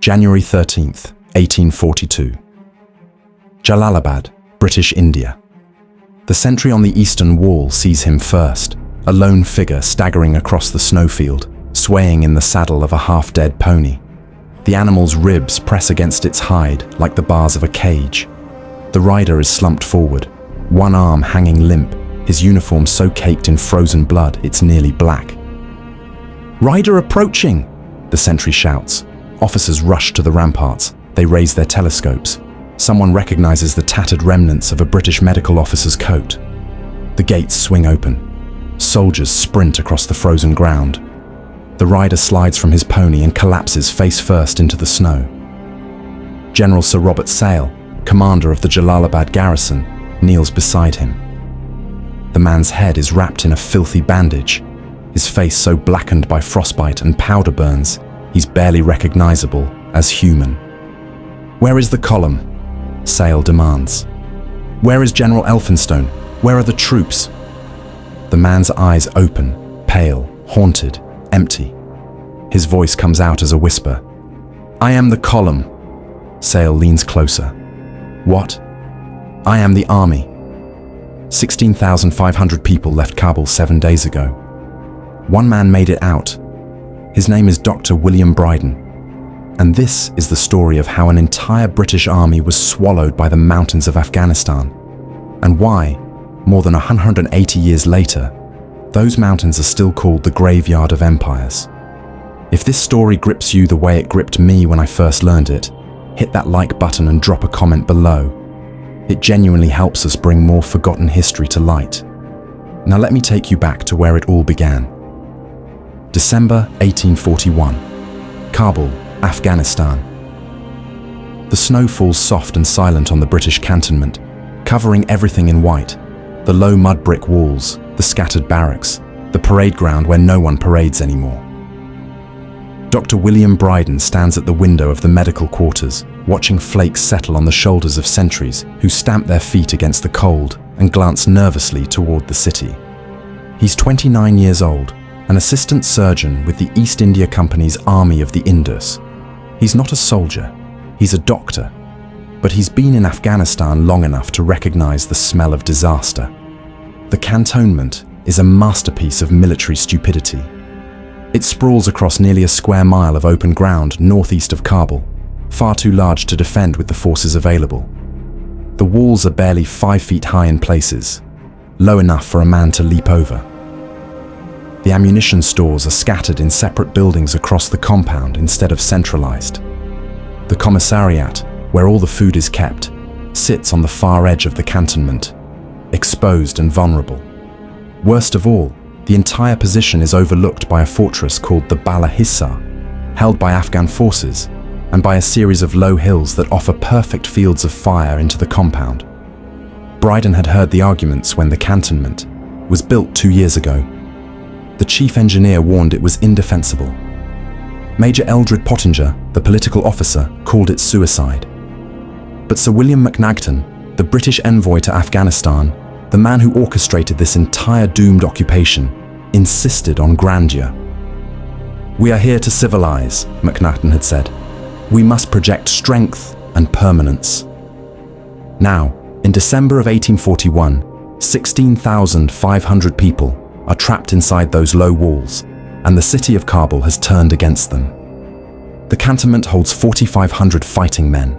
January 13th, 1842. Jalalabad, British India. The sentry on the eastern wall sees him first, a lone figure staggering across the snowfield, swaying in the saddle of a half-dead pony. The animal's ribs press against its hide like the bars of a cage. The rider is slumped forward, one arm hanging limp, his uniform so caked in frozen blood it's nearly black. "Rider approaching!" the sentry shouts. Officers rush to the ramparts. They raise their telescopes. Someone recognizes the tattered remnants of a British medical officer's coat. The gates swing open. Soldiers sprint across the frozen ground. The rider slides from his pony and collapses face first into the snow. General Sir Robert Sale, commander of the Jalalabad garrison, kneels beside him. The man's head is wrapped in a filthy bandage, his face so blackened by frostbite and powder burns, he's barely recognizable as human. "Where is the column?" Sale demands. "Where is General Elphinstone? Where are the troops?" The man's eyes open, pale, haunted, empty. His voice comes out as a whisper. "I am the column." Sale leans closer. "What?" "I am the army." 16,500 people left Kabul 7 days ago. One man made it out. His name is Dr. William Brydon. And this is the story of how an entire British army was swallowed by the mountains of Afghanistan, and why, more than 180 years later, those mountains are still called the graveyard of empires. If this story grips you the way it gripped me when I first learned it, hit that like button and drop a comment below. It genuinely helps us bring more forgotten history to light. Now let me take you back to where it all began. December 1841, Kabul, Afghanistan. The snow falls soft and silent on the British cantonment, covering everything in white. The low mud brick walls, the scattered barracks, the parade ground where no one parades anymore. Dr. William Brydon stands at the window of the medical quarters, watching flakes settle on the shoulders of sentries who stamp their feet against the cold and glance nervously toward the city. He's 29 years old, an assistant surgeon with the East India Company's Army of the Indus. He's not a soldier, he's a doctor, but he's been in Afghanistan long enough to recognize the smell of disaster. The cantonment is a masterpiece of military stupidity. It sprawls across nearly a square mile of open ground northeast of Kabul, far too large to defend with the forces available. The walls are barely 5 feet high in places, low enough for a man to leap over. The ammunition stores are scattered in separate buildings across the compound instead of centralized. The commissariat, where all the food is kept, sits on the far edge of the cantonment, exposed and vulnerable. Worst of all, the entire position is overlooked by a fortress called the Bala Hissar, held by Afghan forces, and by a series of low hills that offer perfect fields of fire into the compound. Brydon had heard the arguments when the cantonment was built 2 years ago. The chief engineer warned it was indefensible. Major Eldred Pottinger, the political officer, called it suicide. But Sir William McNagton, the British envoy to Afghanistan, the man who orchestrated this entire doomed occupation, insisted on grandeur. "We are here to civilize," McNagton had said. "We must project strength and permanence." Now, in December of 1841, 16,500 people are trapped inside those low walls, and the city of Kabul has turned against them. The cantonment holds 4,500 fighting men,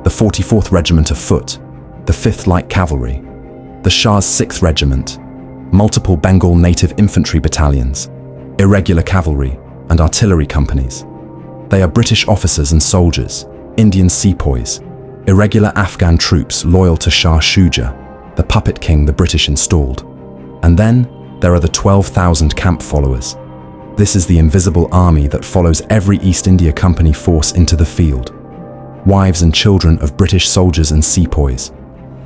the 44th Regiment of Foot, the 5th Light Cavalry, the Shah's 6th Regiment, multiple Bengal native infantry battalions, irregular cavalry, and artillery companies. They are British officers and soldiers, Indian sepoys, irregular Afghan troops loyal to Shah Shuja, the puppet king the British installed. And then, there are the 12,000 camp followers. This is the invisible army that follows every East India Company force into the field. Wives and children of British soldiers and sepoys,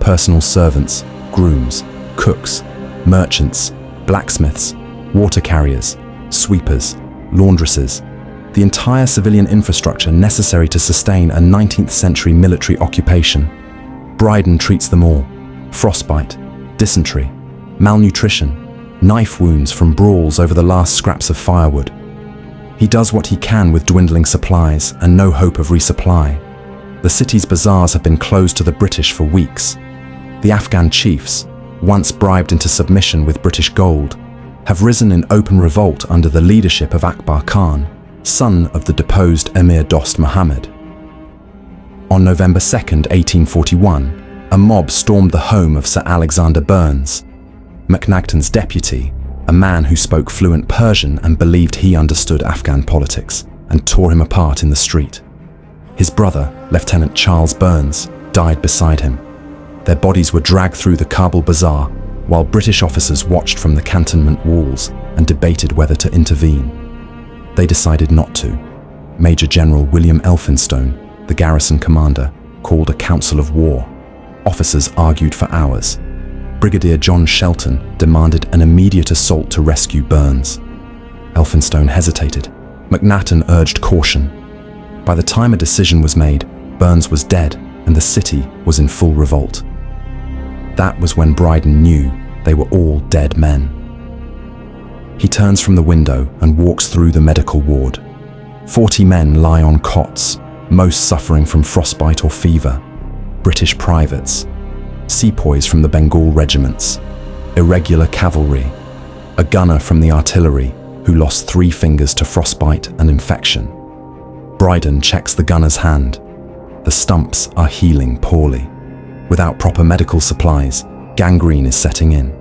personal servants, grooms, cooks, merchants, blacksmiths, water carriers, sweepers, laundresses, the entire civilian infrastructure necessary to sustain a 19th century military occupation. Brydon treats them all: frostbite, dysentery, malnutrition, knife wounds from brawls over the last scraps of firewood. He does what he can with dwindling supplies and no hope of resupply. The city's bazaars have been closed to the British for weeks. The Afghan chiefs, once bribed into submission with British gold, have risen in open revolt under the leadership of Akbar Khan, son of the deposed Emir Dost Muhammad. On November 2, 1841, a mob stormed the home of Sir Alexander Burnes, MacNagtan's deputy, a man who spoke fluent Persian and believed he understood Afghan politics, and tore him apart in the street. His brother, Lieutenant Charles Burnes, died beside him. Their bodies were dragged through the Kabul bazaar while British officers watched from the cantonment walls and debated whether to intervene. They decided not to. Major General William Elphinstone, the garrison commander, called a council of war. Officers argued for hours. Brigadier John Shelton demanded an immediate assault to rescue Burnes. Elphinstone hesitated. MacNagtan urged caution. By the time a decision was made, Burnes was dead and the city was in full revolt. That was when Brydon knew they were all dead men. He turns from the window and walks through the medical ward. 40 men lie on cots, most suffering from frostbite or fever. British privates, sepoys from the Bengal regiments, irregular cavalry, a gunner from the artillery who lost 3 fingers to frostbite and infection. Brydon checks the gunner's hand. The stumps are healing poorly. Without proper medical supplies, gangrene is setting in.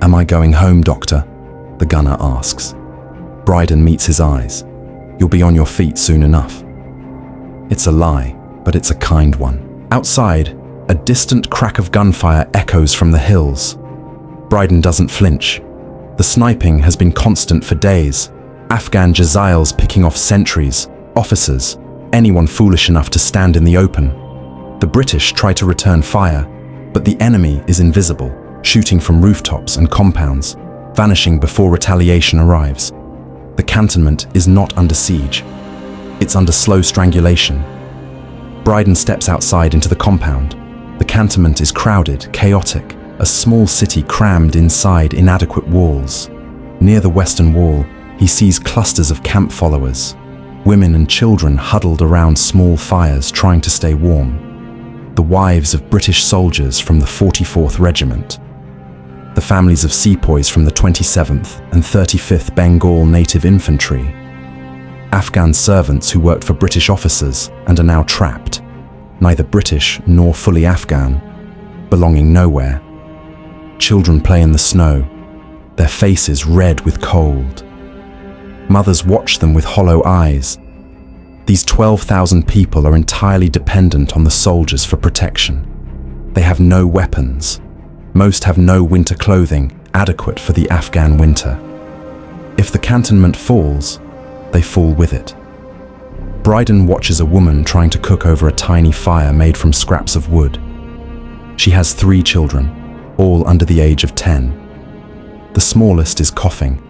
"Am I going home, doctor?" the gunner asks. Brydon meets his eyes. "You'll be on your feet soon enough." It's a lie, but it's a kind one. Outside, a distant crack of gunfire echoes from the hills. Brydon doesn't flinch. The sniping has been constant for days. Afghan Jazails picking off sentries, officers, anyone foolish enough to stand in the open. The British try to return fire, but the enemy is invisible, shooting from rooftops and compounds, vanishing before retaliation arrives. The cantonment is not under siege. It's under slow strangulation. Brydon steps outside into the compound. The cantonment is crowded, chaotic, a small city crammed inside inadequate walls. Near the western wall, he sees clusters of camp followers, women and children huddled around small fires trying to stay warm. The wives of British soldiers from the 44th Regiment. The families of sepoys from the 27th and 35th Bengal Native Infantry. Afghan servants who worked for British officers and are now trapped, neither British nor fully Afghan, belonging nowhere. Children play in the snow, their faces red with cold. Mothers watch them with hollow eyes. These 12,000 people are entirely dependent on the soldiers for protection. They have no weapons. Most have no winter clothing adequate for the Afghan winter. If the cantonment falls, they fall with it. Brydon watches a woman trying to cook over a tiny fire made from scraps of wood. She has 3 children, all under the age of 10. The smallest is coughing,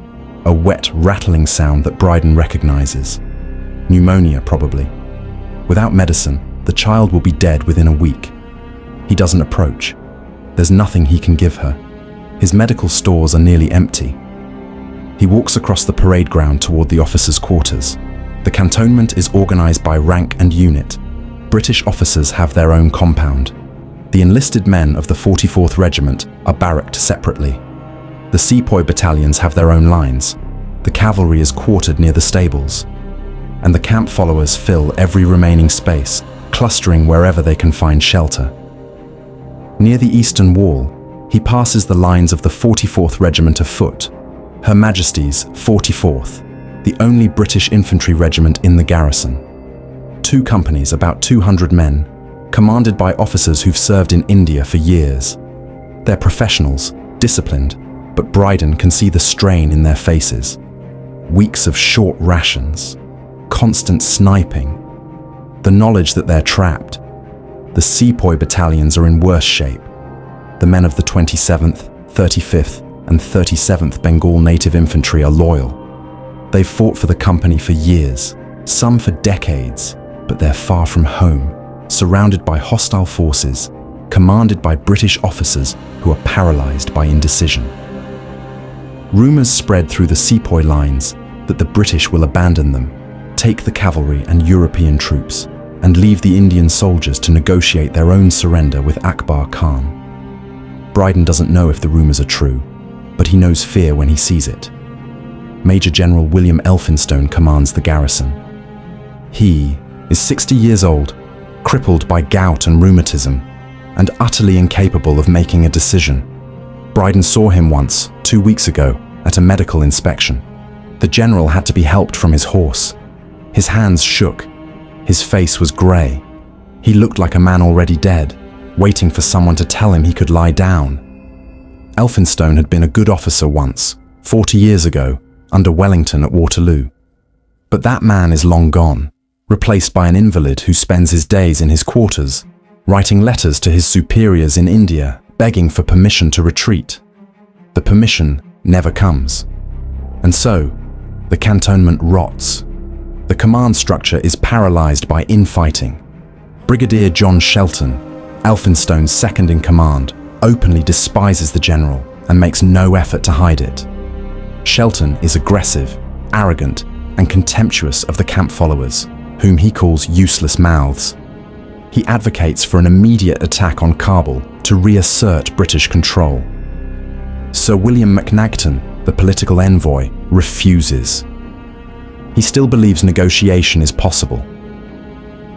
a wet, rattling sound that Brydon recognizes. Pneumonia, probably. Without medicine, the child will be dead within a week. He doesn't approach. There's nothing he can give her. His medical stores are nearly empty. He walks across the parade ground toward the officers' quarters. The cantonment is organized by rank and unit. British officers have their own compound. The enlisted men of the 44th Regiment are barracked separately. The sepoy battalions have their own lines. The cavalry is quartered near the stables. And the camp followers fill every remaining space, clustering wherever they can find shelter. Near the eastern wall, he passes the lines of the 44th Regiment of Foot, Her Majesty's 44th, the only British infantry regiment in the garrison. 2 companies, about 200 men, commanded by officers who've served in India for years. They're professionals, disciplined, but Brydon can see the strain in their faces. Weeks of short rations, constant sniping, the knowledge that they're trapped. The sepoy battalions are in worse shape. The men of the 27th, 35th, and 37th Bengal Native Infantry are loyal. They've fought for the company for years, some for decades, but they're far from home, surrounded by hostile forces, commanded by British officers who are paralyzed by indecision. Rumors spread through the sepoy lines that the British will abandon them, take the cavalry and European troops, and leave the Indian soldiers to negotiate their own surrender with Akbar Khan. Brydon doesn't know if the rumors are true, but he knows fear when he sees it. Major General William Elphinstone commands the garrison. He is 60 years old, crippled by gout and rheumatism, and utterly incapable of making a decision. Brydon saw him once, 2 weeks ago, at a medical inspection. The general had to be helped from his horse. His hands shook. His face was grey. He looked like a man already dead, waiting for someone to tell him he could lie down. Elphinstone had been a good officer once, 40 years ago, under Wellington at Waterloo. But that man is long gone, replaced by an invalid who spends his days in his quarters, writing letters to his superiors in India, begging for permission to retreat. The permission never comes. And so, the cantonment rots. The command structure is paralyzed by infighting. Brigadier John Shelton, Elphinstone's second in command, openly despises the general and makes no effort to hide it. Shelton is aggressive, arrogant, and contemptuous of the camp followers, whom he calls useless mouths. He advocates for an immediate attack on Kabul to reassert British control. Sir William McNagton, the political envoy, refuses. He still believes negotiation is possible.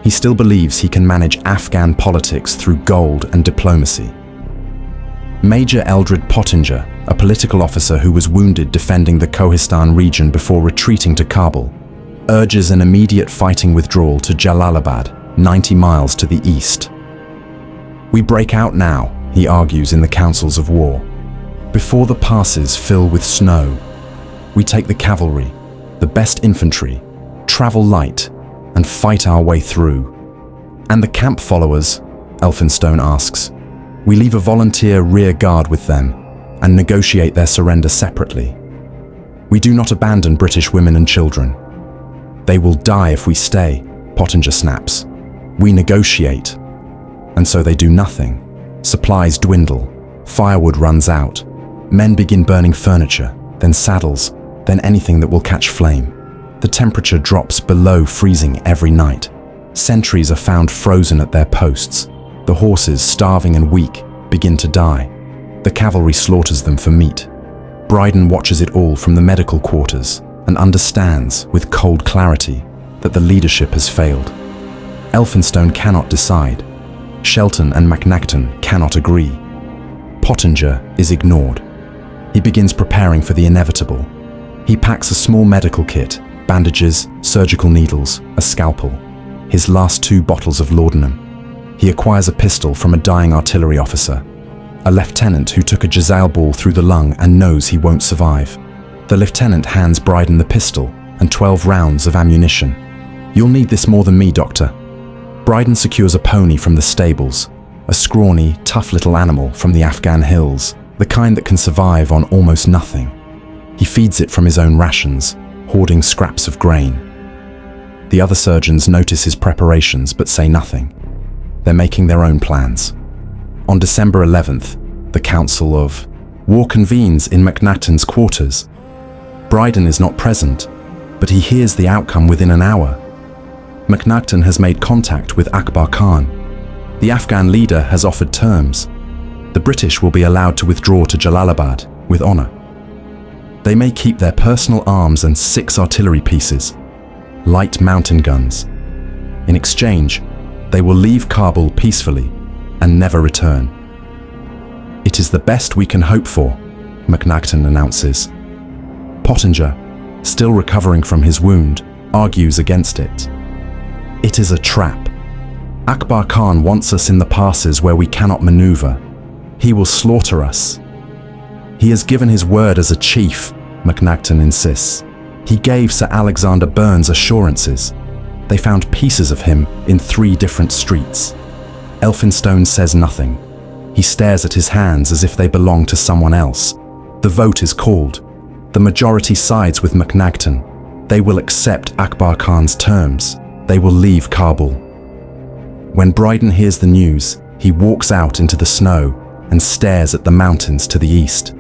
He still believes he can manage Afghan politics through gold and diplomacy. Major Eldred Pottinger, a political officer who was wounded defending the Kohistan region before retreating to Kabul, urges an immediate fighting withdrawal to Jalalabad, 90 miles to the east. We break out now, he argues in the councils of war. Before the passes fill with snow, we take the cavalry, the best infantry, travel light, and fight our way through. And the camp followers, Elphinstone asks, we leave a volunteer rear guard with them and negotiate their surrender separately. We do not abandon British women and children. They will die if we stay, Pottinger snaps. We negotiate. And so they do nothing. Supplies dwindle. Firewood runs out. Men begin burning furniture, then saddles, then anything that will catch flame. The temperature drops below freezing every night. Sentries are found frozen at their posts. The horses, starving and weak, begin to die. The cavalry slaughters them for meat. Brydon watches it all from the medical quarters and understands, with cold clarity, that the leadership has failed. Elphinstone cannot decide. Shelton and McNagton cannot agree. Pottinger is ignored. He begins preparing for the inevitable. He packs a small medical kit, bandages, surgical needles, a scalpel, his last 2 bottles of laudanum. He acquires a pistol from a dying artillery officer, a lieutenant who took a Jezal ball through the lung and knows he won't survive. The lieutenant hands Brydon the pistol and 12 rounds of ammunition. You'll need this more than me, Doctor. Brydon secures a pony from the stables, a scrawny, tough little animal from the Afghan hills, the kind that can survive on almost nothing. He feeds it from his own rations, hoarding scraps of grain. The other surgeons notice his preparations but say nothing. They're making their own plans. On December 11th, the Council of War convenes in McNagton's quarters. Brydon is not present, but he hears the outcome within an hour. McNagton has made contact with Akbar Khan. The Afghan leader has offered terms. The British will be allowed to withdraw to Jalalabad with honor. They may keep their personal arms and 6 artillery pieces, light mountain guns. In exchange, they will leave Kabul peacefully and never return. It is the best we can hope for, McNagton announces. Pottinger, still recovering from his wound, argues against it. It is a trap. Akbar Khan wants us in the passes where we cannot maneuver. He will slaughter us. He has given his word as a chief, McNagton insists. He gave Sir Alexander Burns assurances. They found pieces of him in 3 different streets. Elphinstone says nothing. He stares at his hands as if they belong to someone else. The vote is called. The majority sides with McNagton. They will accept Akbar Khan's terms. They will leave Kabul. When Brydon hears the news, he walks out into the snow and stares at the mountains to the east.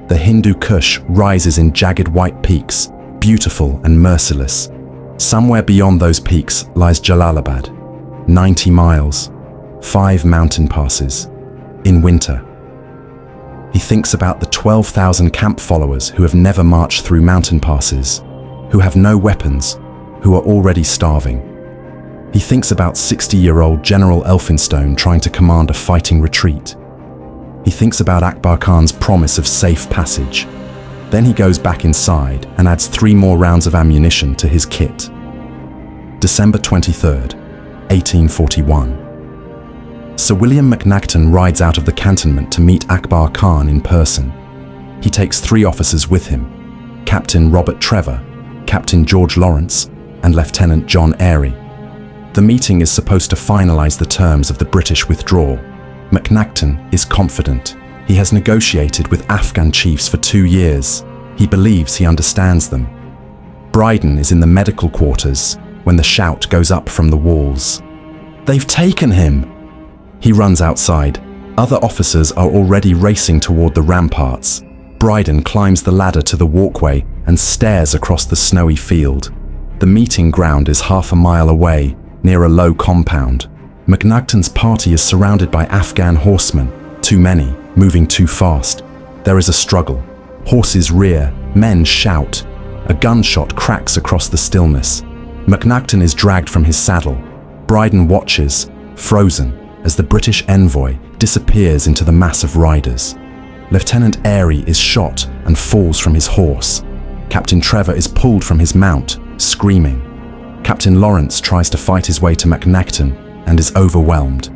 The Hindu Kush rises in jagged white peaks, beautiful and merciless. Somewhere beyond those peaks lies Jalalabad, 90 miles, 5 mountain passes, in winter. He thinks about the 12,000 camp followers who have never marched through mountain passes, who have no weapons, who are already starving. He thinks about 60-year-old General Elphinstone trying to command a fighting retreat. He thinks about Akbar Khan's promise of safe passage. Then he goes back inside and adds 3 more rounds of ammunition to his kit. December 23rd, 1841. Sir William McNagton rides out of the cantonment to meet Akbar Khan in person. He takes 3 officers with him: Captain Robert Trevor, Captain George Lawrence, and Lieutenant John Airy. The meeting is supposed to finalize the terms of the British withdrawal. McNagton is confident. He has negotiated with Afghan chiefs for 2 years. He believes he understands them. Brydon is in the medical quarters when the shout goes up from the walls. "They've taken him!" He runs outside. Other officers are already racing toward the ramparts. Brydon climbs the ladder to the walkway and stares across the snowy field. The meeting ground is half a mile away, near a low compound. McNagton's party is surrounded by Afghan horsemen, too many, moving too fast. There is a struggle. Horses rear, men shout. A gunshot cracks across the stillness. McNagton is dragged from his saddle. Brydon watches, frozen, as the British envoy disappears into the mass of riders. Lieutenant Airy is shot and falls from his horse. Captain Trevor is pulled from his mount, screaming. Captain Lawrence tries to fight his way to McNagton and is overwhelmed.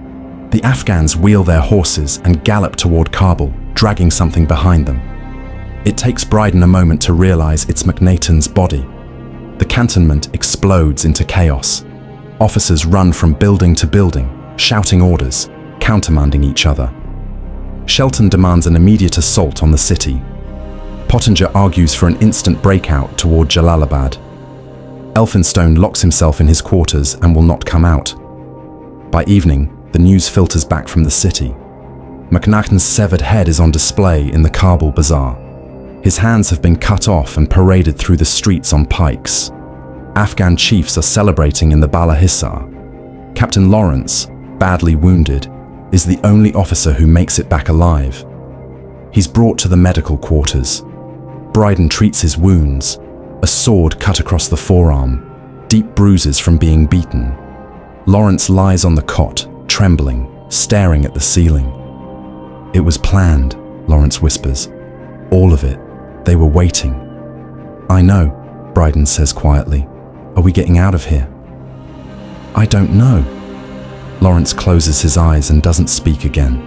The Afghans wheel their horses and gallop toward Kabul, dragging something behind them. It takes Brydon a moment to realize it's McNagton's body. The cantonment explodes into chaos. Officers run from building to building, shouting orders, countermanding each other. Shelton demands an immediate assault on the city. Pottinger argues for an instant breakout toward Jalalabad. Elphinstone locks himself in his quarters and will not come out. By evening, the news filters back from the city. McNagton's severed head is on display in the Kabul bazaar. His hands have been cut off and paraded through the streets on pikes. Afghan chiefs are celebrating in the Bala Hissar. Captain Lawrence, badly wounded, is the only officer who makes it back alive. He's brought to the medical quarters. Brydon treats his wounds: a sword cut across the forearm, deep bruises from being beaten. Lawrence lies on the cot, trembling, staring at the ceiling. "It was planned," Lawrence whispers. "All of it. They were waiting." "I know," Brydon says quietly. "Are we getting out of here?" "I don't know." Lawrence closes his eyes and doesn't speak again.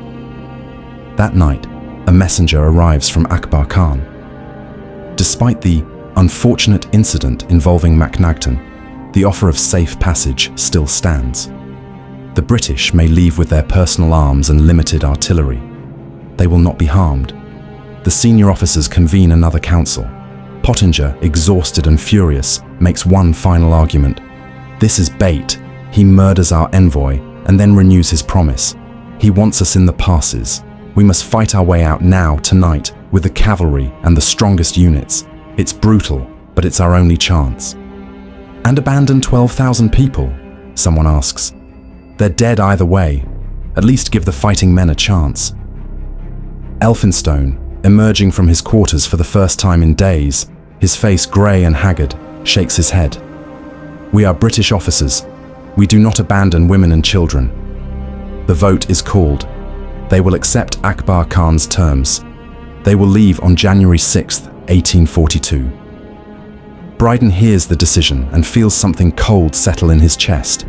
That night, a messenger arrives from Akbar Khan. Despite the unfortunate incident involving McNagton, the offer of safe passage still stands. The British may leave with their personal arms and limited artillery. They will not be harmed. The senior officers convene another council. Pottinger, exhausted and furious, makes one final argument. This is bait. He murders our envoy and then renews his promise. He wants us in the passes. We must fight our way out now, tonight, with the cavalry and the strongest units. It's brutal, but it's our only chance. "And abandon 12,000 people?" someone asks. "They're dead either way. At least give the fighting men a chance." Elphinstone, emerging from his quarters for the first time in days, his face grey and haggard, shakes his head. "We are British officers. We do not abandon women and children." The vote is called. They will accept Akbar Khan's terms. They will leave on January 6th, 1842. Brydon hears the decision and feels something cold settle in his chest.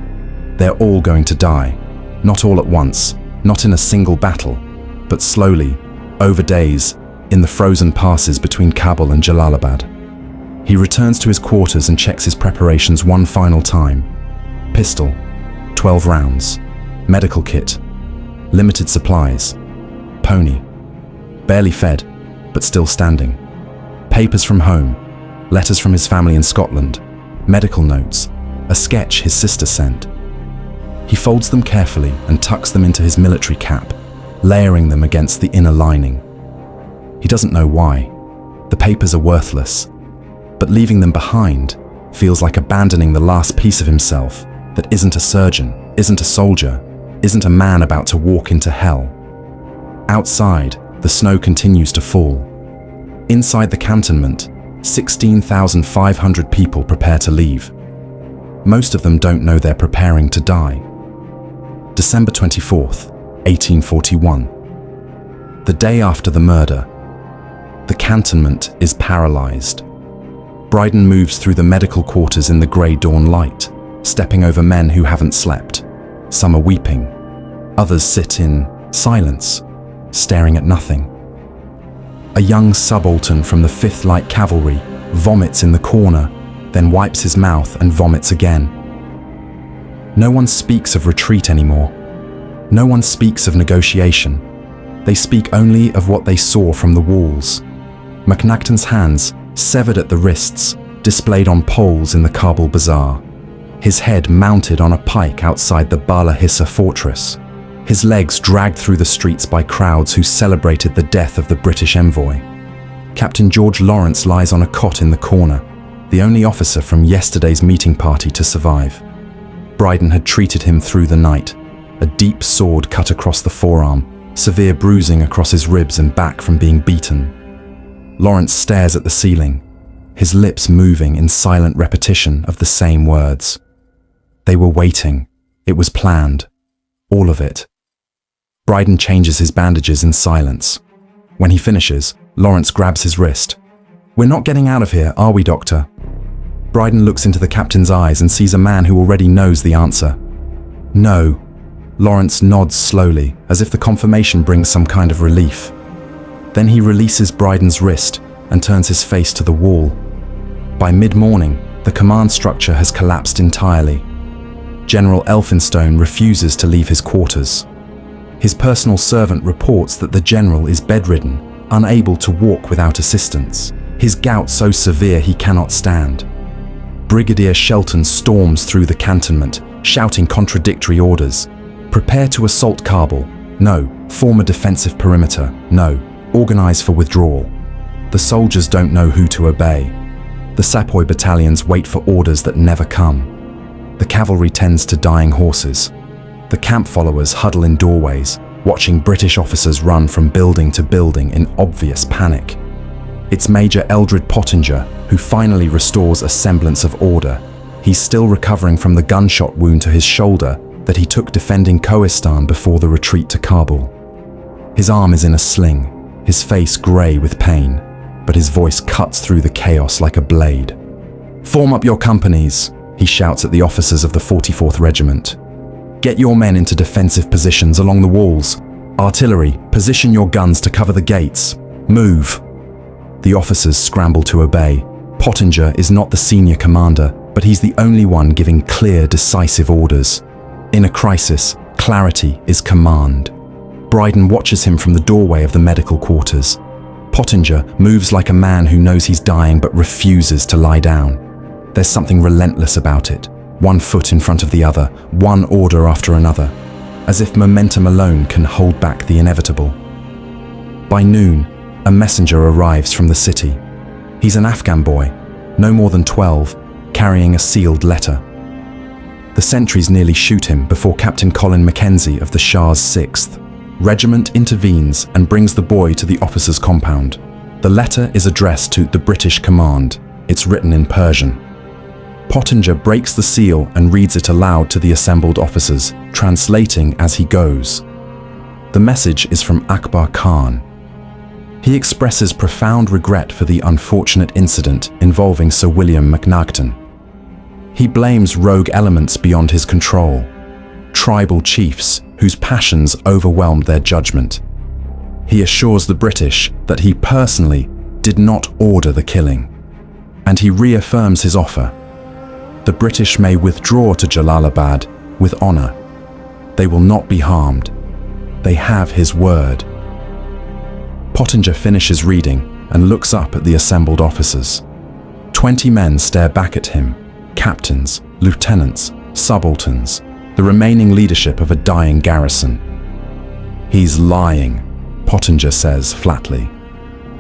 They're all going to die. Not all at once, not in a single battle, but slowly, over days, in the frozen passes between Kabul and Jalalabad. He returns to his quarters and checks his preparations one final time. Pistol, 12 rounds. Medical kit, limited supplies. Pony, barely fed, but still standing. Papers from home, letters from his family in Scotland, medical notes, a sketch his sister sent. He folds them carefully and tucks them into his military cap, layering them against the inner lining. He doesn't know why. The papers are worthless. but leaving them behind feels like abandoning the last piece of himself that isn't a surgeon, isn't a soldier, isn't a man about to walk into hell. Outside, the snow continues to fall. Inside the cantonment, 16,500 people prepare to leave. Most of them don't know they're preparing to die. December 24th, 1841. The day after the murder, the cantonment is paralyzed. Brydon moves through the medical quarters in the grey dawn light, stepping over men who haven't slept. Some are weeping. Others sit in silence, staring at nothing. A young subaltern from the 5th Light Cavalry vomits in the corner, then wipes his mouth and vomits again. No one speaks of retreat anymore. No one speaks of negotiation. They speak only of what they saw from the walls. McNagton's hands, severed at the wrists, displayed on poles in the Kabul bazaar. His head mounted on a pike outside the Bala Hissa fortress. His legs dragged through the streets by crowds who celebrated the death of the British envoy. Captain George Lawrence lies on a cot in the corner, the only officer from yesterday's meeting party to survive. Brydon had treated him through the night. A deep sword cut across the forearm, severe bruising across his ribs and back from being beaten. Lawrence stares at the ceiling, his lips moving in silent repetition of the same words. They were waiting. It was planned. All of it. Brydon changes his bandages in silence. When he finishes, Lawrence grabs his wrist. "We're not getting out of here, are we, Doctor?" Brydon looks into the captain's eyes and sees a man who already knows the answer. "No." Lawrence nods slowly, as if the confirmation brings some kind of relief. Then he releases Brydon's wrist and turns his face to the wall. By mid-morning, the command structure has collapsed entirely. General Elphinstone refuses to leave his quarters. His personal servant reports that the general is bedridden, unable to walk without assistance, his gout so severe he cannot stand. Brigadier Shelton storms through the cantonment, shouting contradictory orders. Prepare to assault Kabul. No. Form a defensive perimeter. No. Organize for withdrawal. The soldiers don't know who to obey. The Sepoy battalions wait for orders that never come. The cavalry tends to dying horses. The camp followers huddle in doorways, watching British officers run from building to building in obvious panic. It's Major Eldred Pottinger who finally restores a semblance of order. He's still recovering from the gunshot wound to his shoulder that he took defending Khoistan before the retreat to Kabul. His arm is in a sling, his face grey with pain, but his voice cuts through the chaos like a blade. "Form up your companies," he shouts at the officers of the 44th Regiment. "Get your men into defensive positions along the walls. Artillery, position your guns to cover the gates. Move." The officers scramble to obey. Pottinger is not the senior commander, but he's the only one giving clear, decisive orders. In a crisis, clarity is command. Brydon watches him from the doorway of the medical quarters. Pottinger moves like a man who knows he's dying but refuses to lie down. There's something relentless about it. One foot in front of the other, one order after another, as if momentum alone can hold back the inevitable. By noon, a messenger arrives from the city. He's an Afghan boy, no more than 12, carrying a sealed letter. The sentries nearly shoot him before Captain Colin Mackenzie of the Shah's 6th Regiment intervenes and brings the boy to the officer's compound. The letter is addressed to the British command. It's written in Persian. Pottinger breaks the seal and reads it aloud to the assembled officers, translating as he goes. The message is from Akbar Khan. He expresses profound regret for the unfortunate incident involving Sir William McNagton. He blames rogue elements beyond his control, tribal chiefs whose passions overwhelmed their judgment. He assures the British that he personally did not order the killing, and he reaffirms his offer. The British may withdraw to Jalalabad with honor. They will not be harmed. They have his word. Pottinger finishes reading and looks up at the assembled officers. 20 men stare back at him, captains, lieutenants, subalterns, the remaining leadership of a dying garrison. "He's lying," Pottinger says flatly.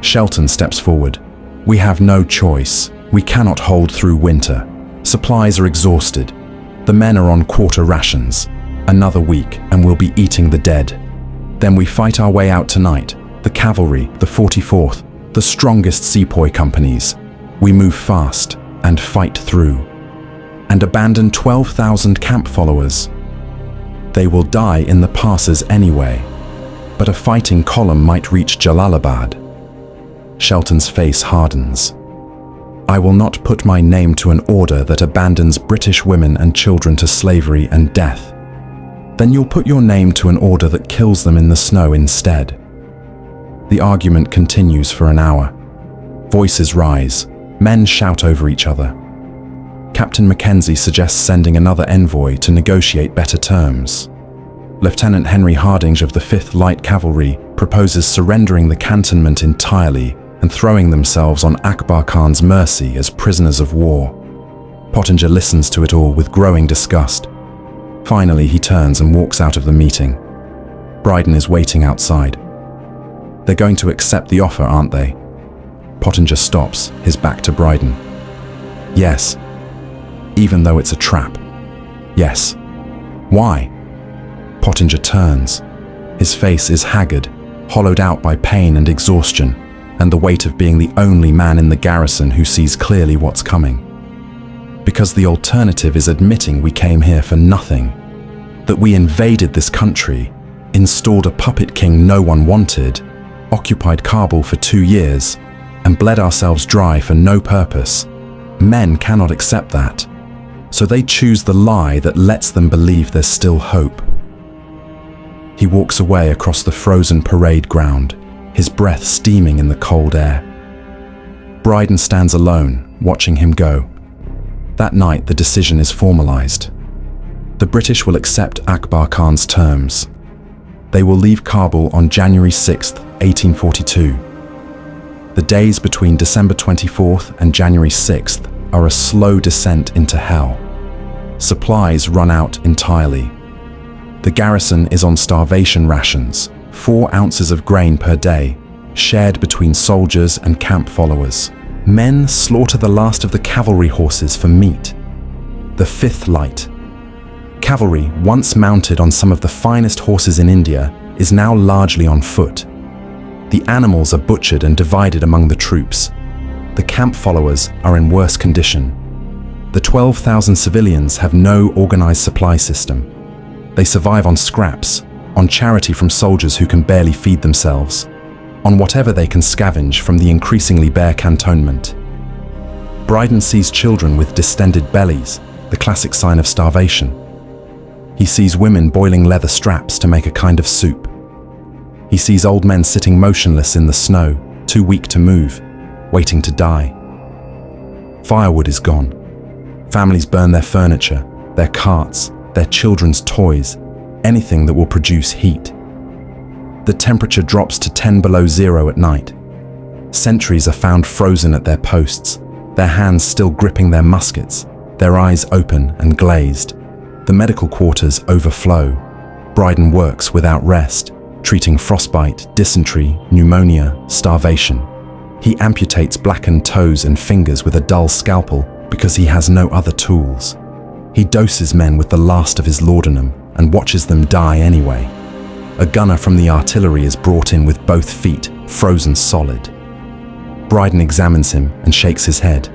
Shelton steps forward. "We have no choice. We cannot hold through winter. Supplies are exhausted. The men are on quarter rations. Another week and we'll be eating the dead. Then we fight our way out tonight. The cavalry, the 44th, the strongest sepoy companies. We move fast and fight through. And abandon 12,000 camp followers. They will die in the passes anyway. But a fighting column might reach Jalalabad. Shelton's face hardens. I will not put my name to an order that abandons British women and children to slavery and death. Then you'll put your name to an order that kills them in the snow instead. The argument continues for an hour. Voices rise. Men shout over each other. Captain Mackenzie suggests sending another envoy to negotiate better terms. Lieutenant Henry Hardinge of the 5th Light Cavalry proposes surrendering the cantonment entirely and throwing themselves on Akbar Khan's mercy as prisoners of war. Pottinger listens to it all with growing disgust. Finally, he turns and walks out of the meeting. Brydon is waiting outside. They're going to accept the offer, aren't they? Pottinger stops, his back to Brydon. Yes. Even though it's a trap. Yes. Why? Pottinger turns. His face is haggard, hollowed out by pain and exhaustion, and the weight of being the only man in the garrison who sees clearly what's coming. Because the alternative is admitting we came here for nothing, that we invaded this country, installed a puppet king no one wanted, occupied Kabul for 2 years, and bled ourselves dry for no purpose. Men cannot accept that, so they choose the lie that lets them believe there's still hope. He walks away across the frozen parade ground, his breath steaming in the cold air. Brydon stands alone, watching him go. That night, the decision is formalized. The British will accept Akbar Khan's terms. They will leave Kabul on January 6, 1842. The days between December 24th and January 6th are a slow descent into hell. Supplies run out entirely. The garrison is on starvation rations, 4 ounces of grain per day, shared between soldiers and camp followers. Men slaughter the last of the cavalry horses for meat. The 5th Light. Cavalry, once mounted on some of the finest horses in India, is now largely on foot. The animals are butchered and divided among the troops. The camp followers are in worse condition. The 12,000 civilians have no organized supply system. They survive on scraps, on charity from soldiers who can barely feed themselves, on whatever they can scavenge from the increasingly bare cantonment. Brydon sees children with distended bellies, the classic sign of starvation. He sees women boiling leather straps to make a kind of soup. He sees old men sitting motionless in the snow, too weak to move, waiting to die. Firewood is gone. Families burn their furniture, their carts, their children's toys, anything that will produce heat. The temperature drops to 10 below zero at night. Sentries are found frozen at their posts, their hands still gripping their muskets, their eyes open and glazed. The medical quarters overflow. Brydon works without rest, treating frostbite, dysentery, pneumonia, starvation. He amputates blackened toes and fingers with a dull scalpel because he has no other tools. He doses men with the last of his laudanum and watches them die anyway. A gunner from the artillery is brought in with both feet frozen solid. Brydon examines him and shakes his head.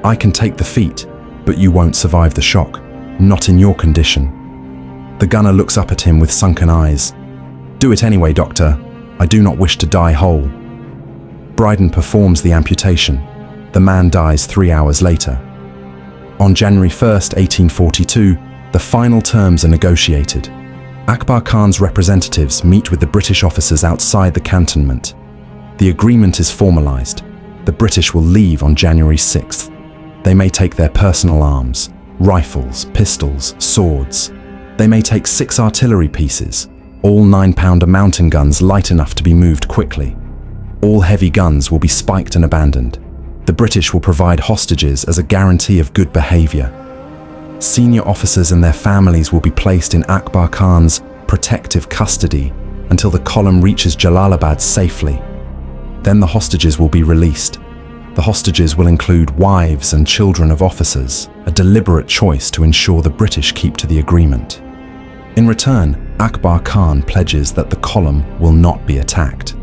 I can take the feet, but you won't survive the shock, not in your condition. The gunner looks up at him with sunken eyes. Do it anyway, doctor. I do not wish to die whole. Brydon performs the amputation. The man dies 3 hours later. On January 1st, 1842, the final terms are negotiated. Akbar Khan's representatives meet with the British officers outside the cantonment. The agreement is formalized. The British will leave on January 6th. They may take their personal arms, rifles, pistols, swords. They may take 6 artillery pieces, all 9-pounder mountain guns light enough to be moved quickly. All heavy guns will be spiked and abandoned. The British will provide hostages as a guarantee of good behavior. Senior officers and their families will be placed in Akbar Khan's protective custody until the column reaches Jalalabad safely. Then the hostages will be released. The hostages will include wives and children of officers, a deliberate choice to ensure the British keep to the agreement. In return, Akbar Khan pledges that the column will not be attacked.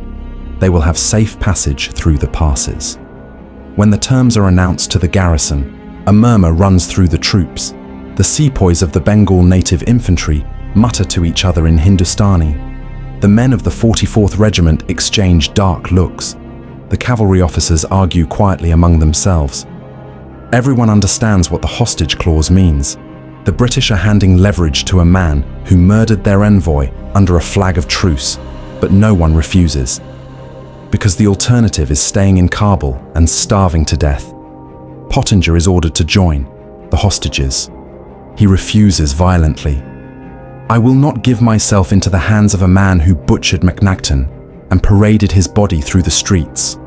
They will have safe passage through the passes. When the terms are announced to the garrison, a murmur runs through the troops. The sepoys of the Bengal native infantry mutter to each other in Hindustani. The men of the 44th Regiment exchange dark looks. The cavalry officers argue quietly among themselves. Everyone understands what the hostage clause means. The British are handing leverage to a man who murdered their envoy under a flag of truce, but no one refuses. Because the alternative is staying in Kabul and starving to death. Pottinger is ordered to join the hostages. He refuses violently. "I will not give myself into the hands of a man who butchered MacNacton and paraded his body through the streets."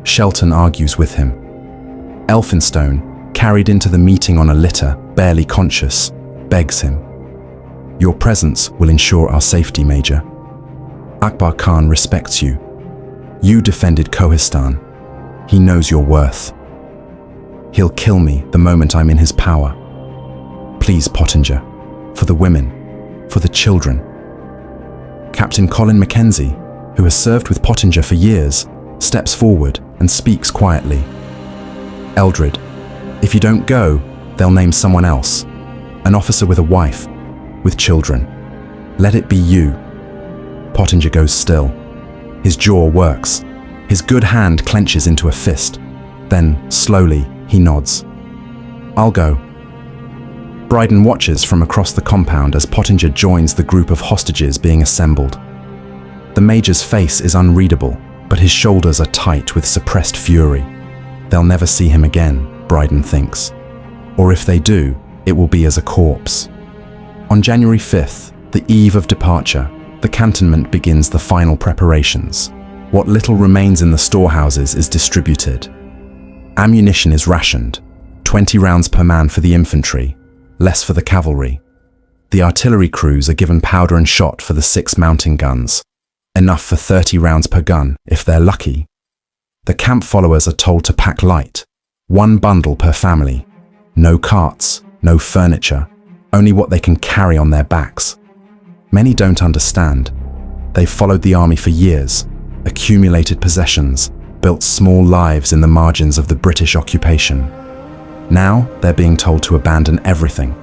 Shelton argues with him. Elphinstone, carried into the meeting on a litter, barely conscious, begs him. "Your presence will ensure our safety, Major. Akbar Khan respects you. You defended Kohistan. He knows your worth. He'll kill me the moment I'm in his power. Please, Pottinger, for the women, for the children." Captain Colin Mackenzie, who has served with Pottinger for years, steps forward and speaks quietly. "Eldred, if you don't go, they'll name someone else. An officer with a wife, with children. Let it be you." Pottinger goes still. His jaw works. His good hand clenches into a fist. Then, slowly, he nods. "I'll go." Brydon watches from across the compound as Pottinger joins the group of hostages being assembled. The Major's face is unreadable, but his shoulders are tight with suppressed fury. They'll never see him again, Brydon thinks. Or if they do, it will be as a corpse. On January 5th, the eve of departure, the cantonment begins the final preparations. What little remains in the storehouses is distributed. Ammunition is rationed, 20 rounds per man for the infantry, less for the cavalry. The artillery crews are given powder and shot for the 6 mountain guns, enough for 30 rounds per gun if they're lucky. The camp followers are told to pack light, 1 bundle per family. No carts, no furniture, only what they can carry on their backs. Many don't understand. They've followed the army for years, accumulated possessions, built small lives in the margins of the British occupation. Now they're being told to abandon everything.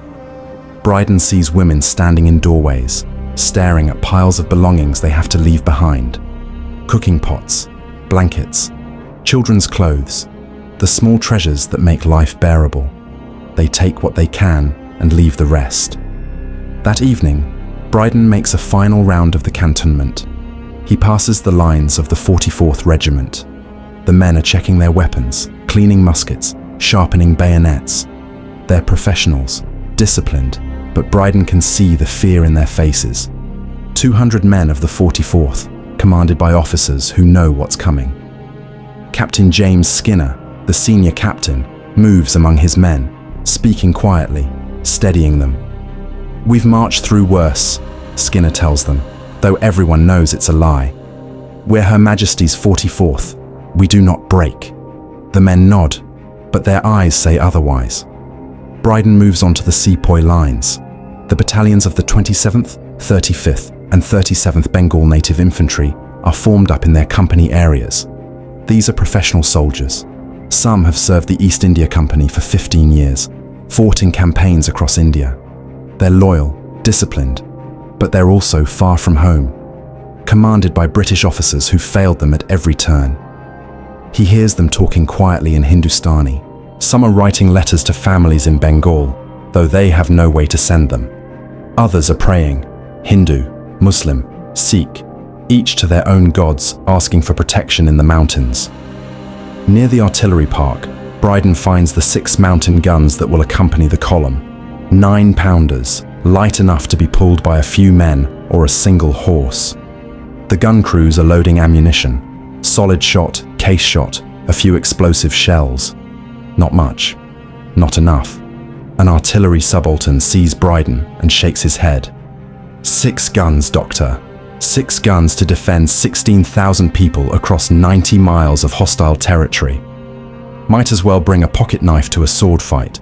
Brydon sees women standing in doorways, staring at piles of belongings they have to leave behind. Cooking pots, blankets, children's clothes, the small treasures that make life bearable. They take what they can and leave the rest. That evening, Brydon makes a final round of the cantonment. He passes the lines of the 44th Regiment. The men are checking their weapons, cleaning muskets, sharpening bayonets. They're professionals, disciplined, but Brydon can see the fear in their faces. 200 men of the 44th, commanded by officers who know what's coming. Captain James Skinner, the senior captain, moves among his men, speaking quietly, steadying them. "We've marched through worse," Skinner tells them, though everyone knows it's a lie. "We're Her Majesty's 44th. We do not break." The men nod, but their eyes say otherwise. Brydon moves on to the sepoy lines. The battalions of the 27th, 35th, and 37th Bengal Native Infantry are formed up in their company areas. These are professional soldiers. Some have served the East India Company for 15 years, fought in campaigns across India. They're loyal, disciplined, but they're also far from home, commanded by British officers who failed them at every turn. He hears them talking quietly in Hindustani. Some are writing letters to families in Bengal, though they have no way to send them. Others are praying, Hindu, Muslim, Sikh, each to their own gods, asking for protection in the mountains. Near the artillery park, Brydon finds the 6 mountain guns that will accompany the column. 9-pounders, light enough to be pulled by a few men or a single horse. The gun crews are loading ammunition, solid shot, case shot, a few explosive shells. Not much, not enough. An artillery subaltern sees Brydon and shakes his head. 6 guns, Doctor. 6 guns to defend 16,000 people across 90 miles of hostile territory. Might as well bring a pocket knife to a sword fight.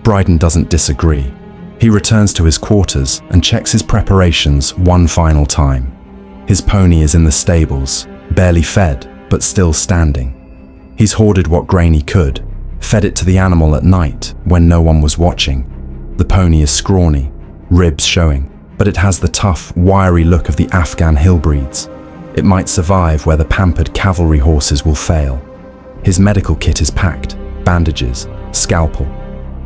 Brydon doesn't disagree. He returns to his quarters and checks his preparations one final time. His pony is in the stables, barely fed, but still standing. He's hoarded what grain he could, fed it to the animal at night when no one was watching. The pony is scrawny, ribs showing, but it has the tough, wiry look of the Afghan hill breeds. It might survive where the pampered cavalry horses will fail. His medical kit is packed: bandages, scalpel,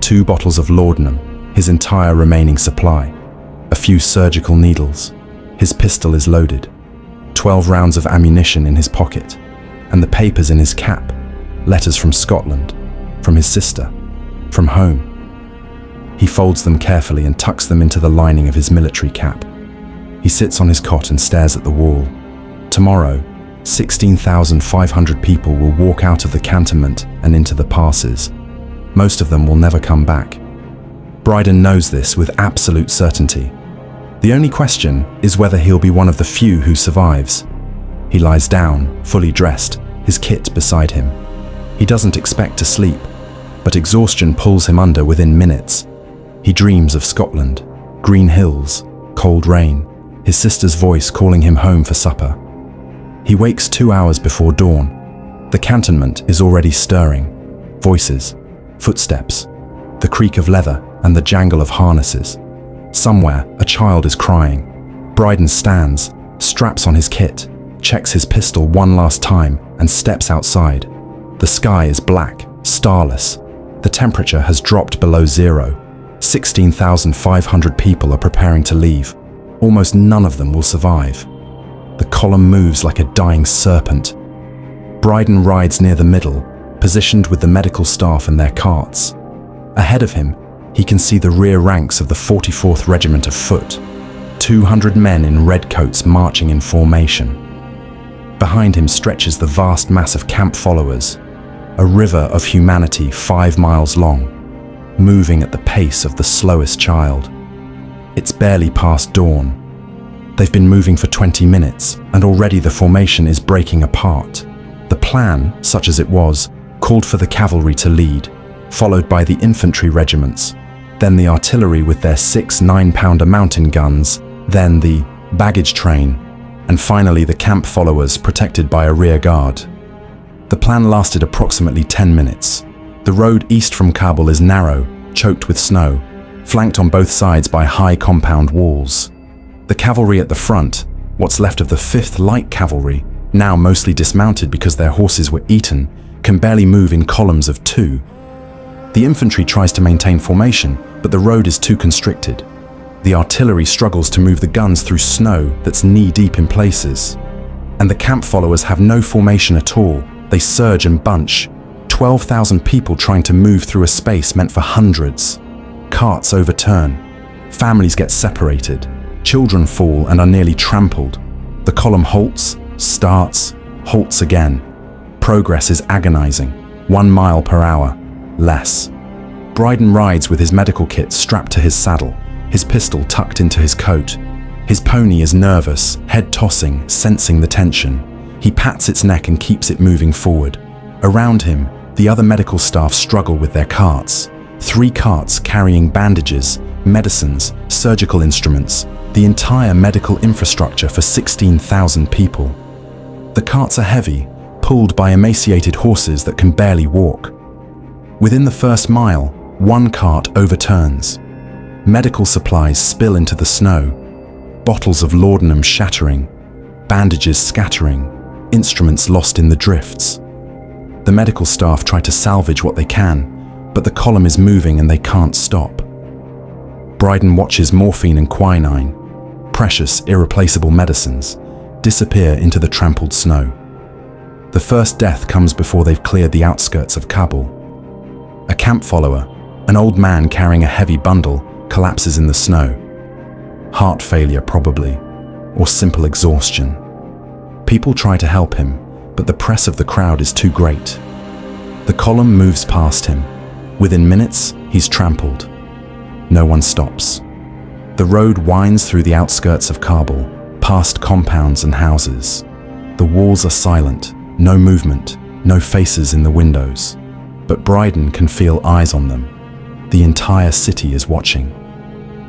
2 bottles of laudanum, his entire remaining supply, a few surgical needles. His pistol is loaded, 12 rounds of ammunition in his pocket, and the papers in his cap, letters from Scotland, from his sister, from home. He folds them carefully and tucks them into the lining of his military cap. He sits on his cot and stares at the wall. Tomorrow, 16,500 people will walk out of the cantonment and into the passes. Most of them will never come back. Brydon knows this with absolute certainty. The only question is whether he'll be one of the few who survives. He lies down, fully dressed, his kit beside him. He doesn't expect to sleep, but exhaustion pulls him under within minutes. He dreams of Scotland, green hills, cold rain, his sister's voice calling him home for supper. He wakes 2 hours before dawn. The cantonment is already stirring. Voices, footsteps, the creak of leather and the jangle of harnesses. Somewhere, a child is crying. Brydon stands, straps on his kit, checks his pistol one last time and steps outside. The sky is black, starless. The temperature has dropped below zero. 16,500 people are preparing to leave. Almost none of them will survive. The column moves like a dying serpent. Brydon rides near the middle, positioned with the medical staff and their carts. Ahead of him, he can see the rear ranks of the 44th Regiment of Foot, 200 men in red coats marching in formation. Behind him stretches the vast mass of camp followers, a river of humanity 5 miles long, moving at the pace of the slowest child. It's barely past dawn. They've been moving for 20 minutes, and already the formation is breaking apart. The plan, such as it was, called for the cavalry to lead, followed by the infantry regiments, then the artillery with their 6 9-pounder mountain guns, then the baggage train, and finally the camp followers protected by a rear guard. The plan lasted approximately 10 minutes. The road east from Kabul is narrow, choked with snow, flanked on both sides by high compound walls. The cavalry at the front, what's left of the 5th Light Cavalry, now mostly dismounted because their horses were eaten, can barely move in columns of 2. The infantry tries to maintain formation, but the road is too constricted. The artillery struggles to move the guns through snow that's knee-deep in places. And the camp followers have no formation at all. They surge and bunch. 12,000 people trying to move through a space meant for hundreds. Carts overturn. Families get separated. Children fall and are nearly trampled. The column halts, starts, halts again. Progress is agonizing. 1 mile per hour. Less. Brydon rides with his medical kit strapped to his saddle, his pistol tucked into his coat. His pony is nervous, head tossing, sensing the tension. He pats its neck and keeps it moving forward. Around him, the other medical staff struggle with their carts. 3 carts carrying bandages, medicines, surgical instruments, the entire medical infrastructure for 16,000 people. The carts are heavy, pulled by emaciated horses that can barely walk. Within the first mile, 1 cart overturns. Medical supplies spill into the snow. Bottles of laudanum shattering, bandages scattering, instruments lost in the drifts. The medical staff try to salvage what they can, but the column is moving and they can't stop. Brydon watches morphine and quinine, precious, irreplaceable medicines, disappear into the trampled snow. The first death comes before they've cleared the outskirts of Kabul. A camp follower, an old man carrying a heavy bundle, collapses in the snow. Heart failure probably, or simple exhaustion. People try to help him, but the press of the crowd is too great. The column moves past him. Within minutes, he's trampled. No one stops. The road winds through the outskirts of Kabul, past compounds and houses. The walls are silent, no movement, no faces in the windows. But Brydon can feel eyes on them. The entire city is watching.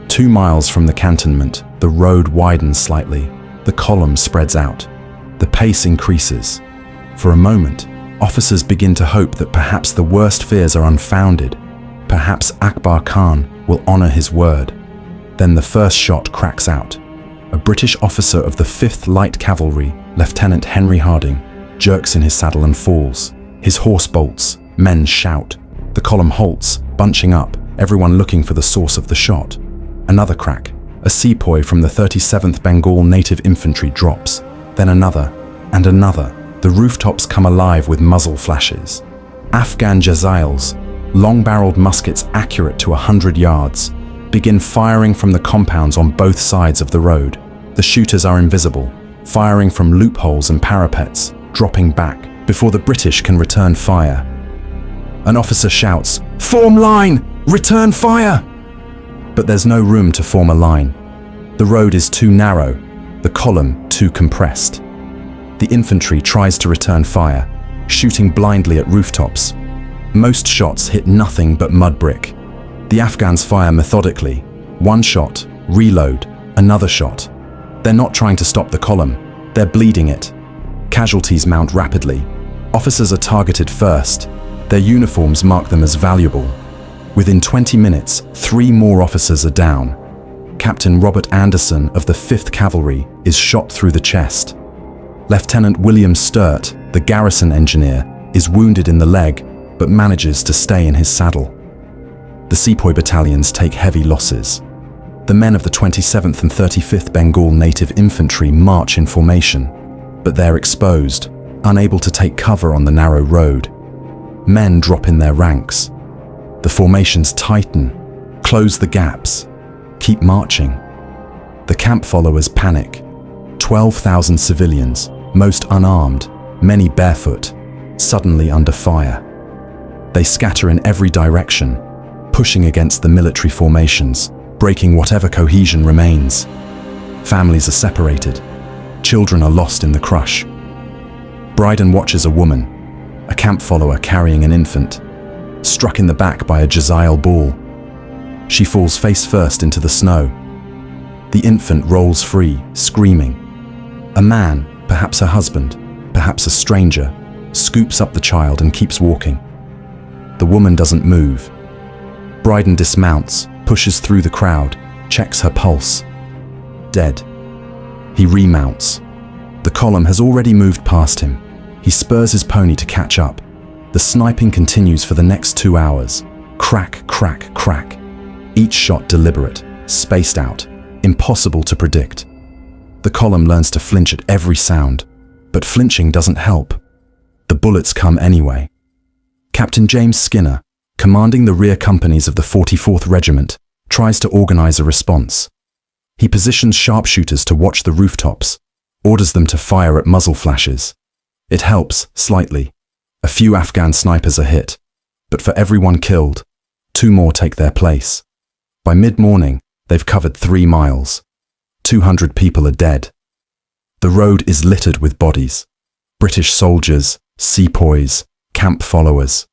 2 miles from the cantonment, the road widens slightly. The column spreads out. The pace increases. For a moment, officers begin to hope that perhaps the worst fears are unfounded. Perhaps Akbar Khan will honor his word. Then the first shot cracks out. A British officer of the 5th Light Cavalry, Lieutenant Henry Harding, jerks in his saddle and falls. His horse bolts. Men shout. The column halts, bunching up, everyone looking for the source of the shot. Another crack. A sepoy from the 37th Bengal Native Infantry drops. Then another, and another. The rooftops come alive with muzzle flashes. Afghan Jaziels, long-barreled muskets accurate to 100 yards, begin firing from the compounds on both sides of the road. The shooters are invisible, firing from loopholes and parapets, dropping back before the British can return fire. An officer shouts, "Form line! Return fire!" But there's no room to form a line. The road is too narrow, the column too compressed. The infantry tries to return fire, shooting blindly at rooftops. Most shots hit nothing but mud brick. The Afghans fire methodically. One shot, reload, another shot. They're not trying to stop the column, they're bleeding it. Casualties mount rapidly. Officers are targeted first. Their uniforms mark them as valuable. Within 20 minutes, 3 more officers are down. Captain Robert Anderson of the 5th Cavalry is shot through the chest. Lieutenant William Sturt, the garrison engineer, is wounded in the leg, but manages to stay in his saddle. The sepoy battalions take heavy losses. The men of the 27th and 35th Bengal Native Infantry march in formation, but they're exposed, unable to take cover on the narrow road. Men drop in their ranks. The formations tighten, close the gaps, keep marching. The camp followers panic. 12,000 civilians, most unarmed, many barefoot, suddenly under fire. They scatter in every direction, pushing against the military formations, breaking whatever cohesion remains. Families are separated. Children are lost in the crush. Brydon watches a woman, a camp follower carrying an infant, struck in the back by a Jaziel ball. She falls face first into the snow. The infant rolls free, screaming. A man, perhaps her husband, perhaps a stranger, scoops up the child and keeps walking. The woman doesn't move. Brydon dismounts, pushes through the crowd, checks her pulse. Dead. He remounts. The column has already moved past him. He spurs his pony to catch up. The sniping continues for the next 2 hours. Crack, crack, crack. Each shot deliberate, spaced out, impossible to predict. The column learns to flinch at every sound, but flinching doesn't help. The bullets come anyway. Captain James Skinner, commanding the rear companies of the 44th Regiment, tries to organize a response. He positions sharpshooters to watch the rooftops, orders them to fire at muzzle flashes. It helps, slightly. A few Afghan snipers are hit, but for every one killed, 2 more take their place. By mid-morning, they've covered 3 miles. 200 people are dead. The road is littered with bodies. British soldiers, sepoys, camp followers.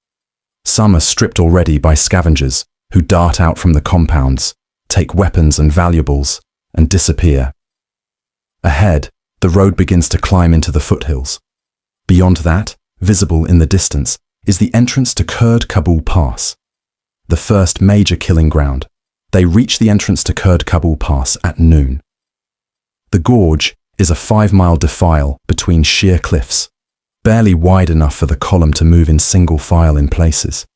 Some are stripped already by scavengers who dart out from the compounds, take weapons and valuables, and disappear. Ahead, the road begins to climb into the foothills. Beyond that, visible in the distance, is the entrance to Kabul Pass, the first major killing ground. They reach the entrance to Kabul Pass at noon. The gorge is a 5-mile defile between sheer cliffs, barely wide enough for the column to move in single file in places.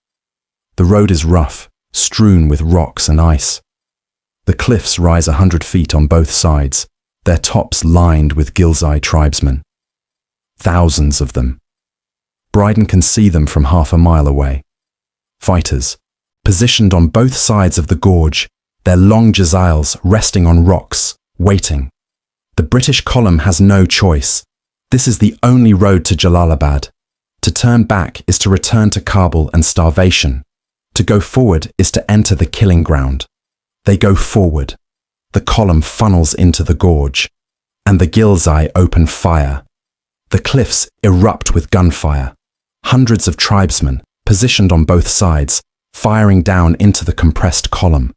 The road is rough, strewn with rocks and ice. The cliffs rise 100 feet on both sides, their tops lined with Ghilzai tribesmen. Thousands of them. Brydon can see them from half a mile away. Fighters, positioned on both sides of the gorge, their long Jaziels resting on rocks, waiting. The British column has no choice. This is the only road to Jalalabad. To turn back is to return to Kabul and starvation. To go forward is to enter the killing ground. They go forward. The column funnels into the gorge. and the Ghilzai open fire. The cliffs erupt with gunfire. Hundreds of tribesmen, positioned on both sides, firing down into the compressed column.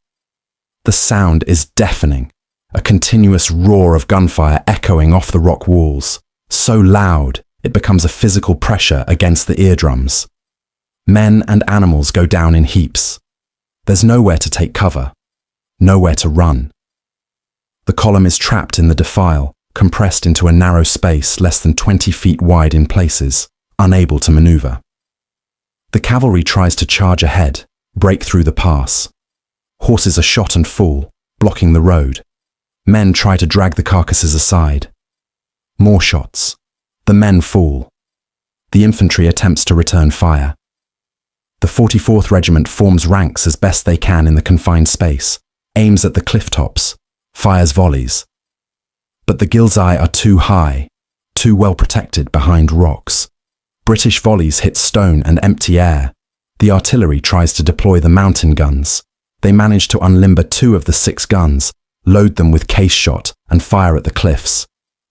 The sound is deafening, a continuous roar of gunfire echoing off the rock walls, so loud it becomes a physical pressure against the eardrums. Men and animals go down in heaps. There's nowhere to take cover, nowhere to run. The column is trapped in the defile, compressed into a narrow space less than 20 feet wide in places, unable to maneuver. The cavalry tries to charge ahead, break through the pass. Horses are shot and fall, blocking the road. Men try to drag the carcasses aside. More shots. The men fall. The infantry attempts to return fire. The 44th Regiment forms ranks as best they can in the confined space, aims at the cliff tops, fires volleys. But the Ghilzai are too high, too well protected behind rocks. British volleys hit stone and empty air. The artillery tries to deploy the mountain guns. They manage to unlimber 2 of the 6 guns, load them with case shot, and fire at the cliffs.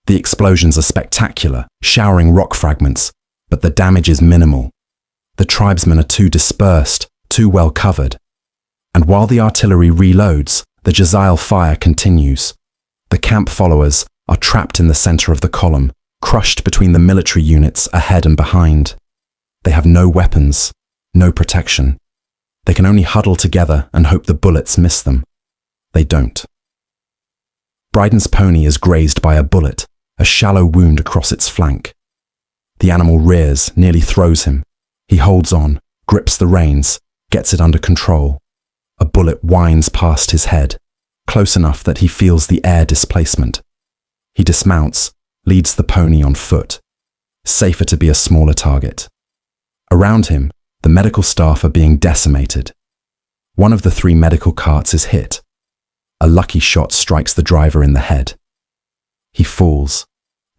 The explosions are spectacular, showering rock fragments, but the damage is minimal. The tribesmen are too dispersed, too well covered. And while the artillery reloads, the Jazile fire continues. The camp followers are trapped in the center of the column, crushed between the military units ahead and behind. They have no weapons, no protection. They can only huddle together and hope the bullets miss them. They don't. Brydon's pony is grazed by a bullet, a shallow wound across its flank. The animal rears, nearly throws him. He holds on, grips the reins, gets it under control. A bullet whines past his head, close enough that he feels the air displacement. He dismounts, leads the pony on foot. Safer to be a smaller target. Around him, the medical staff are being decimated. One of the 3 medical carts is hit. A lucky shot strikes the driver in the head. He falls.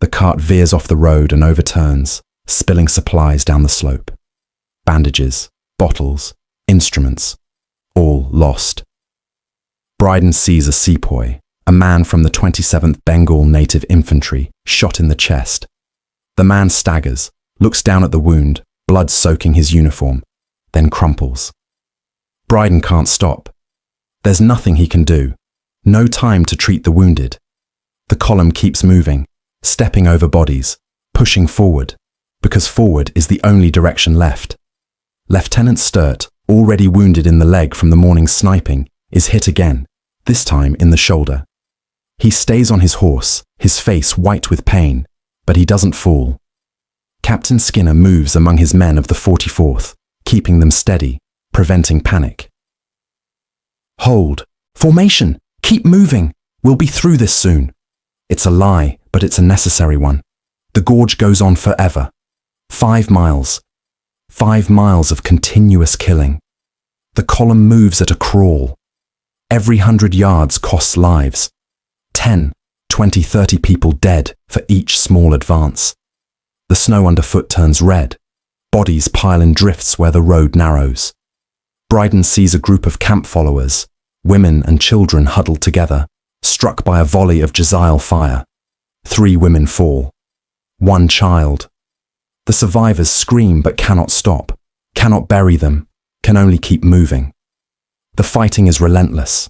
The cart veers off the road and overturns, spilling supplies down the slope. Bandages, bottles, instruments, all lost. Brydon sees a sepoy, a man from the 27th Bengal Native Infantry, shot in the chest. The man staggers, looks down at the wound, blood soaking his uniform, then crumples. Brydon can't stop. There's nothing he can do. No time to treat the wounded. The column keeps moving, stepping over bodies, pushing forward, because forward is the only direction left. Lieutenant Sturt, already wounded in the leg from the morning's sniping, is hit again, this time in the shoulder. He stays on his horse, his face white with pain, but he doesn't fall. Captain Skinner moves among his men of the 44th, keeping them steady, preventing panic. Hold! Formation! Keep moving! We'll be through this soon. It's a lie, but it's a necessary one. The gorge goes on forever. 5 miles. 5 miles of continuous killing. The column moves at a crawl. Every 100 yards costs lives. 10, 20, 30 people dead for each small advance. The snow underfoot turns red. Bodies pile in drifts where the road narrows. Brydon sees a group of camp followers, women and children huddled together, struck by a volley of Jazile fire. 3 women fall. 1 child. The survivors scream but cannot stop, cannot bury them, can only keep moving. The fighting is relentless.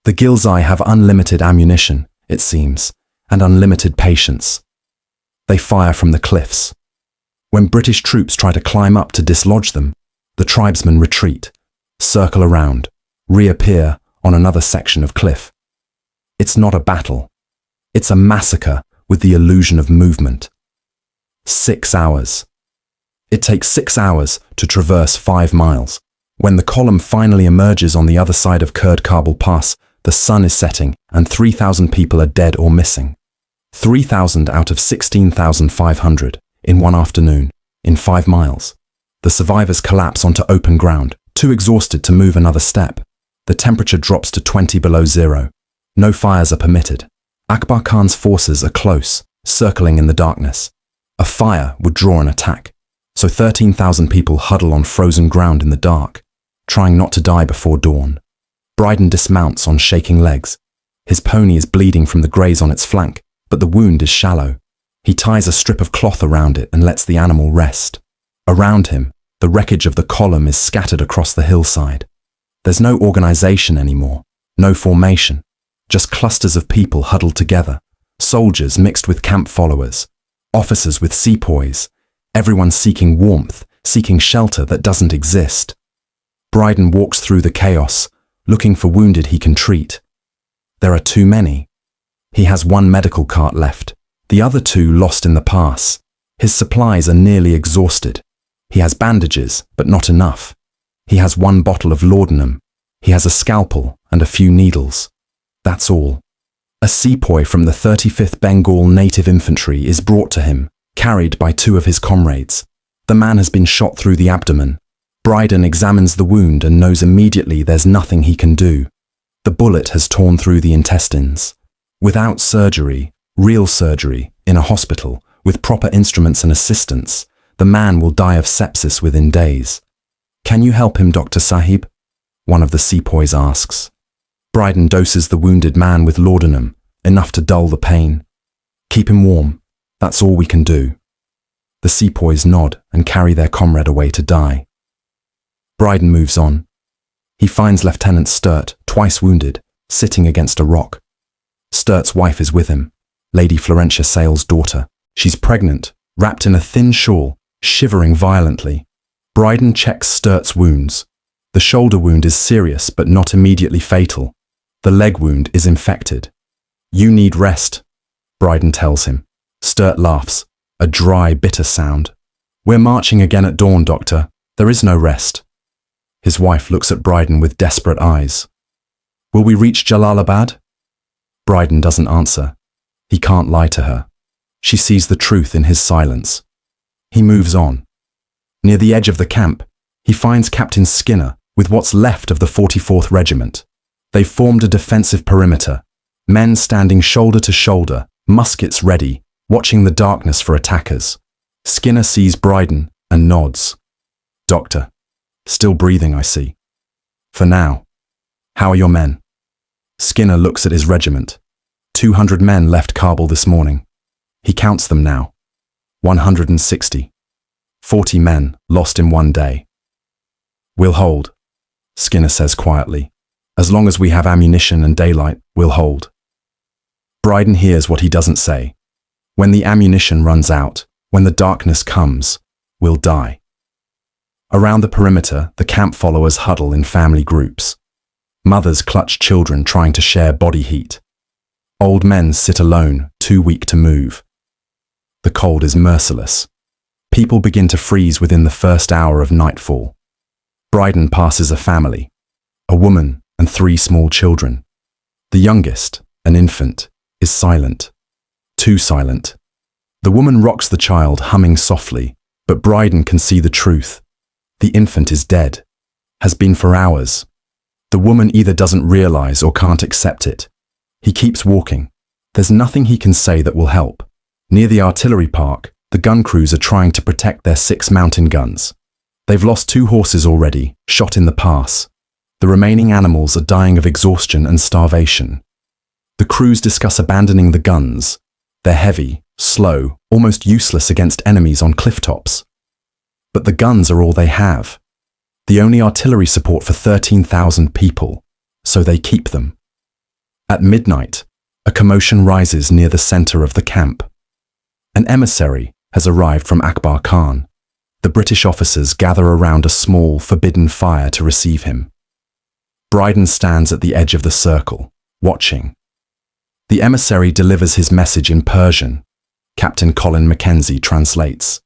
The Ghilzai have unlimited ammunition, it seems, and unlimited patience. They fire from the cliffs. When British troops try to climb up to dislodge them, the tribesmen retreat, circle around, reappear on another section of cliff. It's not a battle. It's a massacre with the illusion of movement. 6 hours. It takes 6 hours to traverse 5 miles. When the column finally emerges on the other side of Kabul Pass, the sun is setting and 3,000 people are dead or missing. 3,000 out of 16,500 in one afternoon, in 5 miles. The survivors collapse onto open ground, too exhausted to move another step. The temperature drops to 20 below zero. No fires are permitted. Akbar Khan's forces are close, circling in the darkness. A fire would draw an attack, so 13,000 people huddle on frozen ground in the dark, trying not to die before dawn. Brydon dismounts on shaking legs. His pony is bleeding from the graze on its flank, but the wound is shallow. He ties a strip of cloth around it and lets the animal rest. Around him, the wreckage of the column is scattered across the hillside. There's no organization anymore, no formation, just clusters of people huddled together, soldiers mixed with camp followers, officers with sepoys, everyone seeking warmth, seeking shelter that doesn't exist. Brydon walks through the chaos, looking for wounded he can treat. There are too many. He has one medical cart left, the other two lost in the pass. His supplies are nearly exhausted. He has bandages, but not enough. He has one bottle of laudanum. He has a scalpel and a few needles. That's all. A sepoy from the 35th Bengal Native Infantry is brought to him, carried by two of his comrades. The man has been shot through the abdomen. Brydon examines the wound and knows immediately there's nothing he can do. The bullet has torn through the intestines. Without surgery, real surgery, in a hospital, with proper instruments and assistance, the man will die of sepsis within days. "Can you help him, Dr. Sahib?" one of the sepoys asks. Brydon doses the wounded man with laudanum, enough to dull the pain. "Keep him warm. That's all we can do." The sepoys nod and carry their comrade away to die. Brydon moves on. He finds Lieutenant Sturt, twice wounded, sitting against a rock. Sturt's wife is with him, Lady Florentia Sale's daughter. She's pregnant, wrapped in a thin shawl, shivering violently. Brydon checks Sturt's wounds. The shoulder wound is serious but not immediately fatal. The leg wound is infected. "You need rest," Brydon tells him. Sturt laughs, a dry, bitter sound. "We're marching again at dawn, Doctor. There is no rest." His wife looks at Brydon with desperate eyes. "Will we reach Jalalabad?" Brydon doesn't answer. He can't lie to her. She sees the truth in his silence. He moves on. Near the edge of the camp, he finds Captain Skinner with what's left of the 44th Regiment. They've formed a defensive perimeter, men standing shoulder to shoulder, muskets ready, watching the darkness for attackers. Skinner sees Brydon and nods. "Doctor, still breathing, I see. For now. How are your men?" Skinner looks at his regiment. 200 men left Kabul this morning. He counts them now. 160. 40 men lost in one day. "We'll hold," Skinner says quietly. "As long as we have ammunition and daylight, we'll hold." Brydon hears what he doesn't say. When the ammunition runs out, when the darkness comes, we'll die. Around the perimeter, the camp followers huddle in family groups. Mothers clutch children trying to share body heat. Old men sit alone, too weak to move. The cold is merciless. People begin to freeze within the first hour of nightfall. Brydon passes a family, a woman and 3 small children. The youngest, an infant, is silent. Too silent. The woman rocks the child, humming softly, but Brydon can see the truth. The infant is dead, has been for hours. The woman either doesn't realize or can't accept it. He keeps walking. There's nothing he can say that will help. Near the artillery park, the gun crews are trying to protect their 6 mountain guns. They've lost 2 horses already, shot in the pass. The remaining animals are dying of exhaustion and starvation. The crews discuss abandoning the guns. They're heavy, slow, almost useless against enemies on cliff tops. But the guns are all they have. The only artillery support for 13,000 people, so they keep them. At midnight, a commotion rises near the center of the camp. An emissary has arrived from Akbar Khan. The British officers gather around a small, forbidden fire to receive him. Brydon stands at the edge of the circle, watching. The emissary delivers his message in Persian. Captain Colin Mackenzie translates.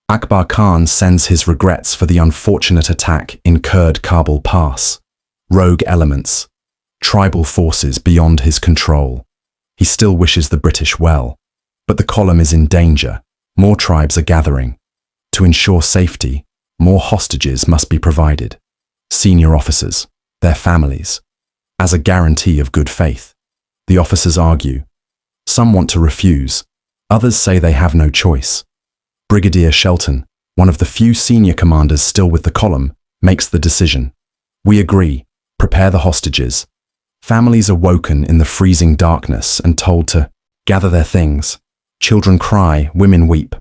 Akbar Khan sends his regrets for the unfortunate attack in Kurd Kabul Pass. Rogue elements, tribal forces beyond his control. He still wishes the British well, but the column is in danger. More tribes are gathering. To ensure safety, more hostages must be provided. Senior officers, their families, as a guarantee of good faith. The officers argue. Some want to refuse. Others say they have no choice. Brigadier Shelton, one of the few senior commanders still with the column, makes the decision. "We agree. Prepare the hostages." Families are woken in the freezing darkness and told to gather their things. Children cry, women weep.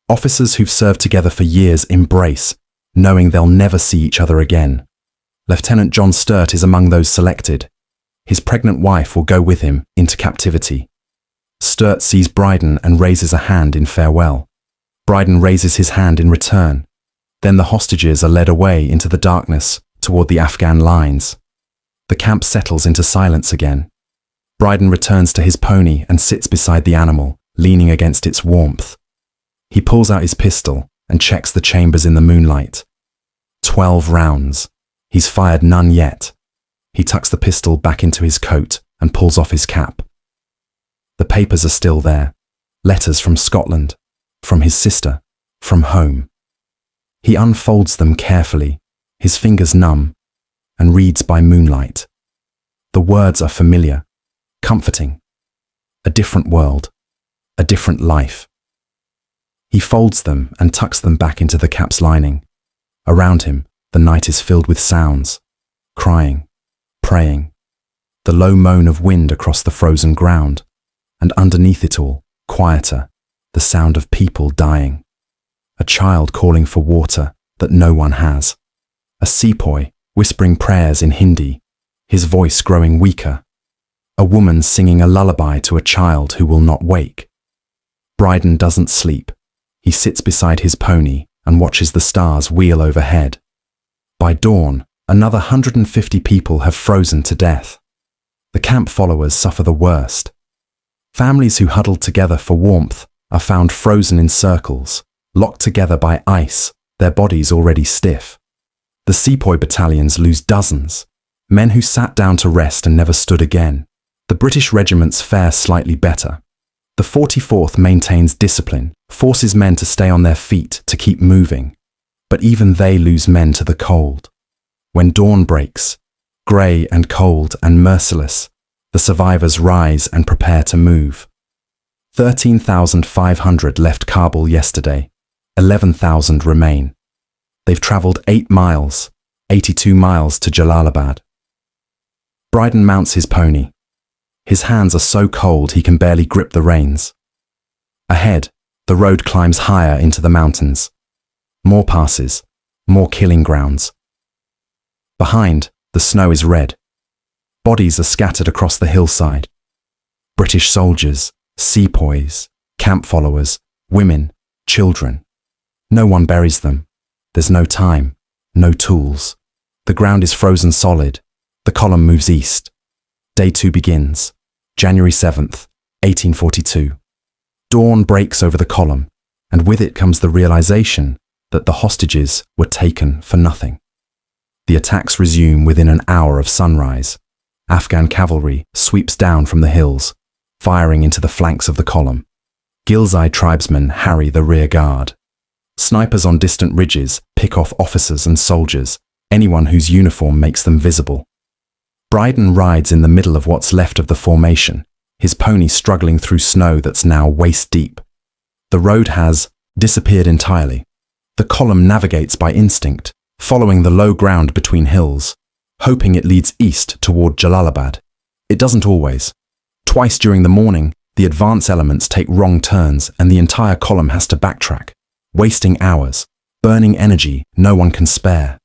Officers who've served together for years embrace, knowing they'll never see each other again. Lieutenant John Sturt is among those selected. His pregnant wife will go with him into captivity. Sturt sees Brydon and raises a hand in farewell. Brydon raises his hand in return. Then the hostages are led away into the darkness toward the Afghan lines. The camp settles into silence again. Brydon returns to his pony and sits beside the animal, leaning against its warmth. He pulls out his pistol and checks the chambers in the moonlight. 12 rounds. He's fired none yet. He tucks the pistol back into his coat and pulls off his cap. The papers are still there. Letters from Scotland, from his sister, from home. He unfolds them carefully, his fingers numb, and reads by moonlight. The words are familiar, comforting. A different world, a different life. He folds them and tucks them back into the cap's lining. Around him, the night is filled with sounds, crying, praying, the low moan of wind across the frozen ground, and underneath it all, quieter, the sound of people dying. A child calling for water that no one has. A sepoy whispering prayers in Hindi, his voice growing weaker. A woman singing a lullaby to a child who will not wake. Brydon doesn't sleep. He sits beside his pony and watches the stars wheel overhead. By dawn, another 150 people have frozen to death. The camp followers suffer the worst. Families who huddled together for warmth are found frozen in circles, locked together by ice, their bodies already stiff. The sepoy battalions lose dozens, men who sat down to rest and never stood again. The British regiments fare slightly better. The 44th maintains discipline, forces men to stay on their feet to keep moving. But even they lose men to the cold. When dawn breaks, grey and cold and merciless, the survivors rise and prepare to move. 13,500 left Kabul yesterday. 11,000 remain. They've travelled 8 miles, 82 miles to Jalalabad. Brydon mounts his pony. His hands are so cold he can barely grip the reins. Ahead, the road climbs higher into the mountains. More passes, more killing grounds. Behind, the snow is red. Bodies are scattered across the hillside. British soldiers, sepoys, camp followers, women, children. No one buries them. There's no time, no tools. The ground is frozen solid. The column moves east. Day 2 begins, January 7th, 1842. Dawn breaks over the column, and with it comes the realization that the hostages were taken for nothing. The attacks resume within an hour of sunrise. Afghan cavalry sweeps down from the hills, firing into the flanks of the column. Ghilzai tribesmen harry the rear guard. Snipers on distant ridges pick off officers and soldiers, anyone whose uniform makes them visible. Brydon rides in the middle of what's left of the formation, his pony struggling through snow that's now waist deep. The road has disappeared entirely. The column navigates by instinct, following the low ground between hills, hoping it leads east toward Jalalabad. It doesn't always. Twice during the morning, the advance elements take wrong turns and the entire column has to backtrack, wasting hours, burning energy no one can spare.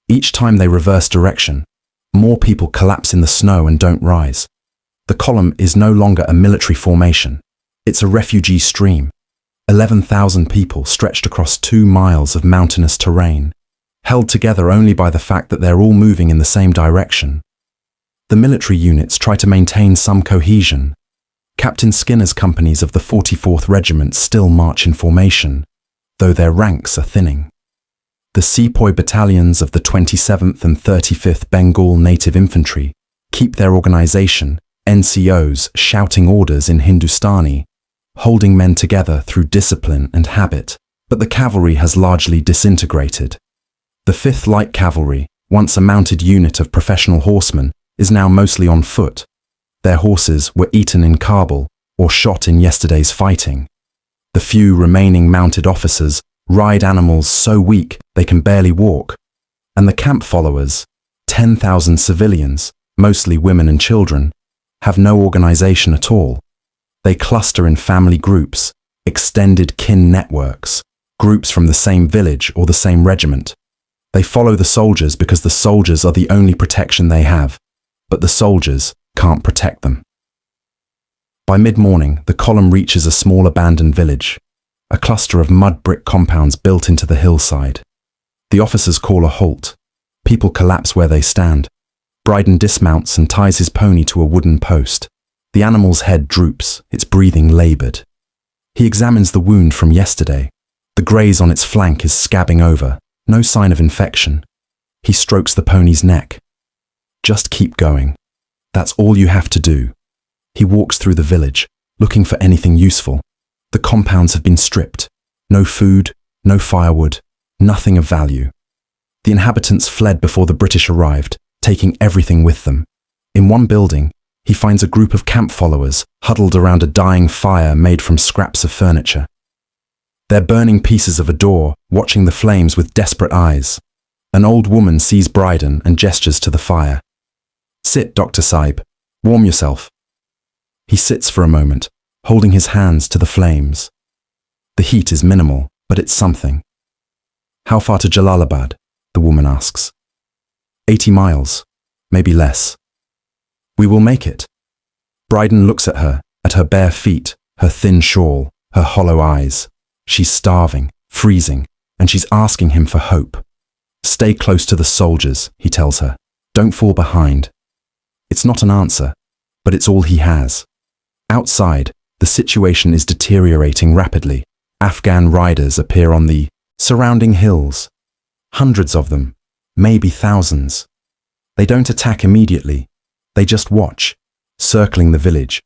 Each time they reverse direction, more people collapse in the snow and don't rise. The column is no longer a military formation. It's a refugee stream. 11,000 people stretched across 2 miles of mountainous terrain, held together only by the fact that they're all moving in the same direction. The military units try to maintain some cohesion. Captain Skinner's companies of the 44th Regiment still march in formation, though their ranks are thinning. The sepoy battalions of the 27th and 35th Bengal Native Infantry keep their organization, NCOs shouting orders in Hindustani, holding men together through discipline and habit, but the cavalry has largely disintegrated. The 5th Light Cavalry, once a mounted unit of professional horsemen, is now mostly on foot. Their horses were eaten in Kabul or shot in yesterday's fighting. The few remaining mounted officers ride animals so weak they can barely walk. And the camp followers, 10,000 civilians, mostly women and children, have no organization at all. They cluster in family groups, extended kin networks, groups from the same village or the same regiment. They follow the soldiers because the soldiers are the only protection they have, but the soldiers can't protect them. By mid-morning, the column reaches a small abandoned village, a cluster of mud brick compounds built into the hillside. The officers call a halt. People collapse where they stand. Brydon dismounts and ties his pony to a wooden post. The animal's head droops, its breathing labored. He examines the wound from yesterday. The graze on its flank is scabbing over, no sign of infection. He strokes the pony's neck. Just keep going. That's all you have to do. He walks through the village, looking for anything useful. The compounds have been stripped. No food, no firewood, nothing of value. The inhabitants fled before the British arrived, taking everything with them. In one building, he finds a group of camp followers huddled around a dying fire made from scraps of furniture. They're burning pieces of a door, watching the flames with desperate eyes. An old woman sees Brydon and gestures to the fire. "Sit, Dr. Saib. Warm yourself." He sits for a moment, holding his hands to the flames. The heat is minimal, but it's something. "How far to Jalalabad?" the woman asks. 80 miles, maybe less." "We will make it." Brydon looks at her bare feet, her thin shawl, her hollow eyes. She's starving, freezing, and she's asking him for hope. "Stay close to the soldiers," he tells her. "Don't fall behind." It's not an answer, but it's all he has. Outside, the situation is deteriorating rapidly. Afghan riders appear on the surrounding hills. Hundreds of them, maybe thousands. They don't attack immediately. They just watch, circling the village,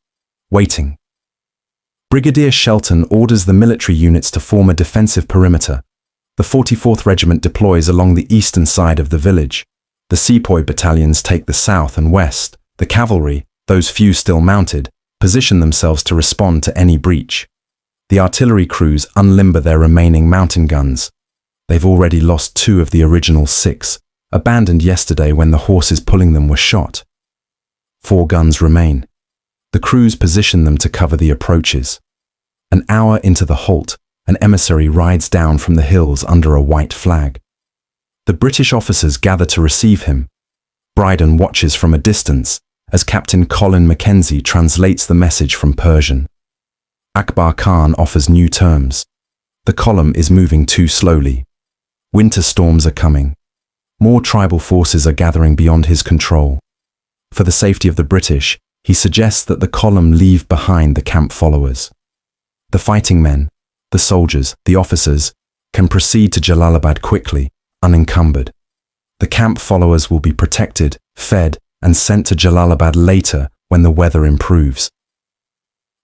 waiting. Brigadier Shelton orders the military units to form a defensive perimeter. The 44th Regiment deploys along the eastern side of the village. The sepoy battalions take the south and west. The cavalry, those few still mounted, position themselves to respond to any breach. The artillery crews unlimber their remaining mountain guns. They've already lost 2 of the original 6, abandoned yesterday when the horses pulling them were shot. 4 guns remain. The crews position them to cover the approaches. An hour into the halt, an emissary rides down from the hills under a white flag. The British officers gather to receive him. Brydon watches from a distance as Captain Colin Mackenzie translates the message from Persian. Akbar Khan offers new terms. The column is moving too slowly. Winter storms are coming. More tribal forces are gathering beyond his control. For the safety of the British, he suggests that the column leave behind the camp followers. The fighting men, the soldiers, the officers, can proceed to Jalalabad quickly, unencumbered. The camp followers will be protected, fed, and sent to Jalalabad later when the weather improves.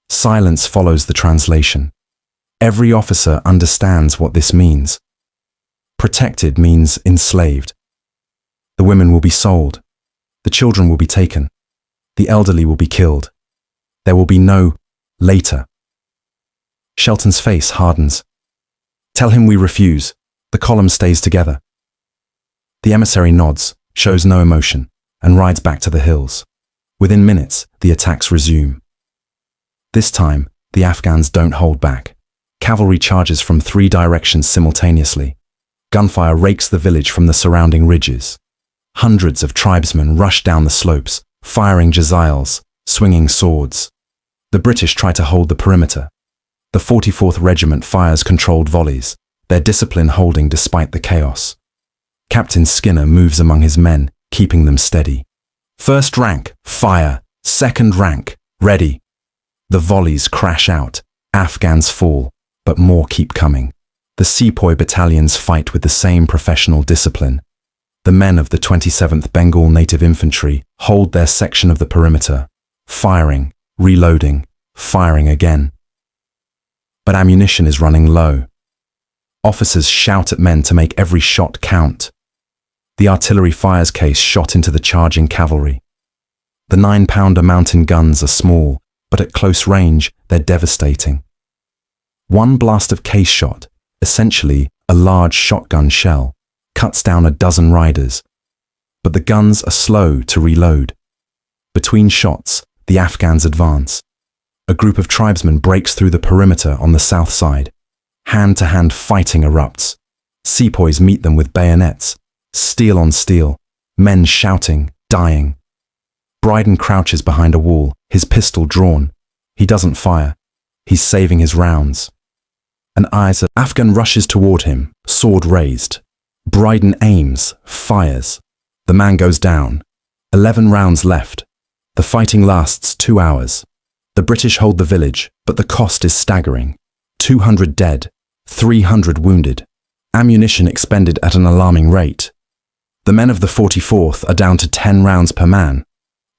Silence follows the translation. Every officer understands what this means. Protected means enslaved. The women will be sold. The children will be taken. The elderly will be killed. There will be no later. Shelton's face hardens. "Tell him we refuse. The column stays together." The emissary nods, shows no emotion, and rides back to the hills. Within minutes, the attacks resume. This time, the Afghans don't hold back. Cavalry charges from 3 directions simultaneously. Gunfire rakes the village from the surrounding ridges. Hundreds of tribesmen rush down the slopes, firing jaziles, swinging swords. The British try to hold the perimeter. The 44th Regiment fires controlled volleys, their discipline holding despite the chaos. Captain Skinner moves among his men, keeping them steady. "First rank, fire. Second rank, ready." The volleys crash out. Afghans fall, but more keep coming. The sepoy battalions fight with the same professional discipline. The men of the 27th Bengal Native Infantry hold their section of the perimeter, firing, reloading, firing again. But ammunition is running low. Officers shout at men to make every shot count. The artillery fires case shot into the charging cavalry. The 9-pounder mountain guns are small, but at close range, they're devastating. One blast of case shot, essentially a large shotgun shell, cuts down a dozen riders. But the guns are slow to reload. Between shots, the Afghans advance. A group of tribesmen breaks through the perimeter on the south side. Hand-to-hand fighting erupts. Sepoys meet them with bayonets. Steel on steel. Men shouting, dying. Brydon crouches behind a wall, his pistol drawn. He doesn't fire. He's saving his rounds. An Afghan rushes toward him, sword raised. Brydon aims, fires. The man goes down. 11 rounds left. The fighting lasts 2 hours. The British hold the village, but the cost is staggering. 200 dead, 300 wounded. Ammunition expended at an alarming rate. The men of the 44th are down to 10 rounds per man.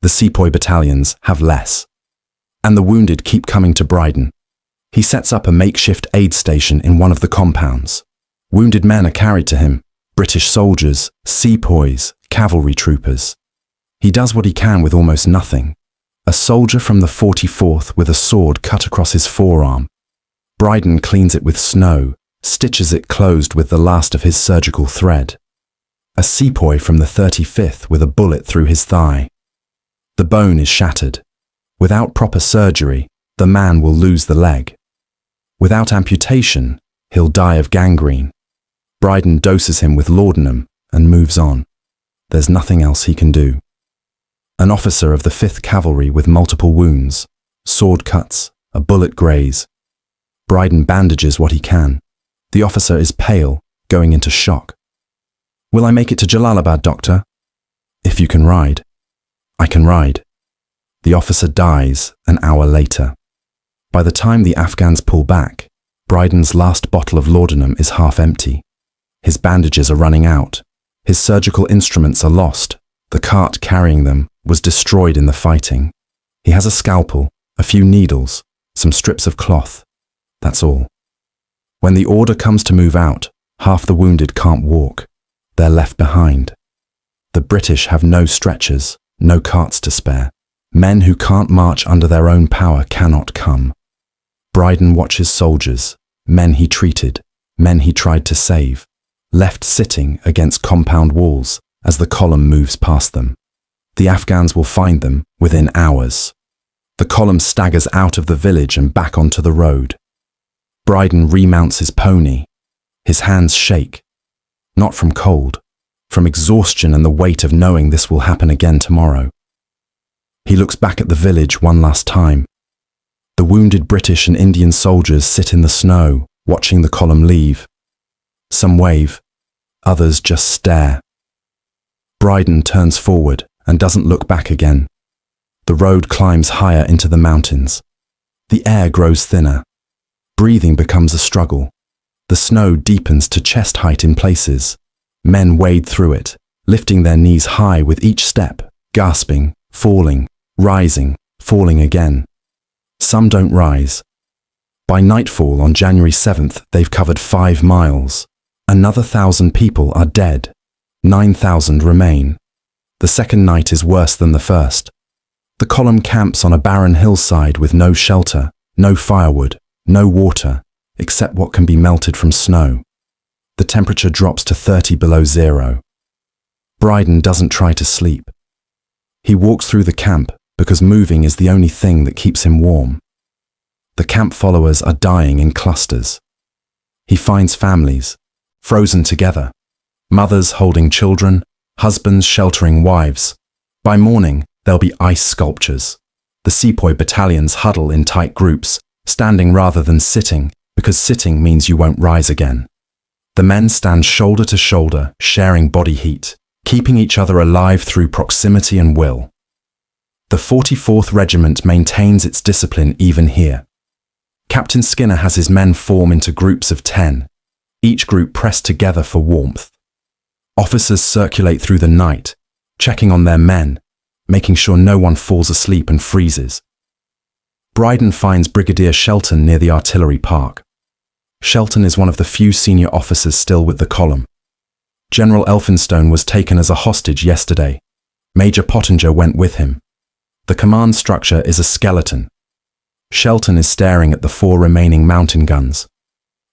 The sepoy battalions have less. And the wounded keep coming to Brydon. He sets up a makeshift aid station in one of the compounds. Wounded men are carried to him. British soldiers, sepoys, cavalry troopers. He does what he can with almost nothing. A soldier from the 44th with a sword cut across his forearm. Brydon cleans it with snow, stitches it closed with the last of his surgical thread. A sepoy from the 35th with a bullet through his thigh. The bone is shattered. Without proper surgery, the man will lose the leg. Without amputation, he'll die of gangrene. Brydon doses him with laudanum and moves on. There's nothing else he can do. An officer of the 5th Cavalry with multiple wounds, sword cuts, a bullet graze. Brydon bandages what he can. The officer is pale, going into shock. "Will I make it to Jalalabad, doctor?" "If you can ride." "I can ride." The officer dies an hour later. By the time the Afghans pull back, Brydon's last bottle of laudanum is half empty. His bandages are running out. His surgical instruments are lost. The cart carrying them was destroyed in the fighting. He has a scalpel, a few needles, some strips of cloth. That's all. When the order comes to move out, half the wounded can't walk. They're left behind. The British have no stretchers, no carts to spare. Men who can't march under their own power cannot come. Brydon watches soldiers, men he treated, men he tried to save, left sitting against compound walls as the column moves past them. The Afghans will find them within hours. The column staggers out of the village and back onto the road. Brydon remounts his pony. His hands shake. Not from cold, from exhaustion and the weight of knowing this will happen again tomorrow. He looks back at the village one last time. The wounded British and Indian soldiers sit in the snow, watching the column leave. Some wave, others just stare. Brydon turns forward and doesn't look back again. The road climbs higher into the mountains. The air grows thinner. Breathing becomes a struggle. The snow deepens to chest height in places. Men wade through it, lifting their knees high with each step, gasping, falling, rising, falling again. Some don't rise. By nightfall on January 7th, they've covered 5 miles. Another 1,000 people are dead. 9,000 remain. The second night is worse than the first. The column camps on a barren hillside with no shelter, no firewood, no water, except what can be melted from snow. The temperature drops to 30 below zero. Brydon doesn't try to sleep. He walks through the camp because moving is the only thing that keeps him warm. The camp followers are dying in clusters. He finds families, frozen together, mothers holding children, husbands sheltering wives. By morning, there'll be ice sculptures. The sepoy battalions huddle in tight groups, standing rather than sitting, because sitting means you won't rise again. The men stand shoulder to shoulder, sharing body heat, keeping each other alive through proximity and will. The 44th Regiment maintains its discipline even here. Captain Skinner has his men form into groups of 10, each group pressed together for warmth. Officers circulate through the night, checking on their men, making sure no one falls asleep and freezes. Brydon finds Brigadier Shelton near the artillery park. Shelton is one of the few senior officers still with the column. General Elphinstone was taken as a hostage yesterday. Major Pottinger went with him. The command structure is a skeleton. Shelton is staring at the 4 remaining mountain guns.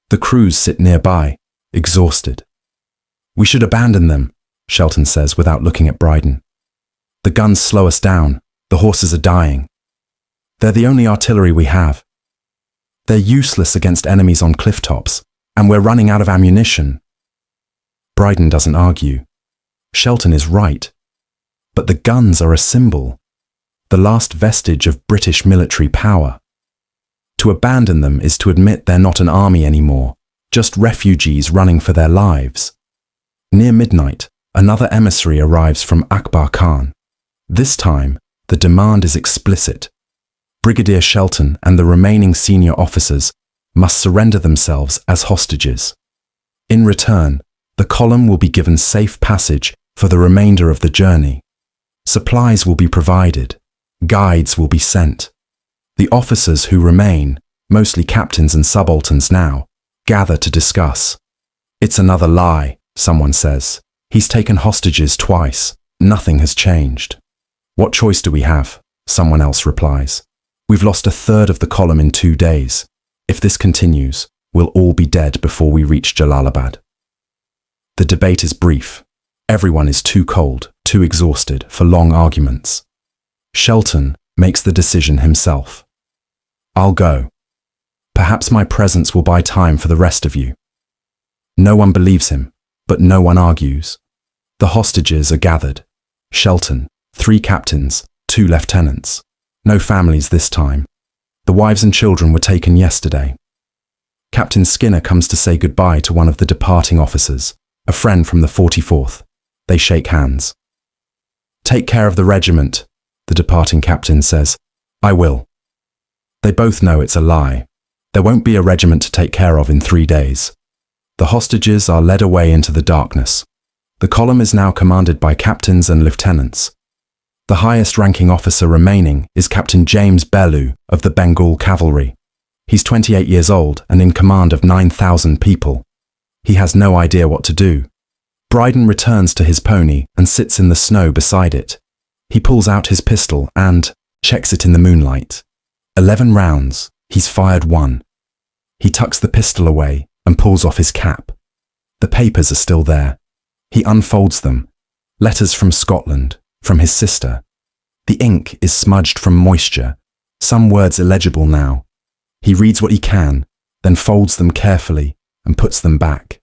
The crews sit nearby, exhausted. "We should abandon them," Shelton says without looking at Brydon. "The guns slow us down. The horses are dying." They're the only artillery we have. They're useless against enemies on cliff tops, and we're running out of ammunition. Brydon doesn't argue. Shelton is right. But the guns are a symbol, the last vestige of British military power. To abandon them is to admit they're not an army anymore, just refugees running for their lives. Near midnight, another emissary arrives from Akbar Khan. This time, the demand is explicit. Brigadier Shelton and the remaining senior officers must surrender themselves as hostages. In return, the column will be given safe passage for the remainder of the journey. Supplies will be provided. Guides will be sent. The officers who remain, mostly captains and subalterns now, gather to discuss. It's another lie, someone says. He's taken hostages twice. Nothing has changed. What choice do we have? Someone else replies. We've lost a third of the column in 2 days. If this continues, we'll all be dead before we reach Jalalabad. The debate is brief. Everyone is too cold, too exhausted for long arguments. Shelton makes the decision himself. I'll go. Perhaps my presence will buy time for the rest of you. No one believes him, but no one argues. The hostages are gathered. Shelton, 3 captains, 2 lieutenants. No families this time. The wives and children were taken yesterday. Captain Skinner comes to say goodbye to one of the departing officers, a friend from the 44th. They shake hands. Take care of the regiment, the departing captain says. I will. They both know it's a lie. There won't be a regiment to take care of in 3 days. The hostages are led away into the darkness. The column is now commanded by captains and lieutenants. The highest ranking officer remaining is Captain James Bellew of the Bengal Cavalry. He's 28 years old and in command of 9,000 people. He has no idea what to do. Brydon returns to his pony and sits in the snow beside it. He pulls out his pistol and checks it in the moonlight. 11 rounds. He's fired 1. He tucks the pistol away and pulls off his cap. The papers are still there. He unfolds them. Letters from Scotland, from his sister. The ink is smudged from moisture, some words illegible now. He reads what he can, then folds them carefully and puts them back.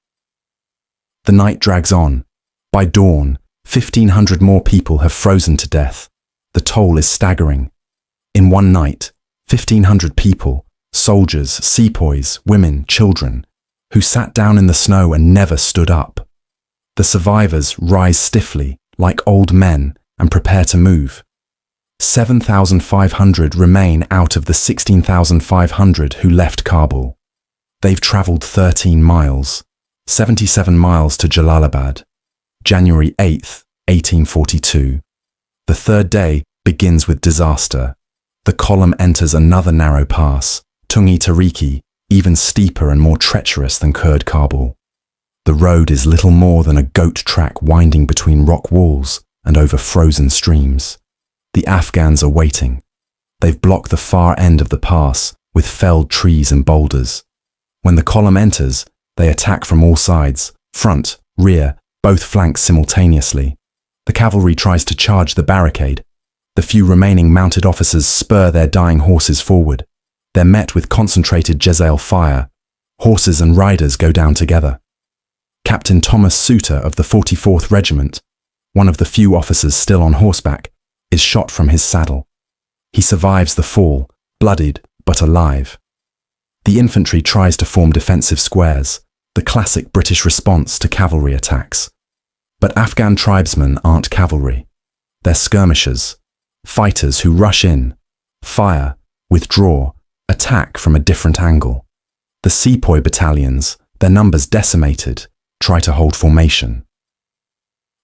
The night drags on. By dawn, 1,500 more people have frozen to death. The toll is staggering. In one night, 1,500 people, soldiers, sepoys, women, children, who sat down in the snow and never stood up. The survivors rise stiffly, like old men, and prepare to move. 7,500 remain out of the 16,500 who left Kabul. They've travelled 13 miles, 77 miles to Jalalabad. January 8th, 1842. The third day begins with disaster. The column enters another narrow pass, Tungi Tariki, even steeper and more treacherous than Kurd Kabul. The road is little more than a goat track winding between rock walls and over frozen streams. The Afghans are waiting. They've blocked the far end of the pass with felled trees and boulders. When the column enters, they attack from all sides, front, rear, both flanks simultaneously. The cavalry tries to charge the barricade. The few remaining mounted officers spur their dying horses forward. They're met with concentrated Jezzail fire. Horses and riders go down together. Captain Thomas Souter of the 44th Regiment, one of the few officers still on horseback, is shot from his saddle. He survives the fall, bloodied but alive. The infantry tries to form defensive squares, the classic British response to cavalry attacks. But Afghan tribesmen aren't cavalry. They're skirmishers, fighters who rush in, fire, withdraw, attack from a different angle. The sepoy battalions, their numbers decimated, try to hold formation.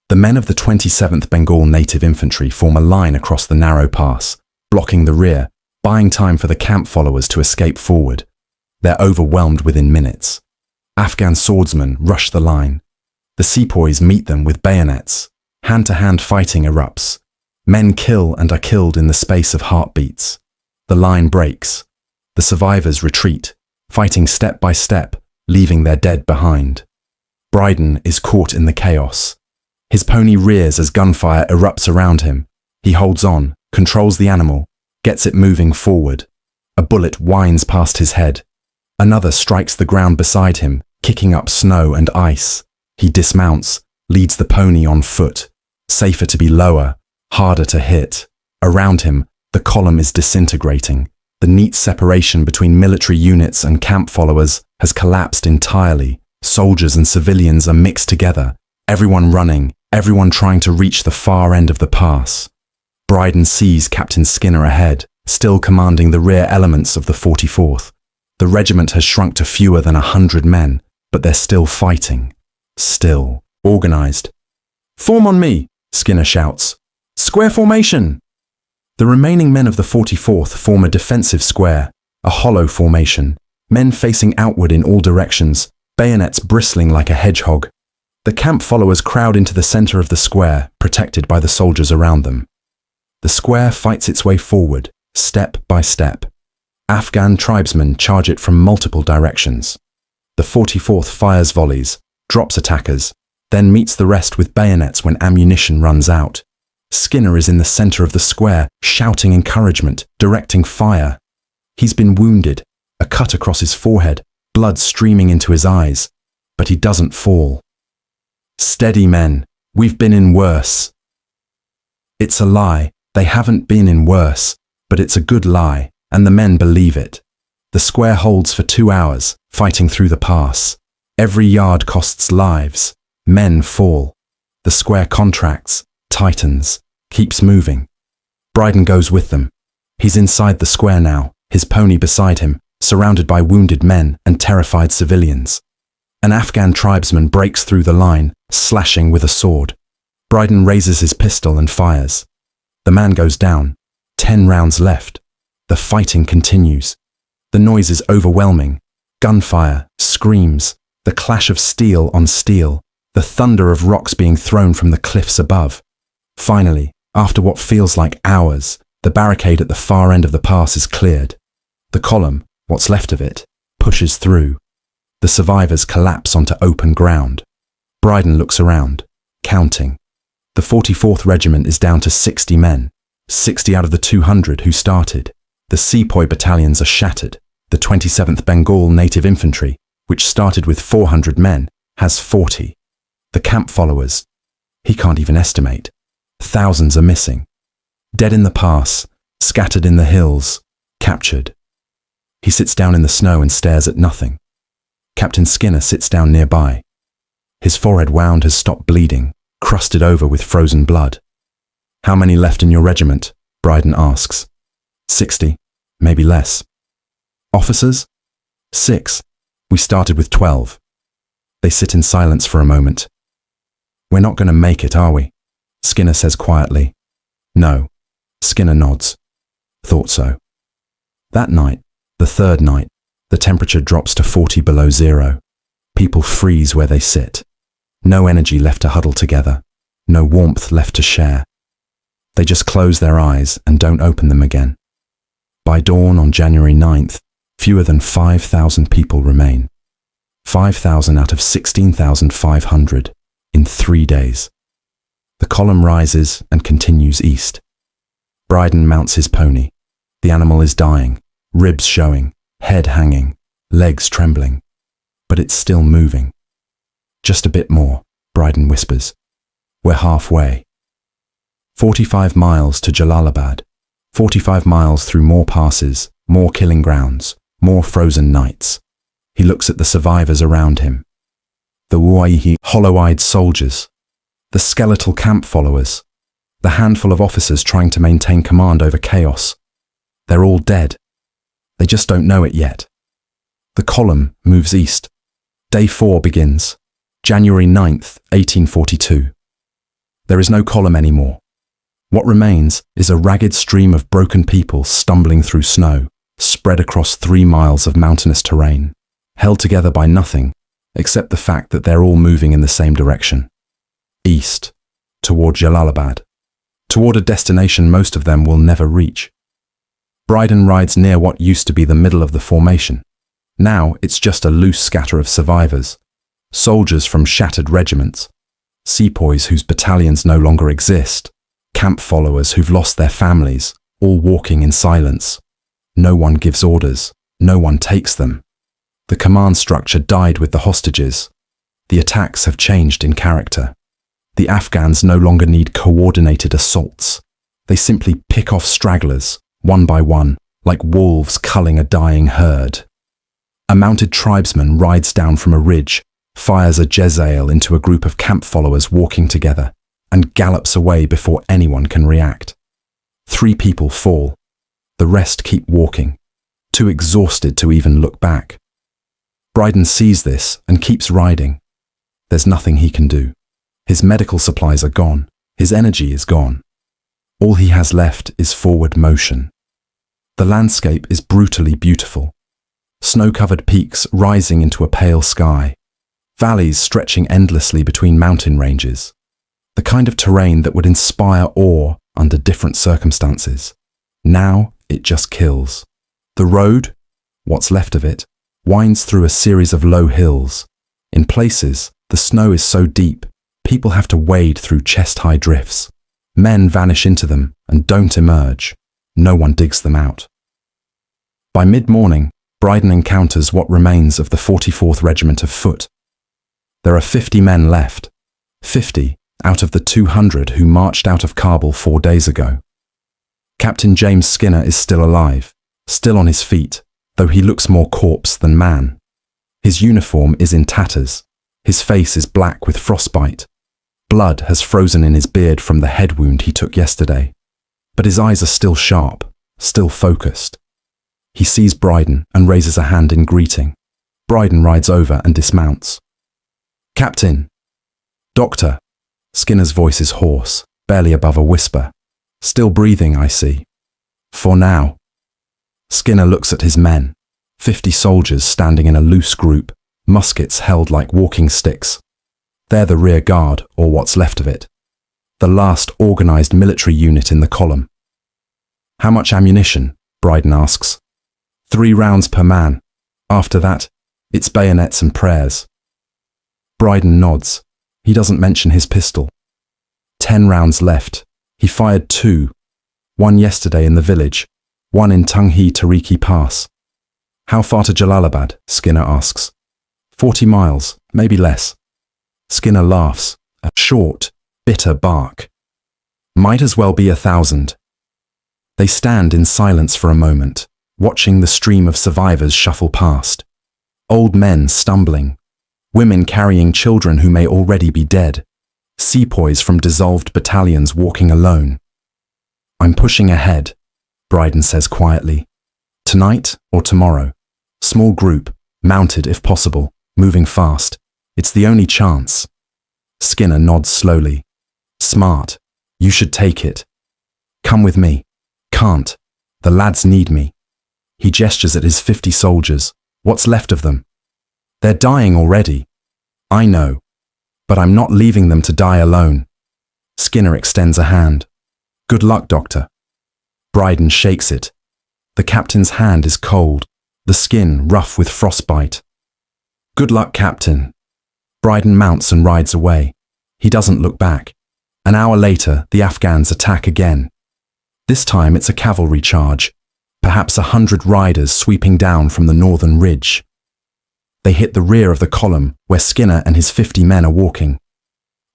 The men of the 27th Bengal Native Infantry form a line across the narrow pass, blocking the rear, buying time for the camp followers to escape forward. They're overwhelmed within minutes. Afghan swordsmen rush the line. The sepoys meet them with bayonets. Hand-to-hand fighting erupts. Men kill and are killed in the space of heartbeats. The line breaks. The survivors retreat, fighting step by step, leaving their dead behind. Brydon is caught in the chaos. His pony rears as gunfire erupts around him. He holds on, controls the animal, gets it moving forward. A bullet whines past his head. Another strikes the ground beside him, kicking up snow and ice. He dismounts, leads the pony on foot. Safer to be lower, harder to hit. Around him, the column is disintegrating. The neat separation between military units and camp followers has collapsed entirely. Soldiers and civilians are mixed together, everyone running, everyone trying to reach the far end of the pass. Brydon sees Captain Skinner ahead, still commanding the rear elements of the 44th. The regiment has shrunk to fewer than 100 men, but they're still fighting. Still, organized. "Form on me," Skinner shouts. "Square formation!" The remaining men of the 44th form a defensive square, a hollow formation, men facing outward in all directions, bayonets bristling like a hedgehog. The camp followers crowd into the center of the square, protected by the soldiers around them. The square fights its way forward, step by step. Afghan tribesmen charge it from multiple directions. The 44th fires volleys, drops attackers, then meets the rest with bayonets when ammunition runs out. Skinner is in the center of the square, shouting encouragement, directing fire. He's been wounded, a cut across his forehead, blood streaming into his eyes, but he doesn't fall. "Steady, men, we've been in worse." It's a lie, they haven't been in worse, but it's a good lie, and the men believe it. The square holds for 2 hours, fighting through the pass. Every yard costs lives. Men fall. The square contracts, tightens, keeps moving. Brydon goes with them. He's inside the square now, his pony beside him, surrounded by wounded men and terrified civilians. An Afghan tribesman breaks through the line, slashing with a sword. Brydon raises his pistol and fires. The man goes down. 10 rounds left. The fighting continues. The noise is overwhelming. Gunfire, screams, the clash of steel on steel, the thunder of rocks being thrown from the cliffs above. Finally, after what feels like hours, the barricade at the far end of the pass is cleared. The column, what's left of it, pushes through. The survivors collapse onto open ground. Brydon looks around, counting. The 44th Regiment is down to 60 men, 60 out of the 200 who started. The Sepoy battalions are shattered. The 27th Bengal Native Infantry, which started with 400 men, has 40. The camp followers, he can't even estimate. Thousands are missing. Dead in the pass, scattered in the hills, captured. He sits down in the snow and stares at nothing. Captain Skinner sits down nearby. His forehead wound has stopped bleeding, crusted over with frozen blood. "How many left in your regiment?" Brydon asks. 60, maybe less. "Officers?" 6. We started with 12. They sit in silence for a moment. "We're not going to make it, are we?" Skinner says quietly. "No." Skinner nods. "Thought so." That night, the third night, the temperature drops to 40 below zero. People freeze where they sit. No energy left to huddle together. No warmth left to share. They just close their eyes and don't open them again. By dawn on January 9th, fewer than 5,000 people remain. 5,000 out of 16,500 in 3 days. The column rises and continues east. Brydon mounts his pony. The animal is dying, ribs showing, head hanging, legs trembling. But it's still moving. "Just a bit more," Brydon whispers. "We're halfway." 45 miles to Jalalabad. 45 miles through more passes, more killing grounds, more frozen nights. He looks at the survivors around him. The Waihi hollow-eyed soldiers. The skeletal camp followers. The handful of officers trying to maintain command over chaos. They're all dead. They just don't know it yet. The column moves east. Day 4 begins. January 9th, 1842. There is no column anymore. What remains is a ragged stream of broken people stumbling through snow, spread across 3 miles of mountainous terrain, held together by nothing except the fact that they're all moving in the same direction. East, toward Jalalabad, toward a destination most of them will never reach. Brydon rides near what used to be the middle of the formation. Now it's just a loose scatter of survivors, soldiers from shattered regiments, sepoys whose battalions no longer exist, camp followers who've lost their families, all walking in silence. No one gives orders, no one takes them. The command structure died with the hostages. The attacks have changed in character. The Afghans no longer need coordinated assaults. They simply pick off stragglers, one by one, like wolves culling a dying herd. A mounted tribesman rides down from a ridge, fires a Jezzail into a group of camp followers walking together, and gallops away before anyone can react. 3 people fall. The rest keep walking, too exhausted to even look back. Brydon sees this and keeps riding. There's nothing he can do. His medical supplies are gone. His energy is gone. All he has left is forward motion. The landscape is brutally beautiful. Snow-covered peaks rising into a pale sky. Valleys stretching endlessly between mountain ranges. The kind of terrain that would inspire awe under different circumstances. Now it just kills. The road, what's left of it, winds through a series of low hills. In places, the snow is so deep, people have to wade through chest-high drifts. Men vanish into them and don't emerge. No one digs them out. By mid-morning, Brydon encounters what remains of the 44th Regiment of Foot. There are 50 men left. 50 out of the 200 who marched out of Kabul 4 days ago. Captain James Skinner is still alive, still on his feet, though he looks more corpse than man. His uniform is in tatters. His face is black with frostbite. Blood has frozen in his beard from the head wound he took yesterday. But his eyes are still sharp, still focused. He sees Brydon and raises a hand in greeting. Brydon rides over and dismounts. "Captain!" "Doctor!" Skinner's voice is hoarse, barely above a whisper. "Still breathing, I see." "For now." Skinner looks at his men. 50 soldiers standing in a loose group, muskets held like walking sticks. They're the rear guard, or what's left of it. The last organized military unit in the column. "How much ammunition?" Brydon asks. 3 rounds per man. After that, it's bayonets and prayers. Brydon nods. He doesn't mention his pistol. 10 rounds left. He fired 2. 1 yesterday in the village, 1 in Tunghi Tariki Pass. "How far to Jalalabad?" Skinner asks. 40 miles, maybe less. Skinner laughs, a short, bitter bark. "Might as well be 1,000. They stand in silence for a moment, watching the stream of survivors shuffle past. Old men stumbling, women carrying children who may already be dead, sepoys from dissolved battalions walking alone. "I'm pushing ahead," Brydon says quietly. "Tonight or tomorrow. Small group, mounted if possible, moving fast. It's the only chance." Skinner nods slowly. "Smart. You should take it." "Come with me." "Can't. The lads need me." He gestures at his 50 soldiers. "What's left of them?" "They're dying already." "I know. But I'm not leaving them to die alone." Skinner extends a hand. "Good luck, Doctor." Brydon shakes it. The captain's hand is cold, the skin rough with frostbite. "Good luck, Captain." Brydon mounts and rides away. He doesn't look back. An hour later, the Afghans attack again. This time it's a cavalry charge, perhaps 100 riders sweeping down from the northern ridge. They hit the rear of the column where Skinner and his 50 men are walking.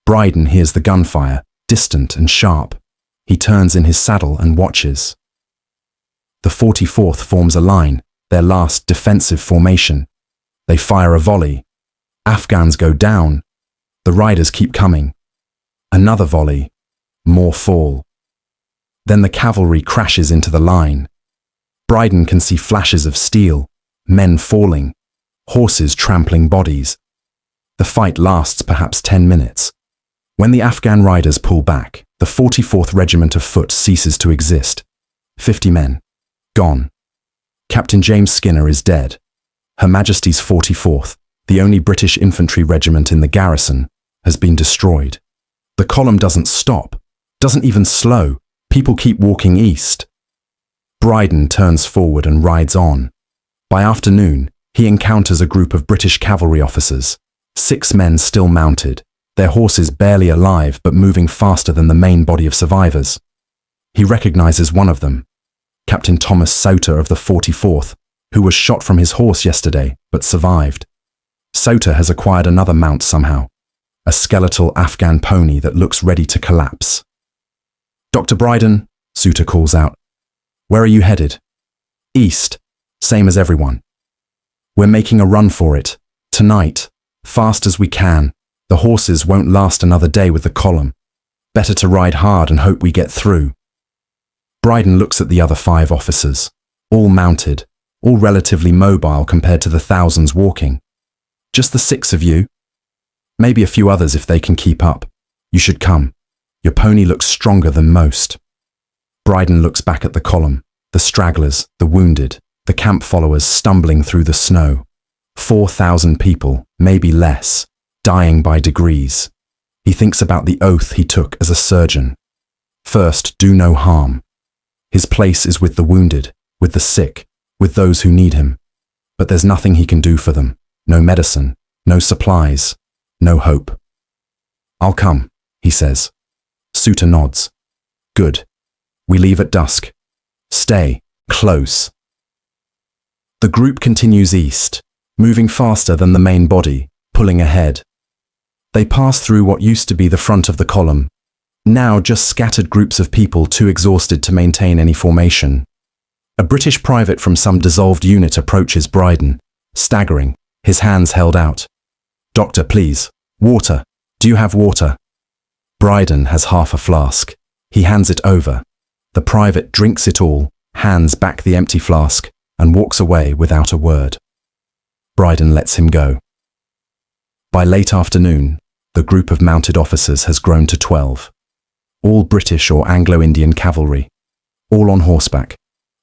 Brydon hears the gunfire, distant and sharp. He turns in his saddle and watches. The 44th forms a line, their last defensive formation. They fire a volley. Afghans go down. The riders keep coming. Another volley. More fall. Then the cavalry crashes into the line. Brydon can see flashes of steel, men falling, horses trampling bodies. The fight lasts perhaps 10 minutes. When the Afghan riders pull back, the 44th Regiment of Foot ceases to exist. 50 men. Gone. Captain James Skinner is dead. Her Majesty's 44th, the only British infantry regiment in the garrison, has been destroyed. The column doesn't stop, doesn't even slow. People keep walking east. Brydon turns forward and rides on. By afternoon, he encounters a group of British cavalry officers, 6 men still mounted, their horses barely alive but moving faster than the main body of survivors. He recognizes one of them, Captain Thomas Sauter of the 44th, who was shot from his horse yesterday but survived. Sauter has acquired another mount somehow, a skeletal Afghan pony that looks ready to collapse. "Dr. Brydon," Sauter calls out. "Where are you headed?" "East, same as everyone. We're making a run for it, tonight, fast as we can. The horses won't last another day with the column. Better to ride hard and hope we get through." Brydon looks at the other 5 officers, all mounted, all relatively mobile compared to the thousands walking. "Just the 6 of you? Maybe a few others if they can keep up. You should come. Your pony looks stronger than most." Brydon looks back at the column, the stragglers, the wounded, the camp followers stumbling through the snow. 4,000 people, maybe less, dying by degrees. He thinks about the oath he took as a surgeon. First, do no harm. His place is with the wounded, with the sick, with those who need him. But there's nothing he can do for them. No medicine, no supplies, no hope. "I'll come," he says. Sauter nods. "Good. We leave at dusk. Stay close." The group continues east, moving faster than the main body, pulling ahead. They pass through what used to be the front of the column, now just scattered groups of people too exhausted to maintain any formation. A British private from some dissolved unit approaches Brydon, staggering, his hands held out. "Doctor, please, water. Do you have water?" Brydon has half a flask. He hands it over. The private drinks it all, hands back the empty flask, and walks away without a word. Brydon lets him go. By late afternoon, the group of mounted officers has grown to 12. All British or Anglo-Indian cavalry, all on horseback,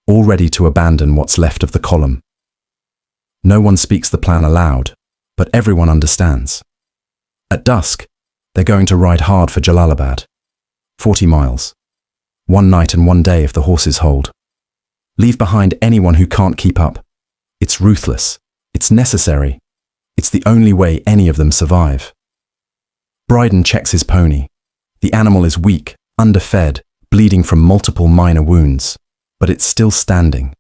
all ready to abandon what's left of the column. No one speaks the plan aloud, but everyone understands. At dusk, they're going to ride hard for Jalalabad. 40 miles. 1 night and 1 day if the horses hold. Leave behind anyone who can't keep up. It's ruthless. It's necessary. It's the only way any of them survive. Brydon checks his pony. The animal is weak, underfed, bleeding from multiple minor wounds, but it's still standing,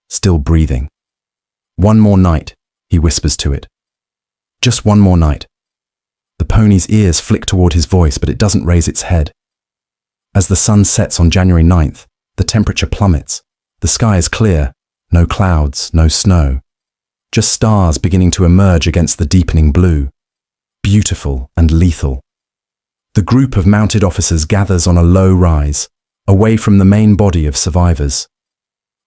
still breathing. "One more night," he whispers to it. "Just one more night." The pony's ears flick toward his voice, but it doesn't raise its head. As the sun sets on January 9th, the temperature plummets. The sky is clear, no clouds, no snow. Just stars beginning to emerge against the deepening blue. Beautiful and lethal. The group of mounted officers gathers on a low rise, away from the main body of survivors.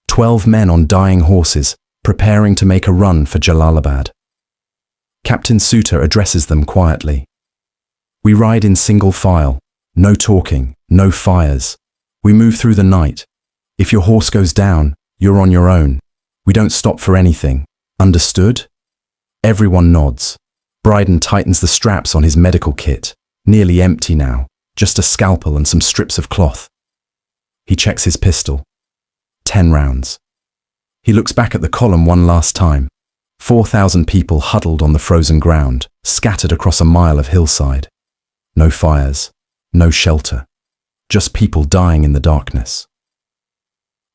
12 men on dying horses, preparing to make a run for Jalalabad. Captain Sauter addresses them quietly. "We ride in single file, no talking, no fires. We move through the night. If your horse goes down, you're on your own. We don't stop for anything. Understood?" Everyone nods. Brydon tightens the straps on his medical kit, nearly empty now, just a scalpel and some strips of cloth. He checks his pistol. 10 rounds. He looks back at the column one last time. 4,000 people huddled on the frozen ground, scattered across a mile of hillside. No fires, no shelter, just people dying in the darkness.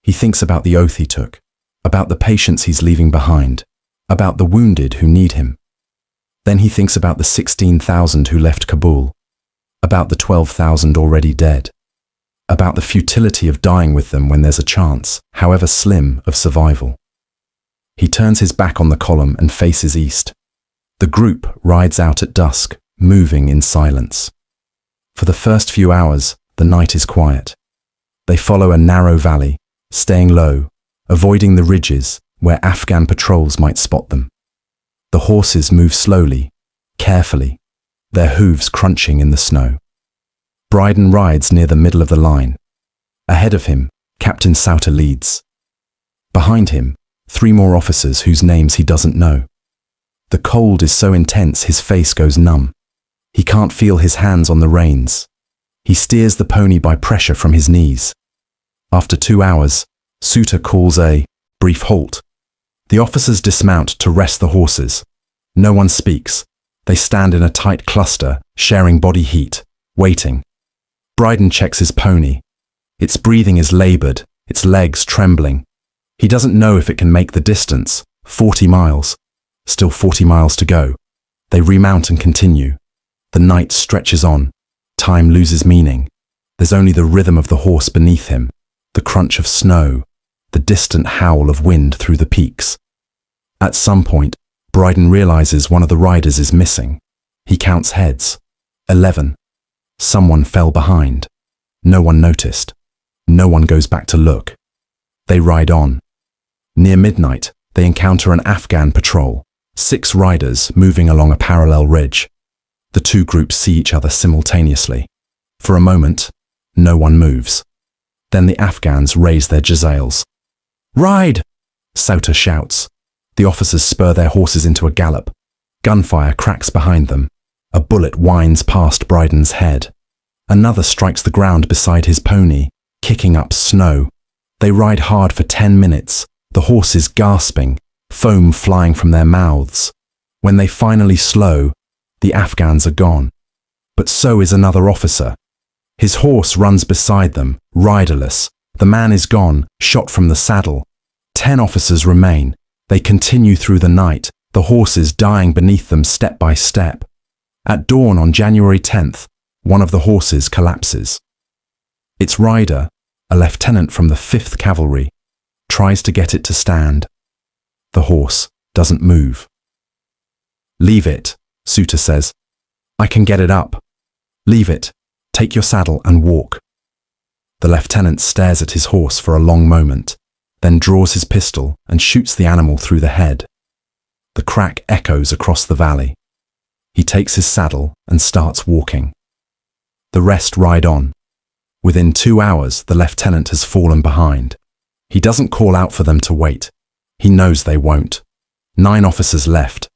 He thinks about the oath he took, about the patients he's leaving behind, about the wounded who need him. Then he thinks about the 16,000 who left Kabul, about the 12,000 already dead, about the futility of dying with them when there's a chance, however slim, of survival. He turns his back on the column and faces east. The group rides out at dusk, moving in silence. For the first few hours, the night is quiet. They follow a narrow valley, staying low, avoiding the ridges where Afghan patrols might spot them. The horses move slowly, carefully, their hooves crunching in the snow. Brydon rides near the middle of the line. Ahead of him, Captain Sauter leads. Behind him, 3 more officers whose names he doesn't know. The cold is so intense his face goes numb. He can't feel his hands on the reins. He steers the pony by pressure from his knees. After 2 hours, Sauter calls a brief halt. The officers dismount to rest the horses. No one speaks. They stand in a tight cluster, sharing body heat, waiting. Brydon checks his pony. Its breathing is labored, its legs trembling. He doesn't know if it can make the distance, 40 miles. Still 40 miles to go. They remount and continue. The night stretches on. Time loses meaning. There's only the rhythm of the horse beneath him, the crunch of snow, the distant howl of wind through the peaks. At some point, Brydon realizes one of the riders is missing. He counts heads. 11. Someone fell behind. No one noticed. No one goes back to look. They ride on. Near midnight, they encounter an Afghan patrol, 6 riders moving along a parallel ridge. The two groups see each other simultaneously. For a moment, no one moves. Then the Afghans raise their jazales. "Ride!" Sauter shouts. The officers spur their horses into a gallop. Gunfire cracks behind them. A bullet whines past Brydon's head. Another strikes the ground beside his pony, kicking up snow. They ride hard for 10 minutes, the horses gasping, foam flying from their mouths. When they finally slow, the Afghans are gone. But so is another officer. His horse runs beside them, riderless. The man is gone, shot from the saddle. 10 officers remain. They continue through the night, the horses dying beneath them step by step. At dawn on January 10th, one of the horses collapses. Its rider, a lieutenant from the 5th Cavalry, tries to get it to stand. The horse doesn't move. "Leave it," Sauter says. "I can get it up." "Leave it. Take your saddle and walk." The lieutenant stares at his horse for a long moment, then draws his pistol and shoots the animal through the head. The crack echoes across the valley. He takes his saddle and starts walking. The rest ride on. Within 2 hours, the lieutenant has fallen behind. He doesn't call out for them to wait. He knows they won't. 9 officers left.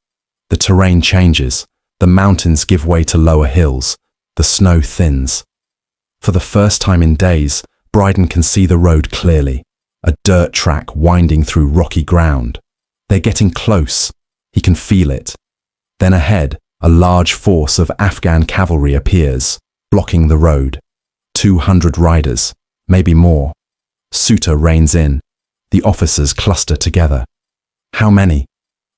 The terrain changes. The mountains give way to lower hills. The snow thins. For the first time in days, Brydon can see the road clearly. A dirt track winding through rocky ground. They're getting close. He can feel it. Then ahead, a large force of Afghan cavalry appears, blocking the road. 200 riders, maybe more. Sauter reins in. The officers cluster together. "How many?"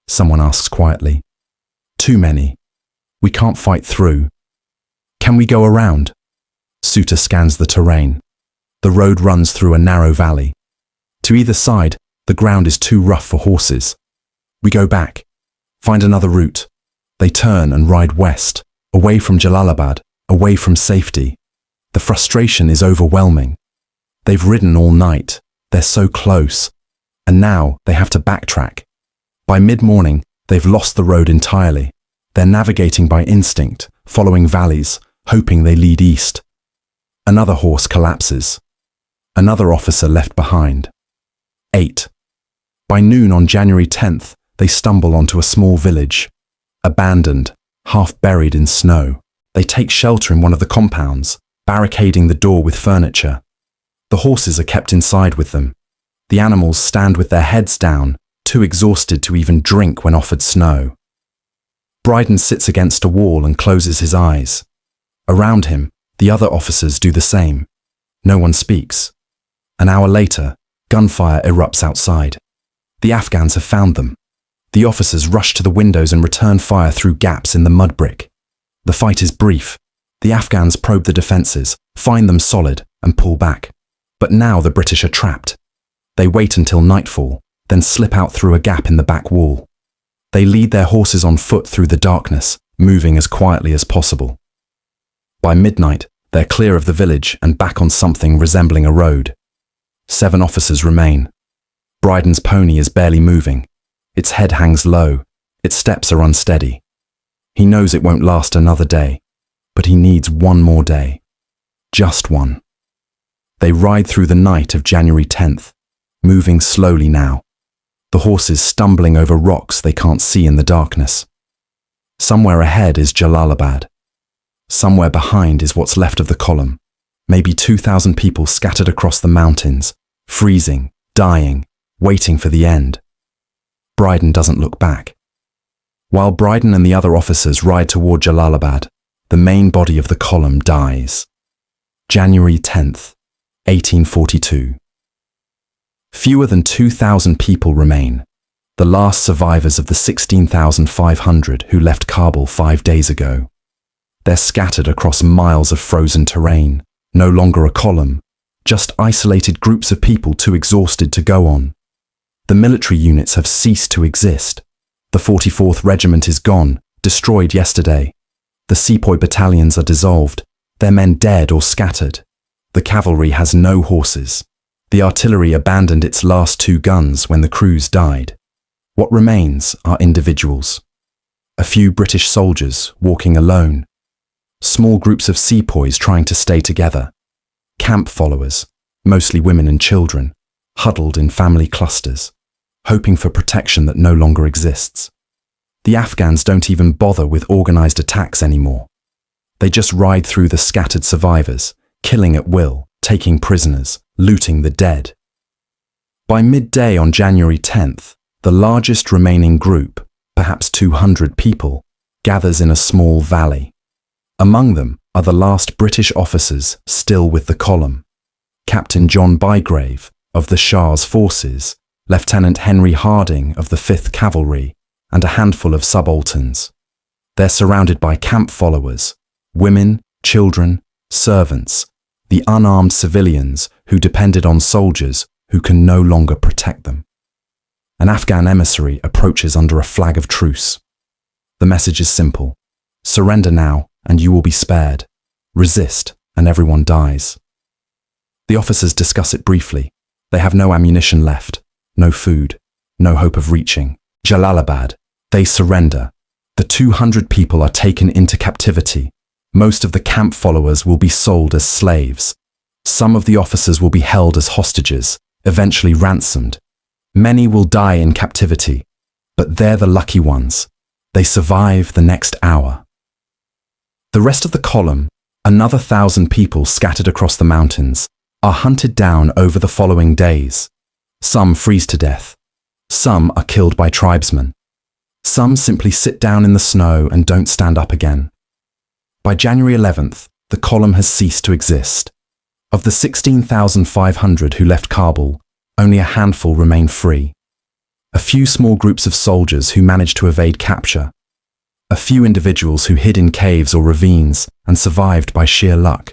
someone asks quietly. "Too many. We can't fight through." "Can we go around?" Sauter scans the terrain. The road runs through a narrow valley. To either side, the ground is too rough for horses. "We go back. Find another route." They turn and ride west, away from Jalalabad, away from safety. The frustration is overwhelming. They've ridden all night. They're so close. And now they have to backtrack. By mid-morning, they've lost the road entirely. They're navigating by instinct, following valleys, hoping they lead east. Another horse collapses. Another officer left behind. 8. By noon on January 10th, they stumble onto a small village. Abandoned, half buried in snow. They take shelter in one of the compounds, barricading the door with furniture. The horses are kept inside with them. The animals stand with their heads down, too exhausted to even drink when offered snow. Brydon sits against a wall and closes his eyes. Around him, the other officers do the same. No one speaks. An hour later, gunfire erupts outside. The Afghans have found them. The officers rush to the windows and return fire through gaps in the mud brick. The fight is brief. The Afghans probe the defences, find them solid, and pull back. But now the British are trapped. They wait until nightfall, then slip out through a gap in the back wall. They lead their horses on foot through the darkness, moving as quietly as possible. By midnight, they're clear of the village and back on something resembling a road. 7 officers remain. Brydon's pony is barely moving. Its head hangs low. Its steps are unsteady. He knows it won't last another day, but he needs one more day. Just one. They ride through the night of January 10th, moving slowly now. The horses stumbling over rocks they can't see in the darkness. Somewhere ahead is Jalalabad. Somewhere behind is what's left of the column. Maybe 2,000 people scattered across the mountains, freezing, dying, waiting for the end. Brydon doesn't look back. While Brydon and the other officers ride toward Jalalabad, the main body of the column dies. January 10th, 1842. Fewer than 2,000 people remain, the last survivors of the 16,500 who left Kabul 5 days ago. They're scattered across miles of frozen terrain, no longer a column, just isolated groups of people too exhausted to go on. The military units have ceased to exist. The 44th Regiment is gone, destroyed yesterday. The sepoy battalions are dissolved, their men dead or scattered. The cavalry has no horses. The artillery abandoned its last 2 guns when the crews died. What remains are individuals. A few British soldiers walking alone. Small groups of sepoys trying to stay together. Camp followers, mostly women and children, huddled in family clusters, hoping for protection that no longer exists. The Afghans don't even bother with organized attacks anymore. They just ride through the scattered survivors, killing at will, taking prisoners, looting the dead. By midday on January 10th, the largest remaining group, perhaps 200 people, gathers in a small valley. Among them are the last British officers still with the column. Captain John Bygrave of the Shah's forces, Lieutenant Henry Harding of the 5th Cavalry, and a handful of subalterns. They're surrounded by camp followers, women, children, servants, the unarmed civilians who depended on soldiers who can no longer protect them. An Afghan emissary approaches under a flag of truce. The message is simple: surrender now and you will be spared. Resist and everyone dies. The officers discuss it briefly. They have no ammunition left, no food, no hope of reaching Jalalabad. They surrender. The 200 people are taken into captivity. Most of the camp followers will be sold as slaves. Some of the officers will be held as hostages, eventually ransomed. Many will die in captivity, but they're the lucky ones. They survive the next hour. The rest of the column, another 1,000 people scattered across the mountains, are hunted down over the following days. Some freeze to death. Some are killed by tribesmen. Some simply sit down in the snow and don't stand up again. By January 11th, the column has ceased to exist. Of the 16,500 who left Kabul, only a handful remain free. A few small groups of soldiers who managed to evade capture. A few individuals who hid in caves or ravines and survived by sheer luck.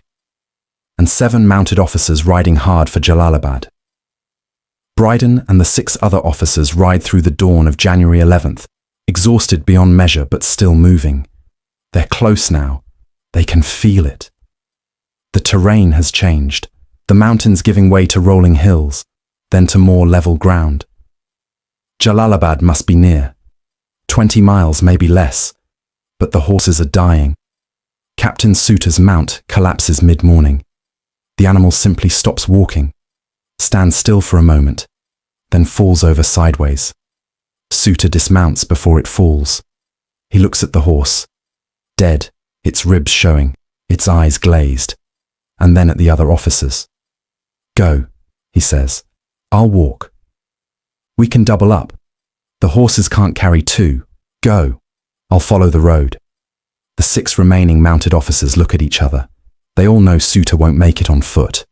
And 7 mounted officers riding hard for Jalalabad. Brydon and the 6 other officers ride through the dawn of January 11th, exhausted beyond measure but still moving. They're close now. They can feel it. The terrain has changed, the mountains giving way to rolling hills, then to more level ground. Jalalabad must be near. 20 miles, maybe less, but the horses are dying. Captain Suter's mount collapses mid-morning. The animal simply stops walking, stands still for a moment, then falls over sideways. Suter dismounts before it falls. He looks at the horse, dead, its ribs showing, its eyes glazed, and then at the other officers. "Go," he says. "I'll walk. We can double up. The horses can't carry 2. Go. I'll follow the road." The 6 remaining mounted officers look at each other. They all know Suter won't make it on foot.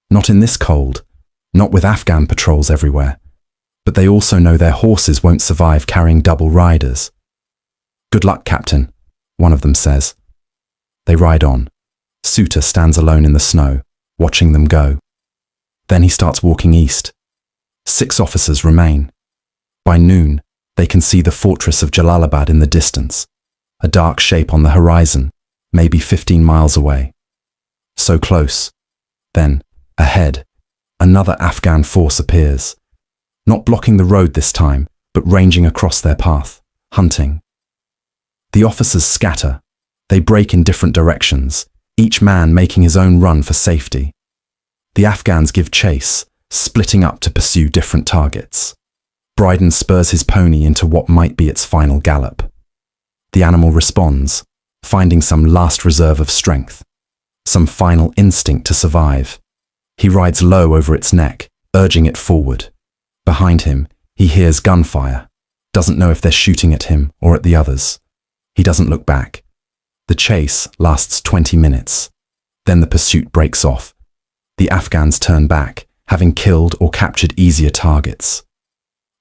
Not in this cold, not with Afghan patrols everywhere. But they also know their horses won't survive carrying double riders. "Good luck, Captain," one of them says. They ride on. Suter stands alone in the snow, watching them go. Then he starts walking east. 6 officers remain. By noon, they can see the fortress of Jalalabad in the distance, a dark shape on the horizon, maybe 15 miles away. So close. Then, ahead, another Afghan force appears. Not blocking the road this time, but ranging across their path, hunting. The officers scatter. They break in different directions, each man making his own run for safety. The Afghans give chase, splitting up to pursue different targets. Brydon spurs his pony into what might be its final gallop. The animal responds, finding some last reserve of strength, some final instinct to survive. He rides low over its neck, urging it forward. Behind him, he hears gunfire, doesn't know if they're shooting at him or at the others. He doesn't look back. The chase lasts 20 minutes. Then the pursuit breaks off. The Afghans turn back, having killed or captured easier targets.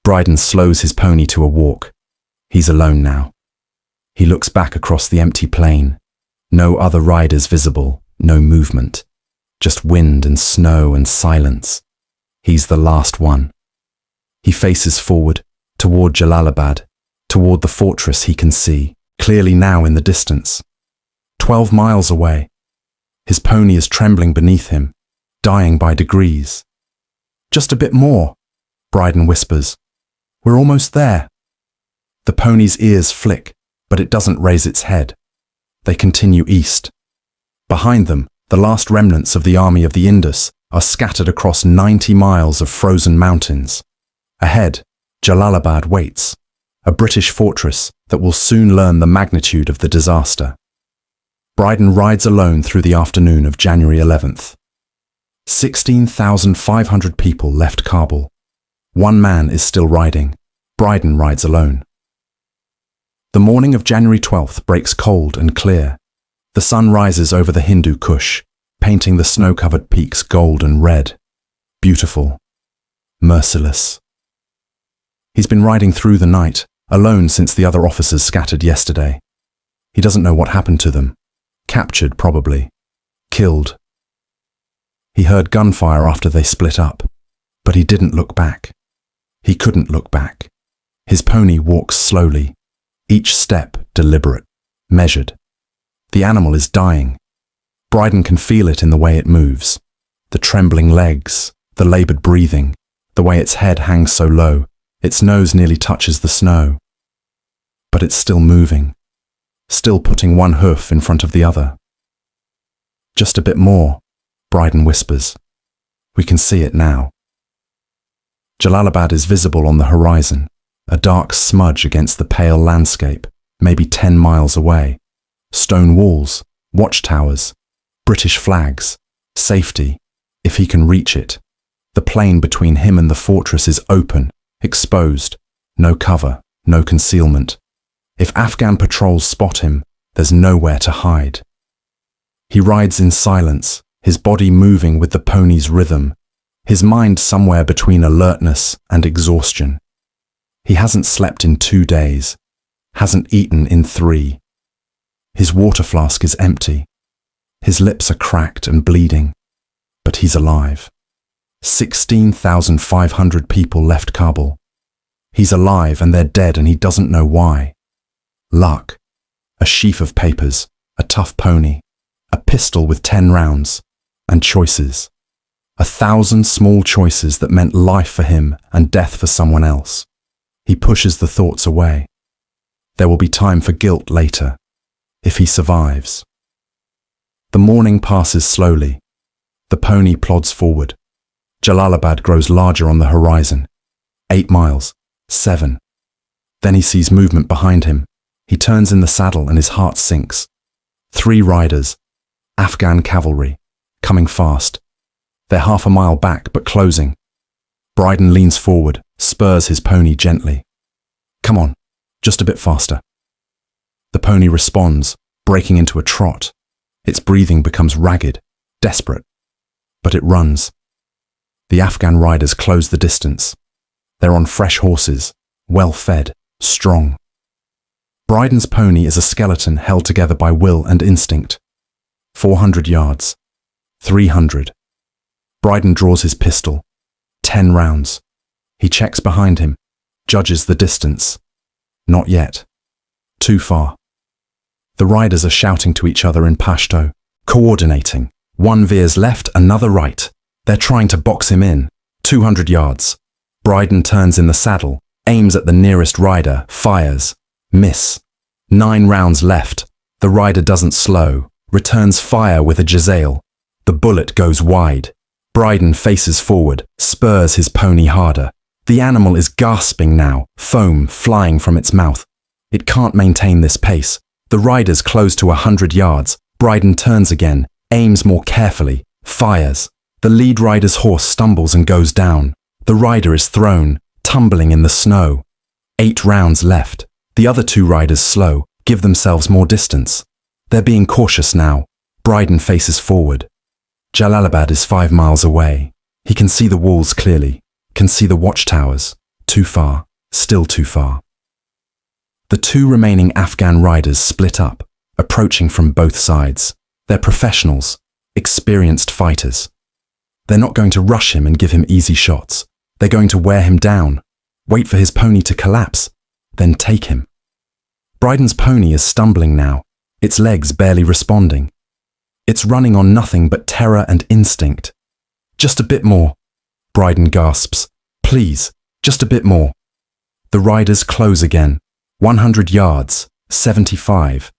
Brydon slows his pony to a walk. He's alone now. He looks back across the empty plain. No other riders visible, no movement. Just wind and snow and silence. He's the last one. He faces forward, toward Jalalabad, toward the fortress he can see, clearly now in the distance. 12 miles away. His pony is trembling beneath him, dying by degrees. Just a bit more, Brydon whispers. We're almost there. The pony's ears flick, but it doesn't raise its head. They continue east. Behind them, the last remnants of the army of the Indus are scattered across 90 miles of frozen mountains. Ahead, Jalalabad waits, a British fortress that will soon learn the magnitude of the disaster. Brydon rides alone through the afternoon of January 11th. 16,500 people left Kabul. One man is still riding. Brydon rides alone. The morning of January 12th breaks cold and clear. The sun rises over the Hindu Kush, painting the snow-covered peaks gold and red. Beautiful. Merciless. He's been riding through the night, alone since the other officers scattered yesterday. He doesn't know what happened to them. Captured, probably. Killed. He heard gunfire after they split up, but he didn't look back. He couldn't look back. His pony walks slowly, each step deliberate, measured. The animal is dying. Brydon can feel it in the way it moves. The trembling legs, the labored breathing, the way its head hangs so low, its nose nearly touches the snow. But it's still moving, still putting one hoof in front of the other. Just a bit more, Brydon whispers. We can see it now. Jalalabad is visible on the horizon, a dark smudge against the pale landscape, maybe 10 miles away. Stone walls, watchtowers, British flags, safety, if he can reach it. The plain between him and the fortress is open, exposed, no cover, no concealment. If Afghan patrols spot him, there's nowhere to hide. He rides in silence, his body moving with the pony's rhythm, his mind somewhere between alertness and exhaustion. He hasn't slept in 2 days, hasn't eaten in 3. His water flask is empty. His lips are cracked and bleeding, but he's alive. 16,500 people left Kabul. He's alive and they're dead and he doesn't know why. Luck, a sheaf of papers, a tough pony, a pistol with 10 rounds, and choices. 1,000 small choices that meant life for him and death for someone else. He pushes the thoughts away. There will be time for guilt later, if he survives. The morning passes slowly. The pony plods forward. Jalalabad grows larger on the horizon. 8 miles, 7. Then he sees movement behind him. He turns in the saddle and his heart sinks. 3 riders, Afghan cavalry, coming fast. They're half a mile back, but closing. Brydon leans forward, spurs his pony gently. Come on, just a bit faster. The pony responds, breaking into a trot. Its breathing becomes ragged, desperate. But it runs. The Afghan riders close the distance. They're on fresh horses, well-fed, strong. Brydon's pony is a skeleton held together by will and instinct. 400 yards. 300. Brydon draws his pistol. 10 rounds. He checks behind him, judges the distance. Not yet. Too far. The riders are shouting to each other in Pashto, coordinating. One veers left, another right. They're trying to box him in. 200 yards. Brydon turns in the saddle, aims at the nearest rider, fires. Miss. 9 rounds left. The rider doesn't slow, returns fire with a jezail. The bullet goes wide. Brydon faces forward, spurs his pony harder. The animal is gasping now, foam flying from its mouth. It can't maintain this pace. The riders close to 100 yards. Brydon turns again, aims more carefully, fires. The lead rider's horse stumbles and goes down. The rider is thrown, tumbling in the snow. 8 rounds left. The other 2 riders slow, give themselves more distance. They're being cautious now. Brydon faces forward. Jalalabad is 5 miles away. He can see the walls clearly, can see the watchtowers. Too far, still too far. The two remaining Afghan riders split up, approaching from both sides. They're professionals, experienced fighters. They're not going to rush him and give him easy shots. They're going to wear him down, wait for his pony to collapse, then take him. Brydon's pony is stumbling now, its legs barely responding. It's running on nothing but terror and instinct. Just a bit more, Brydon gasps. Please, just a bit more. The riders close again. 100 yards, 75.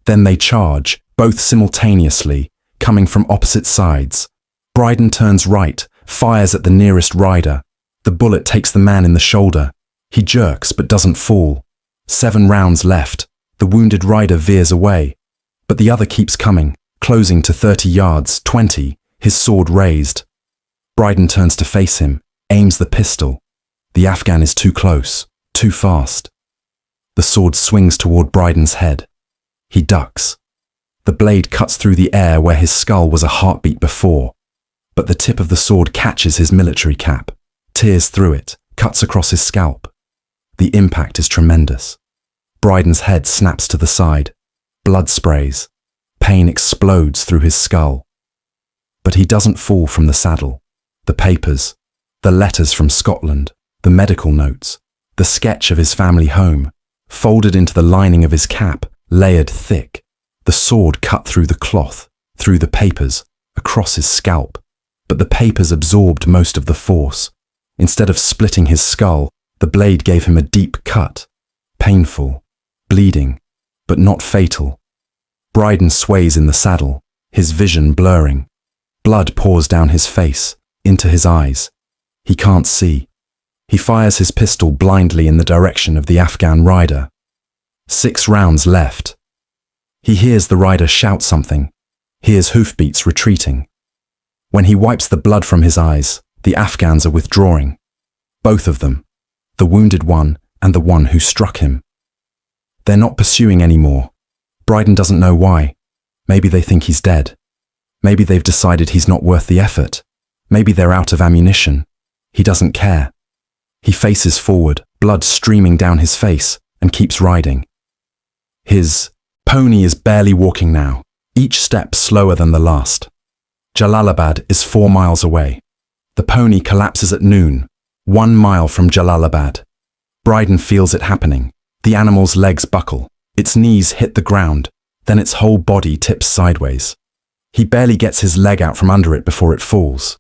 Then they charge, both simultaneously, coming from opposite sides. Brydon turns right, fires at the nearest rider. The bullet takes the man in the shoulder. He jerks but doesn't fall. 7 rounds left. The wounded rider veers away. But the other keeps coming, closing to 30 yards, 20, his sword raised. Brydon turns to face him, aims the pistol. The Afghan is too close, too fast. The sword swings toward Brydon's head. He ducks. The blade cuts through the air where his skull was a heartbeat before. But the tip of the sword catches his military cap, tears through it, cuts across his scalp. The impact is tremendous. Brydon's head snaps to the side. Blood sprays. Pain explodes through his skull. But he doesn't fall from the saddle. The papers, the letters from Scotland, the medical notes, the sketch of his family home, folded into the lining of his cap, layered thick. The sword cut through the cloth, through the papers, across his scalp. But the papers absorbed most of the force. Instead of splitting his skull, the blade gave him a deep cut. Painful, bleeding, but not fatal. Brydon sways in the saddle, his vision blurring. Blood pours down his face, into his eyes. He can't see. He fires his pistol blindly in the direction of the Afghan rider. 6 rounds left. He hears the rider shout something, hears hoofbeats retreating. When he wipes the blood from his eyes, the Afghans are withdrawing. Both of them, the wounded one and the one who struck him. They're not pursuing anymore. Brydon doesn't know why. Maybe they think he's dead. Maybe they've decided he's not worth the effort. Maybe they're out of ammunition. He doesn't care. He faces forward, blood streaming down his face, and keeps riding. His pony is barely walking now, each step slower than the last. Jalalabad is 4 miles away. The pony collapses at noon, 1 mile from Jalalabad. Brydon feels it happening. The animal's legs buckle. Its knees hit the ground, then its whole body tips sideways. He barely gets his leg out from under it before it falls.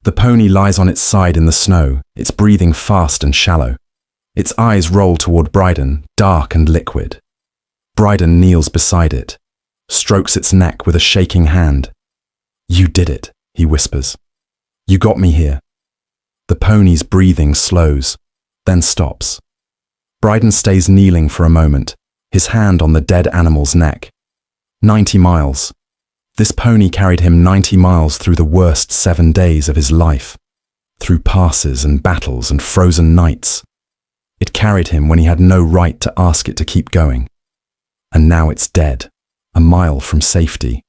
The pony lies on its side in the snow, its breathing fast and shallow. Its eyes roll toward Brydon, dark and liquid. Brydon kneels beside it, strokes its neck with a shaking hand. "You did it," he whispers. "You got me here." The pony's breathing slows, then stops. Brydon stays kneeling for a moment, his hand on the dead animal's neck. 90 miles. This pony carried him 90 miles through the worst 7 days of his life, through passes and battles and frozen nights. It carried him when he had no right to ask it to keep going. And now it's dead, a mile from safety.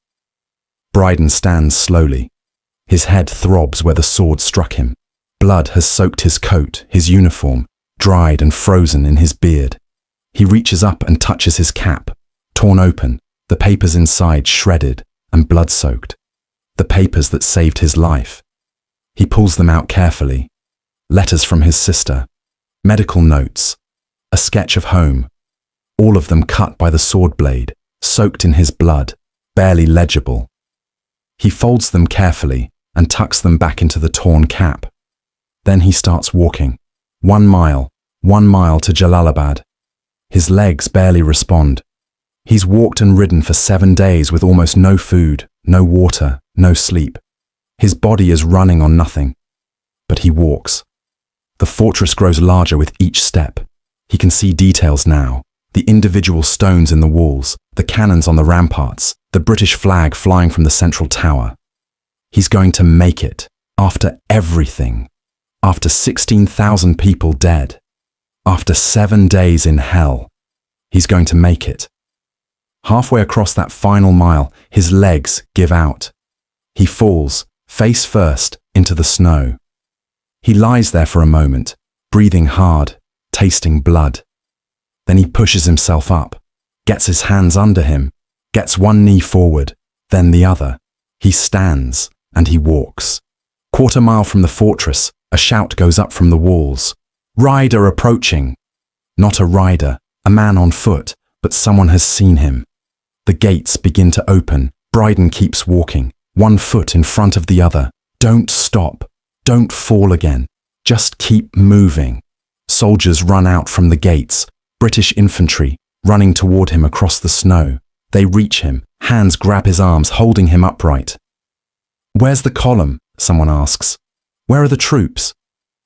Brydon stands slowly. His head throbs where the sword struck him. Blood has soaked his coat, his uniform, dried and frozen in his beard. He reaches up and touches his cap, torn open, the papers inside shredded and blood-soaked. The papers that saved his life. He pulls them out carefully. Letters from his sister, medical notes, a sketch of home, all of them cut by the sword blade, soaked in his blood, barely legible. He folds them carefully and tucks them back into the torn cap. Then he starts walking. 1 mile to Jalalabad. His legs barely respond. He's walked and ridden for 7 days with almost no food, no water, no sleep. His body is running on nothing. But he walks. The fortress grows larger with each step. He can see details now. The individual stones in the walls, the cannons on the ramparts, the British flag flying from the central tower. He's going to make it, after everything, after 16,000 people dead, after 7 days in hell. He's going to make it. Halfway across that final mile, his legs give out. He falls, face first into the snow. He lies there for a moment, breathing hard, tasting blood. Then he pushes himself up, gets his hands under him, gets one knee forward, then the other. He stands and he walks. Quarter mile from the fortress, a shout goes up from the walls. Rider approaching. Not a rider, a man on foot, but someone has seen him. The gates begin to open. Brydon keeps walking, one foot in front of the other. Don't stop. Don't fall again. Just keep moving. Soldiers run out from the gates. British infantry running toward him across the snow. They reach him. Hands grab his arms, holding him upright. "Where's the column?" someone asks. "Where are the troops?"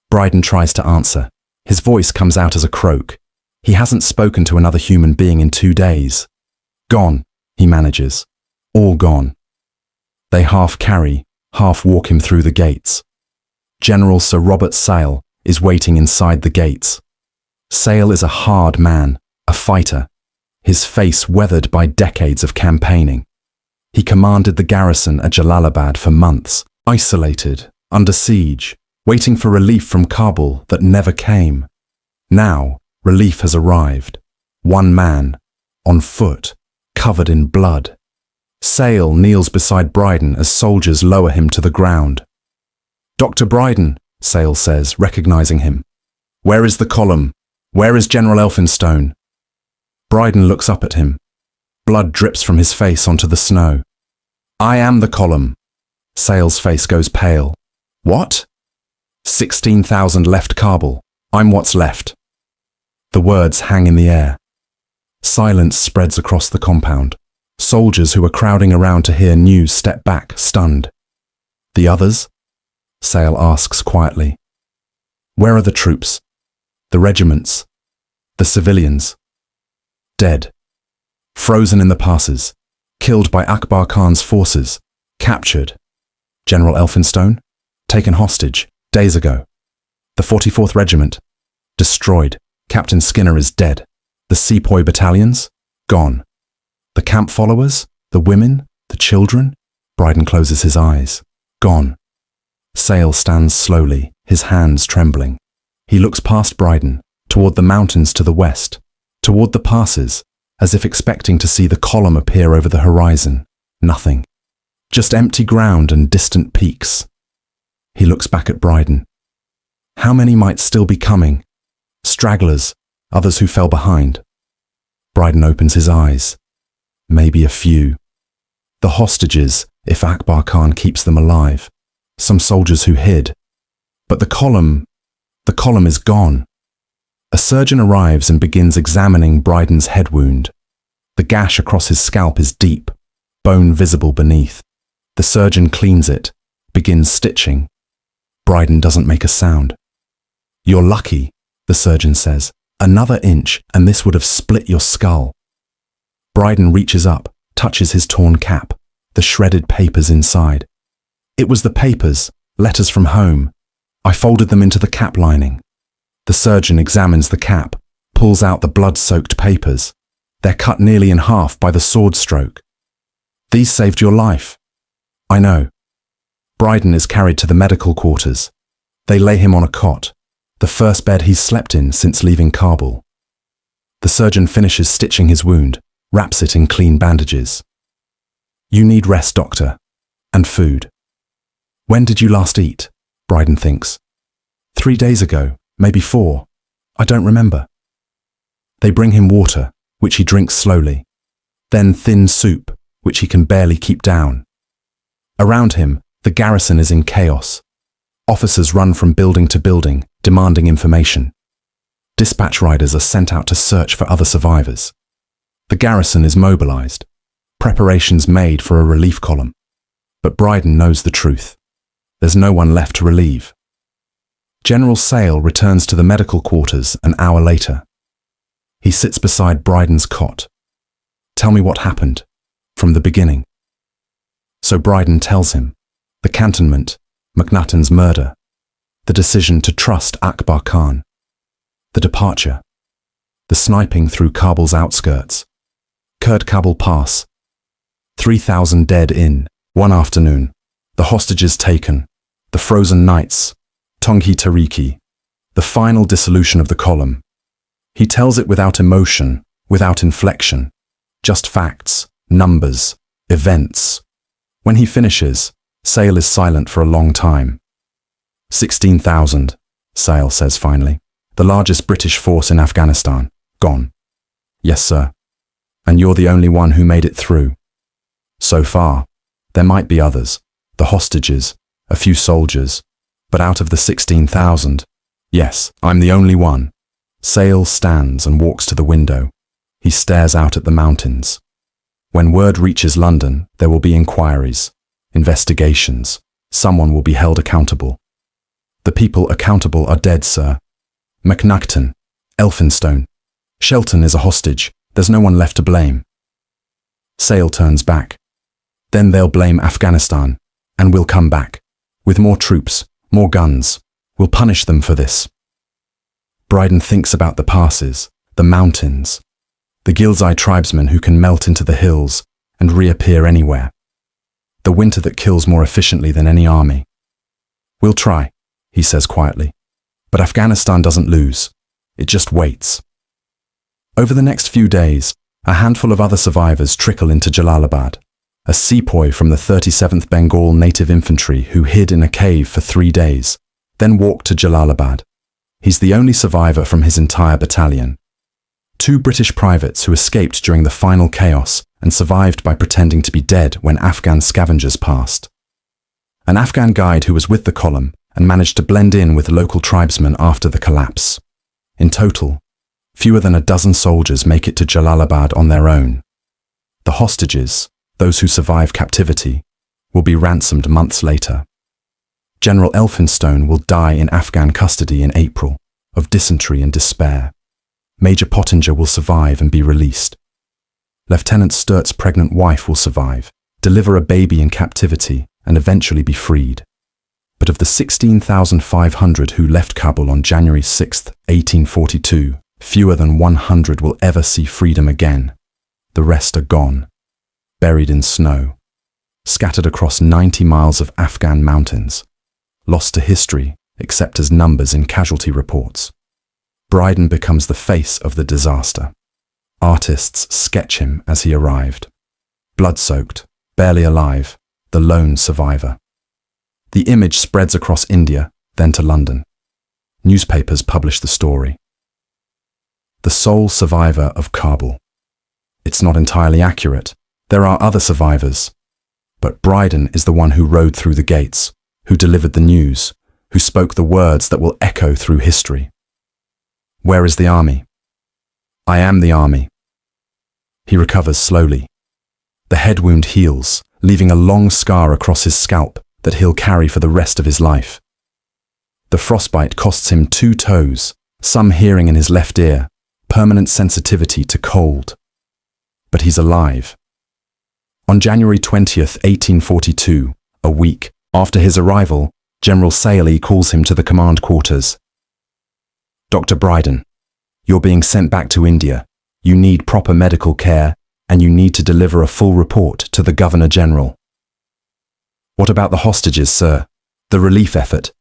Brydon tries to answer. His voice comes out as a croak. He hasn't spoken to another human being in 2 days. "Gone," he manages. "All gone." They half carry, half walk him through the gates. General Sir Robert Sale is waiting inside the gates. Sale is a hard man, a fighter, his face weathered by decades of campaigning. He commanded the garrison at Jalalabad for months, isolated, under siege, waiting for relief from Kabul that never came. Now, relief has arrived. One man, on foot, covered in blood. Sale kneels beside Brydon as soldiers lower him to the ground. "Dr. Brydon," Sale says, recognizing him. "Where is the column? Where is General Elphinstone?" Brydon looks up at him. Blood drips from his face onto the snow. "I am the column." Sale's face goes pale. "What?" 16,000 left Kabul. I'm what's left." The words hang in the air. Silence spreads across the compound. Soldiers who are crowding around to hear news step back, stunned. "The others?" Sale asks quietly. "Where are the troops? The regiments? The civilians?" "Dead. Frozen in the passes. Killed by Akbar Khan's forces. Captured. General Elphinstone? Taken hostage, days ago. The 44th Regiment? Destroyed. Captain Skinner is dead. The Sepoy battalions? Gone. The camp followers? The women? The children?" Brydon closes his eyes. "Gone." Sale stands slowly, his hands trembling. He looks past Brydon, toward the mountains to the west, toward the passes, as if expecting to see the column appear over the horizon. Nothing. Just empty ground and distant peaks. He looks back at Brydon. How many might still be coming? Stragglers, others who fell behind. Brydon opens his eyes. Maybe a few. The hostages, if Akbar Khan keeps them alive. Some soldiers who hid. But the column is gone. A surgeon arrives and begins examining Brydon's head wound. The gash across his scalp is deep, bone visible beneath. The surgeon cleans it, begins stitching. Brydon doesn't make a sound. "You're lucky," the surgeon says. "Another inch and this would have split your skull." Brydon reaches up, touches his torn cap, the shredded papers inside. "It was the papers, letters from home. I folded them into the cap lining." The surgeon examines the cap, pulls out the blood-soaked papers. They're cut nearly in half by the sword stroke. "These saved your life." "I know." Brydon is carried to the medical quarters. They lay him on a cot, the first bed he's slept in since leaving Kabul. The surgeon finishes stitching his wound, wraps it in clean bandages. "You need rest, doctor, and food." "When did you last eat?" Brydon thinks. 3 days ago, maybe 4. I don't remember." They bring him water, which he drinks slowly. Then thin soup, which he can barely keep down. Around him, the garrison is in chaos. Officers run from building to building, demanding information. Dispatch riders are sent out to search for other survivors. The garrison is mobilized. Preparations made for a relief column. But Brydon knows the truth. There's no one left to relieve. General Sale returns to the medical quarters an hour later. He sits beside Brydon's cot. "Tell me what happened, from the beginning." So Brydon tells him. The cantonment, McNaughton's murder, the decision to trust Akbar Khan, the departure, the sniping through Kabul's outskirts, Kurd Kabul Pass, 3,000 dead in one afternoon, The hostages taken, the frozen nights, Tonghi Tariki, the final dissolution of the column. He tells it without emotion, without inflection, just facts, numbers, events. When he finishes, Sale is silent for a long time. 16,000, Sale says finally. The largest British force in Afghanistan, gone. Yes, sir. And you're the only one who made it through. So far, there might be others, the hostages, a few soldiers, but out of the 16,000, yes, I'm the only one. Sale stands and walks to the window. He stares out at the mountains. When word reaches London, there will be inquiries, investigations. Someone will be held accountable. The people accountable are dead, sir. McNuckton, Elphinstone. Shelton is a hostage. There's no one left to blame. Sale turns back. Then they'll blame Afghanistan, and we'll come back. With more troops, more guns. We'll punish them for this. Brydon thinks about the passes, the mountains, the Ghilzai tribesmen who can melt into the hills and reappear anywhere. The winter that kills more efficiently than any army. We'll try, he says quietly. But Afghanistan doesn't lose. It just waits. Over the next few days, a handful of other survivors trickle into Jalalabad, a sepoy from the 37th Bengal Native Infantry who hid in a cave for 3 days, then walked to Jalalabad. He's the only survivor from his entire battalion. 2 British privates who escaped during the final chaos and survived by pretending to be dead when Afghan scavengers passed. An Afghan guide who was with the column and managed to blend in with local tribesmen after the collapse. In total, fewer than a dozen soldiers make it to Jalalabad on their own. The hostages, those who survive captivity, will be ransomed months later. General Elphinstone will die in Afghan custody in April, of dysentery and despair. Major Pottinger will survive and be released. Lieutenant Sturt's pregnant wife will survive, deliver a baby in captivity, and eventually be freed. But of the 16,500 who left Kabul on January 6, 1842, fewer than 100 will ever see freedom again. The rest are gone, buried in snow, scattered across 90 miles of Afghan mountains, lost to history except as numbers in casualty reports. Brydon becomes the face of the disaster. Artists sketch him as he arrived. Blood-soaked, barely alive, the lone survivor. The image spreads across India, then to London. Newspapers publish the story. The sole survivor of Kabul. It's not entirely accurate. There are other survivors. But Brydon is the one who rode through the gates, who delivered the news, who spoke the words that will echo through history. Where is the army? I am the army. He recovers slowly. The head wound heals, leaving a long scar across his scalp that he'll carry for the rest of his life. The frostbite costs him 2 toes, some hearing in his left ear, permanent sensitivity to cold. But he's alive. On January 20th, 1842, a week after his arrival, General Sale calls him to the command quarters. Dr. Brydon, you're being sent back to India. You need proper medical care, and you need to deliver a full report to the Governor-General. What about the hostages, sir? The relief effort?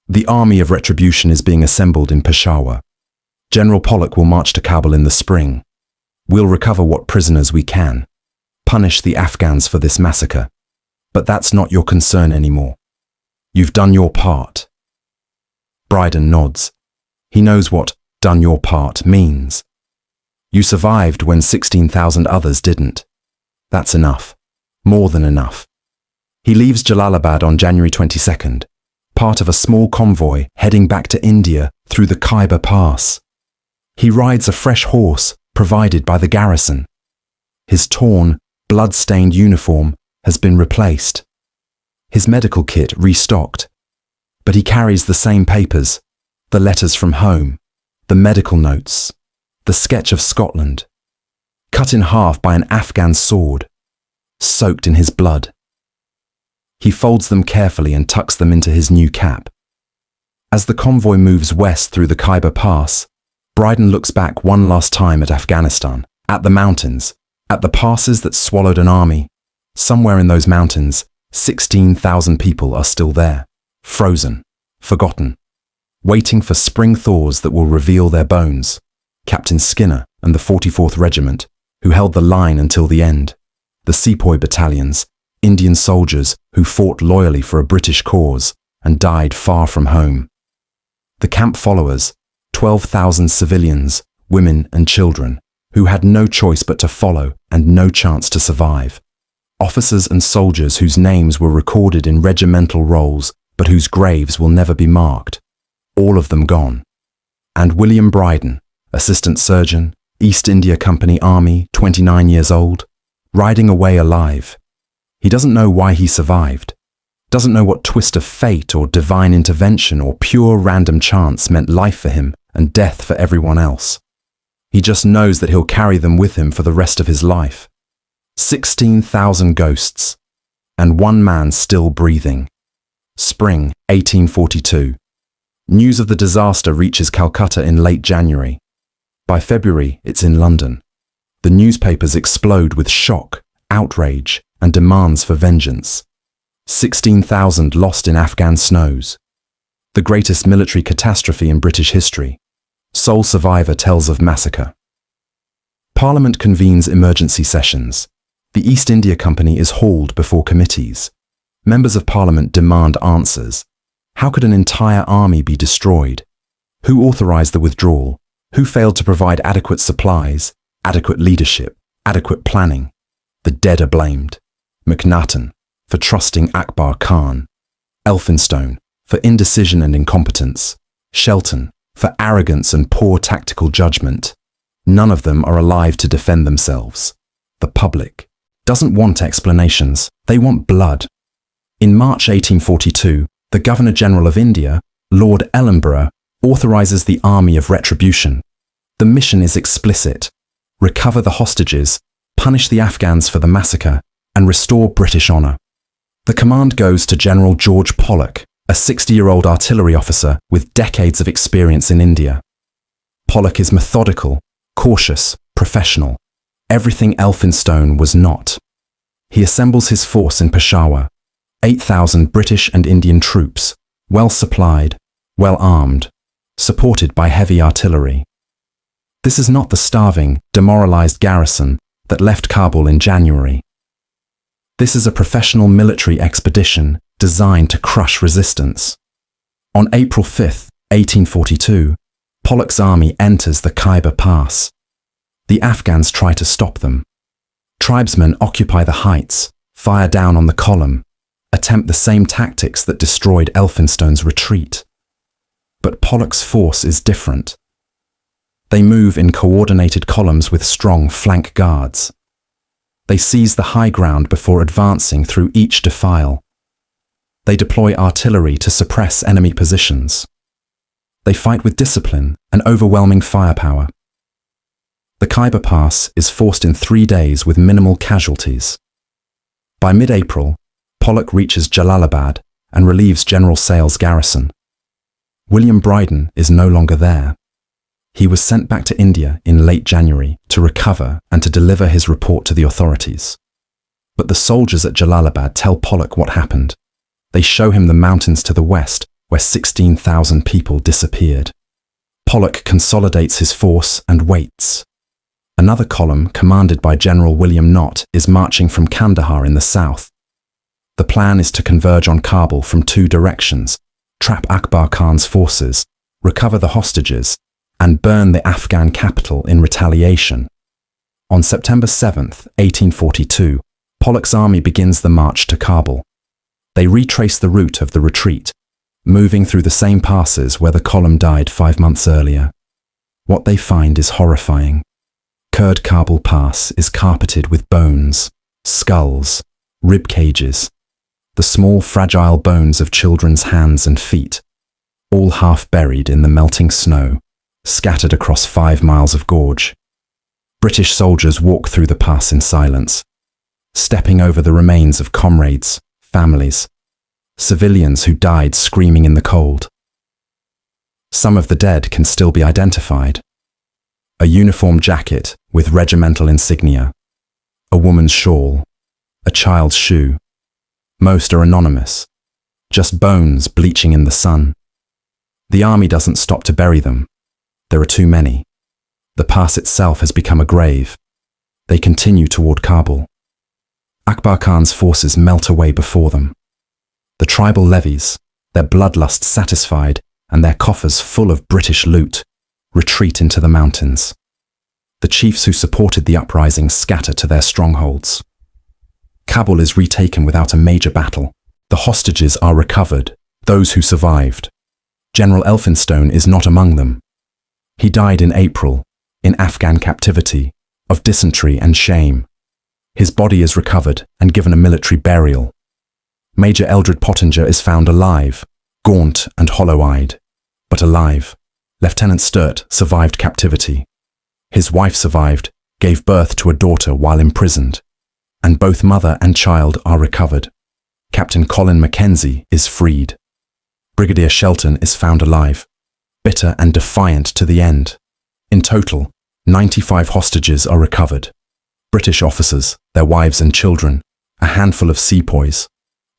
The army of retribution is being assembled in Peshawar. General Pollock will march to Kabul in the spring. We'll recover what prisoners we can. Punish the Afghans for this massacre. But that's not your concern anymore. You've done your part. Brydon nods. He knows what "done your part" means. You survived when 16,000 others didn't. That's enough. More than enough. He leaves Jalalabad on January 22nd, part of a small convoy heading back to India through the Khyber Pass. He rides a fresh horse provided by the garrison. His torn, blood-stained uniform has been replaced. His medical kit restocked. But he carries the same papers, the letters from home, the medical notes, the sketch of Scotland, cut in half by an Afghan sword, soaked in his blood. He folds them carefully and tucks them into his new cap. As the convoy moves west through the Khyber Pass, Brydon looks back one last time at Afghanistan, at the mountains, at the passes that swallowed an army. Somewhere in those mountains, 16,000 people are still there, frozen, forgotten, waiting for spring thaws that will reveal their bones. Captain Skinner and the 44th Regiment, who held the line until the end. The Sepoy battalions, Indian soldiers who fought loyally for a British cause and died far from home. The camp followers, 12,000 civilians, women and children, who had no choice but to follow and no chance to survive. Officers and soldiers whose names were recorded in regimental rolls but whose graves will never be marked. All of them gone. And William Brydon, assistant surgeon, East India Company Army, 29 years old, riding away alive. He doesn't know why he survived, doesn't know what twist of fate or divine intervention or pure random chance meant life for him and death for everyone else. He just knows that he'll carry them with him for the rest of his life. 16,000 ghosts, and one man still breathing. Spring 1842. News of the disaster reaches Calcutta in late January. By February, it's in London. The newspapers explode with shock, outrage, and demands for vengeance. 16,000 lost in Afghan snows. The greatest military catastrophe in British history. Sole survivor tells of massacre. Parliament convenes emergency sessions. The East India Company is hauled before committees. Members of Parliament demand answers. How could an entire army be destroyed? Who authorized the withdrawal? Who failed to provide adequate supplies, adequate leadership, adequate planning? The dead are blamed. McNaughton, for trusting Akbar Khan. Elphinstone, for indecision and incompetence. Shelton, for arrogance and poor tactical judgment. None of them are alive to defend themselves. The public doesn't want explanations, they want blood. In March 1842, the Governor-General of India, Lord Ellenborough, authorizes the Army of Retribution. The mission is explicit: recover the hostages, punish the Afghans for the massacre, and restore British honor. The command goes to General George Pollock, a 60-year-old artillery officer with decades of experience in India. Pollock is methodical, cautious, professional. Everything Elphinstone was not. He assembles his force in Peshawar, 8,000 British and Indian troops, well supplied, well armed, supported by heavy artillery. This is not the starving, demoralized garrison that left Kabul in January. This is a professional military expedition designed to crush resistance. On April 5, 1842, Pollock's army enters the Khyber Pass. The Afghans try to stop them. Tribesmen occupy the heights, fire down on the column, attempt the same tactics that destroyed Elphinstone's retreat. But Pollock's force is different. They move in coordinated columns with strong flank guards. They seize the high ground before advancing through each defile. They deploy artillery to suppress enemy positions. They fight with discipline and overwhelming firepower. The Khyber Pass is forced in 3 days with minimal casualties. By mid-April, Pollock reaches Jalalabad and relieves General Sale's garrison. William Brydon is no longer there. He was sent back to India in late January to recover and to deliver his report to the authorities. But the soldiers at Jalalabad tell Pollock what happened. They show him the mountains to the west where 16,000 people disappeared. Pollock consolidates his force and waits. Another column, commanded by General William Knott, is marching from Kandahar in the south. The plan is to converge on Kabul from 2 directions, trap Akbar Khan's forces, recover the hostages, and burn the Afghan capital in retaliation. On September 7, 1842, Pollock's army begins the march to Kabul. They retrace the route of the retreat, moving through the same passes where the column died 5 months earlier. What they find is horrifying. Kurd Kabul Pass is carpeted with bones, skulls, rib cages, the small fragile bones of children's hands and feet, all half buried in the melting snow, scattered across 5 miles of gorge. British soldiers walk through the pass in silence, stepping over the remains of comrades, families, civilians who died screaming in the cold. Some of the dead can still be identified. A uniform jacket with regimental insignia, a woman's shawl, a child's shoe, Most are anonymous, just bones bleaching in the sun. The army doesn't stop to bury them. There are too many. The pass itself has become a grave. They continue toward Kabul. Akbar Khan's forces melt away before them. The tribal levies, their bloodlust satisfied and their coffers full of British loot, retreat into the mountains. The chiefs who supported the uprising scatter to their strongholds. Kabul is retaken without a major battle. The hostages are recovered, those who survived. General Elphinstone is not among them. He died in April, in Afghan captivity, of dysentery and shame. His body is recovered and given a military burial. Major Eldred Pottinger is found alive, gaunt and hollow-eyed, but alive. Lieutenant Sturt survived captivity. His wife survived, gave birth to a daughter while imprisoned, and both mother and child are recovered. Captain Colin Mackenzie is freed. Brigadier Shelton is found alive, bitter and defiant to the end. In total, 95 hostages are recovered. British officers, their wives and children, a handful of sepoys.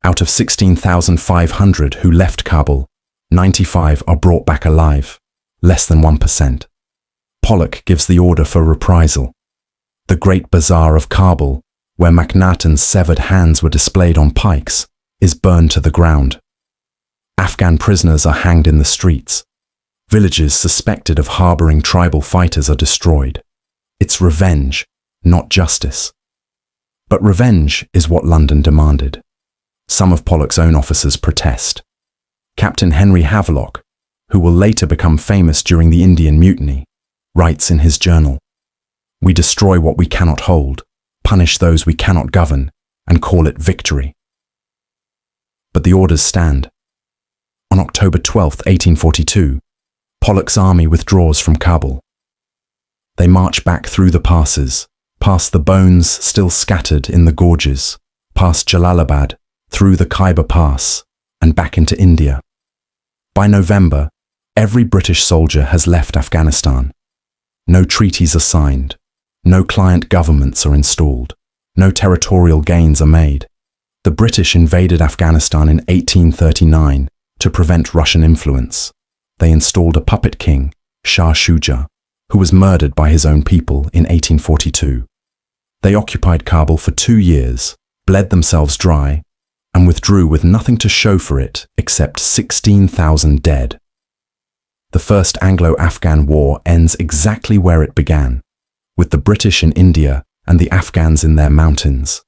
Out of 16,500 who left Kabul, 95 are brought back alive, less than 1%. Pollock gives the order for reprisal. The Great Bazaar of Kabul, where MacNaughton's severed hands were displayed on pikes, is burned to the ground. Afghan prisoners are hanged in the streets. Villages suspected of harboring tribal fighters are destroyed. It's revenge, not justice. But revenge is what London demanded. Some of Pollock's own officers protest. Captain Henry Havelock, who will later become famous during the Indian Mutiny, writes in his journal, "We destroy what we cannot hold, punish those we cannot govern, and call it victory." But the orders stand. On October 12, 1842, Pollock's army withdraws from Kabul. They march back through the passes, past the bones still scattered in the gorges, past Jalalabad, through the Khyber Pass, and back into India. By November, every British soldier has left Afghanistan. No treaties are signed, no client governments are installed, no territorial gains are made. The British invaded Afghanistan in 1839 to prevent Russian influence. They installed a puppet king, Shah Shuja, who was murdered by his own people in 1842. They occupied Kabul for 2 years, bled themselves dry, and withdrew with nothing to show for it except 16,000 dead. The First Anglo-Afghan War ends exactly where it began, with the British in India and the Afghans in their mountains.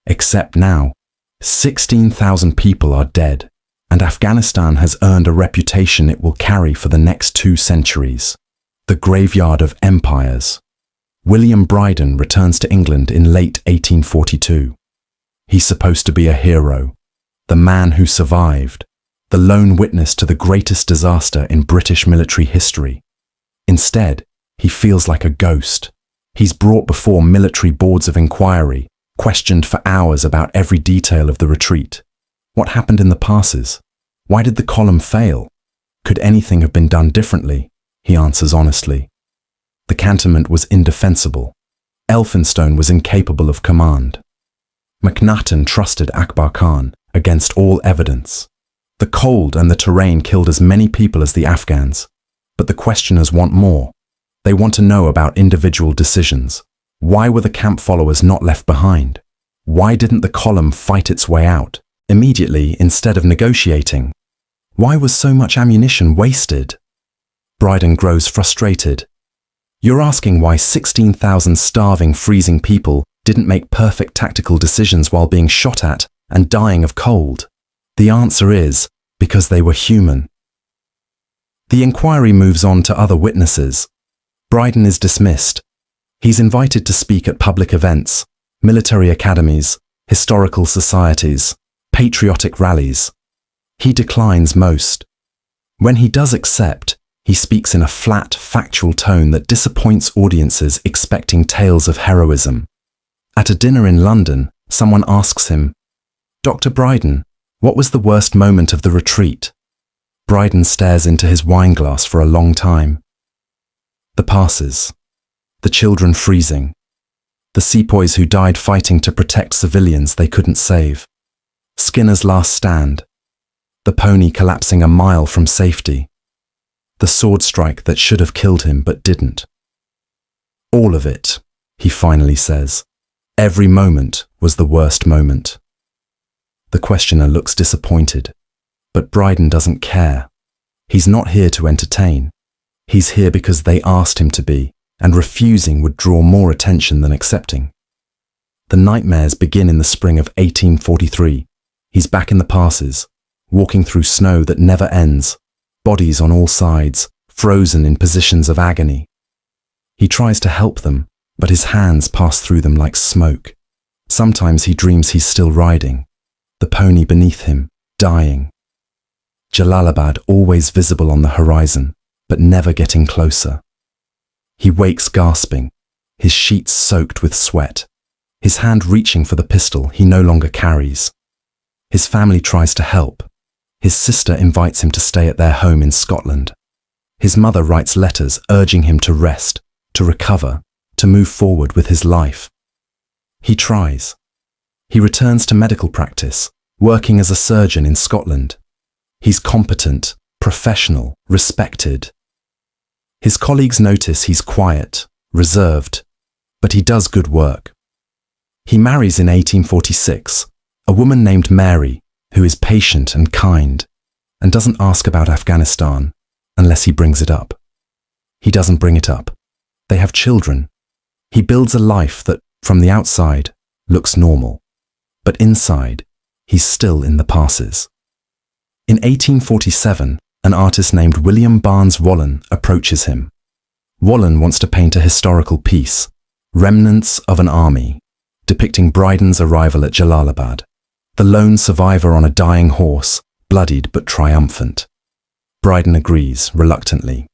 Except now, 16,000 people are dead, and Afghanistan has earned a reputation it will carry for the next 2 centuries. The graveyard of empires. William Brydon returns to England in late 1842. He's supposed to be a hero, the man who survived, the lone witness to the greatest disaster in British military history. Instead, he feels like a ghost. He's brought before military boards of inquiry, questioned for hours about every detail of the retreat. What happened in the passes? Why did the column fail? Could anything have been done differently? He answers honestly. The cantonment was indefensible. Elphinstone was incapable of command. MacNaughton trusted Akbar Khan against all evidence. The cold and the terrain killed as many people as the Afghans, but the questioners want more. They want to know about individual decisions. Why were the camp followers not left behind? Why didn't the column fight its way out immediately instead of negotiating? Why was so much ammunition wasted? Brydon grows frustrated. You're asking why 16,000 starving, freezing people didn't make perfect tactical decisions while being shot at and dying of cold. The answer is, because they were human. The inquiry moves on to other witnesses. Brydon is dismissed. He's invited to speak at public events, military academies, historical societies, patriotic rallies. He declines most. When he does accept, he speaks in a flat, factual tone that disappoints audiences expecting tales of heroism. At a dinner in London, someone asks him, "Dr. Brydon, what was the worst moment of the retreat?" Brydon stares into his wineglass for a long time. The passes. The children freezing. The sepoys who died fighting to protect civilians they couldn't save. Skinner's last stand, the pony collapsing a mile from safety, the sword strike that should have killed him but didn't. All of it, he finally says. Every moment was the worst moment. The questioner looks disappointed, but Brydon doesn't care. He's not here to entertain. He's here because they asked him to be, and refusing would draw more attention than accepting. The nightmares begin in the spring of 1843. He's back in the passes, walking through snow that never ends, bodies on all sides, frozen in positions of agony. He tries to help them, but his hands pass through them like smoke. Sometimes he dreams he's still riding, the pony beneath him, dying. Jalalabad always visible on the horizon, but never getting closer. He wakes gasping, his sheets soaked with sweat, his hand reaching for the pistol he no longer carries. His family tries to help. His sister invites him to stay at their home in Scotland. His mother writes letters urging him to rest, to recover, to move forward with his life. He tries. He returns to medical practice, working as a surgeon in Scotland. He's competent, professional, respected. His colleagues notice he's quiet, reserved, but he does good work. He marries in 1846, a woman named Mary, who is patient and kind, and doesn't ask about Afghanistan unless he brings it up. He doesn't bring it up. They have children. He builds a life that, from the outside, looks normal, but inside, he's still in the passes. In 1847, an artist named William Barnes Wallen approaches him. Wallen wants to paint a historical piece, Remnants of an Army, depicting Brydon's arrival at Jalalabad, the lone survivor on a dying horse, bloodied but triumphant. Brydon agrees, reluctantly.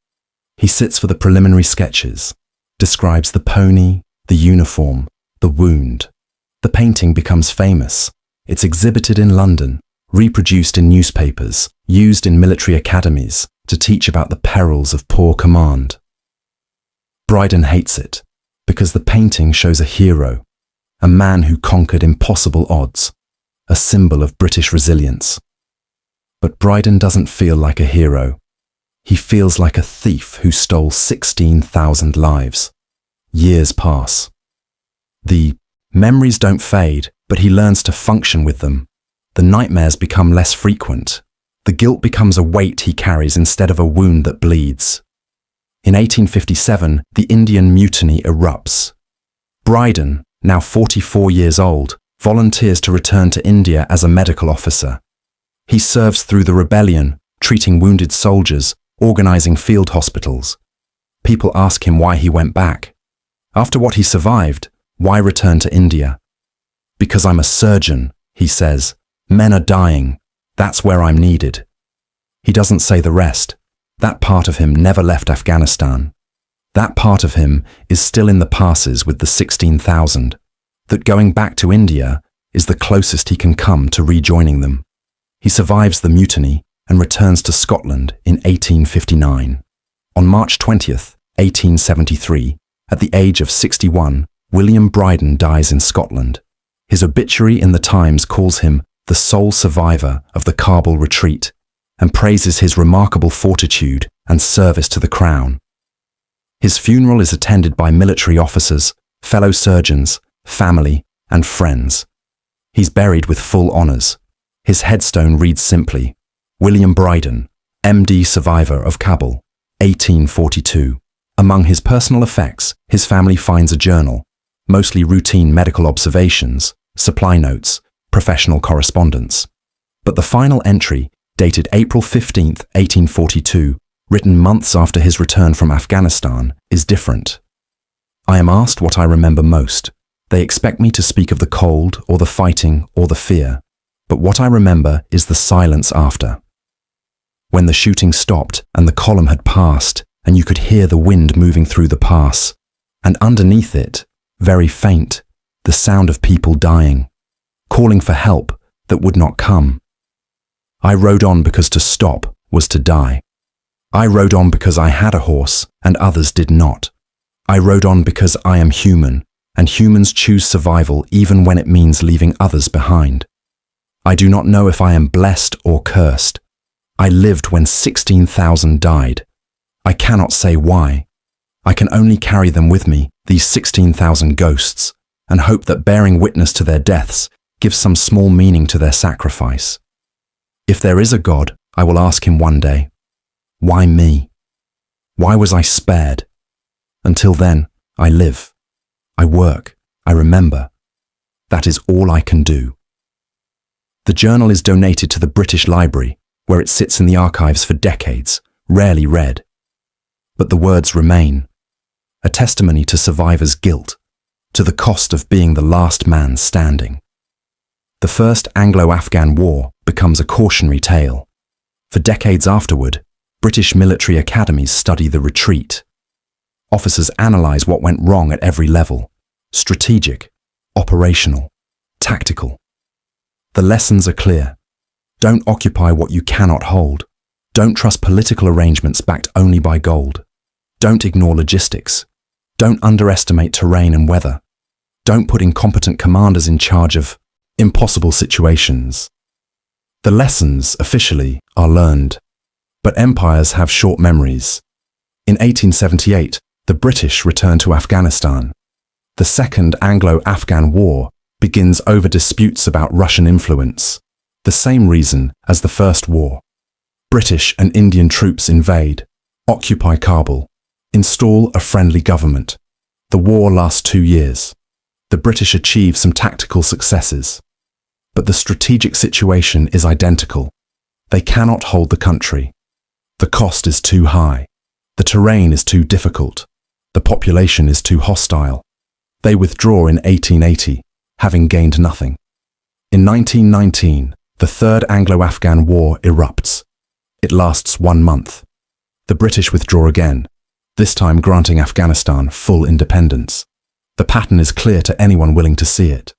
He sits for the preliminary sketches, describes the pony, the uniform, the wound. The painting becomes famous. It's exhibited in London, reproduced in newspapers, used in military academies to teach about the perils of poor command. Brydon hates it because the painting shows a hero, a man who conquered impossible odds, a symbol of British resilience. But Brydon doesn't feel like a hero. He feels like a thief who stole 16,000 lives. Years pass. The memories don't fade, but he learns to function with them. The nightmares become less frequent. The guilt becomes a weight he carries instead of a wound that bleeds. In 1857, the Indian Mutiny erupts. Brydon, now 44 years old, volunteers to return to India as a medical officer. He serves through the rebellion, treating wounded soldiers, organizing field hospitals. People ask him why he went back. After what he survived, why return to India? Because I'm a surgeon, he says. Men are dying. That's where I'm needed. He doesn't say the rest. That part of him never left Afghanistan. That part of him is still in the passes with the 16,000. That going back to India is the closest he can come to rejoining them. He survives the mutiny and returns to Scotland in 1859. On March 20th, 1873, at the age of 61, William Brydon dies in Scotland. His obituary in the Times calls him the sole survivor of the Kabul retreat and praises his remarkable fortitude and service to the Crown. His funeral is attended by military officers, fellow surgeons, family, and friends. He's buried with full honours. His headstone reads simply, William Brydon, MD survivor of Kabul, 1842. Among his personal effects, his family finds a journal, mostly routine medical observations, supply notes, professional correspondence. But the final entry, dated April 15, 1842, written months after his return from Afghanistan, is different. I am asked what I remember most. They expect me to speak of the cold, or the fighting, or the fear. But what I remember is the silence after. When the shooting stopped and the column had passed, and you could hear the wind moving through the pass, and underneath it, very faint, the sound of people dying, calling for help that would not come. I rode on because to stop was to die. I rode on because I had a horse and others did not. I rode on because I am human, and humans choose survival even when it means leaving others behind. I do not know if I am blessed or cursed. I lived when 16,000 died. I cannot say why. I can only carry them with me, these 16,000 ghosts, and hope that bearing witness to their deaths gives some small meaning to their sacrifice. If there is a God, I will ask him one day, why me? Why was I spared? Until then, I live. I work. I remember. That is all I can do. The journal is donated to the British Library, where it sits in the archives for decades, rarely read. But the words remain, a testimony to survivors' guilt, to the cost of being the last man standing. The First Anglo-Afghan War becomes a cautionary tale. For decades afterward, British military academies study the retreat. Officers analyze what went wrong at every level: strategic, operational, tactical. The lessons are clear. Don't occupy what you cannot hold. Don't trust political arrangements backed only by gold. Don't ignore logistics. Don't underestimate terrain and weather. Don't put incompetent commanders in charge of impossible situations. The lessons, officially, are learned. But empires have short memories. In 1878, the British returned to Afghanistan. The Second Anglo-Afghan War begins over disputes about Russian influence, the same reason as the First War. British and Indian troops invade, occupy Kabul, install a friendly government. The war lasts 2 years. The British achieve some tactical successes. But the strategic situation is identical. They cannot hold the country. The cost is too high. The terrain is too difficult. The population is too hostile. They withdraw in 1880, having gained nothing. In 1919, the Third Anglo-Afghan War erupts. It lasts 1 month. The British withdraw again, this time granting Afghanistan full independence. The pattern is clear to anyone willing to see it.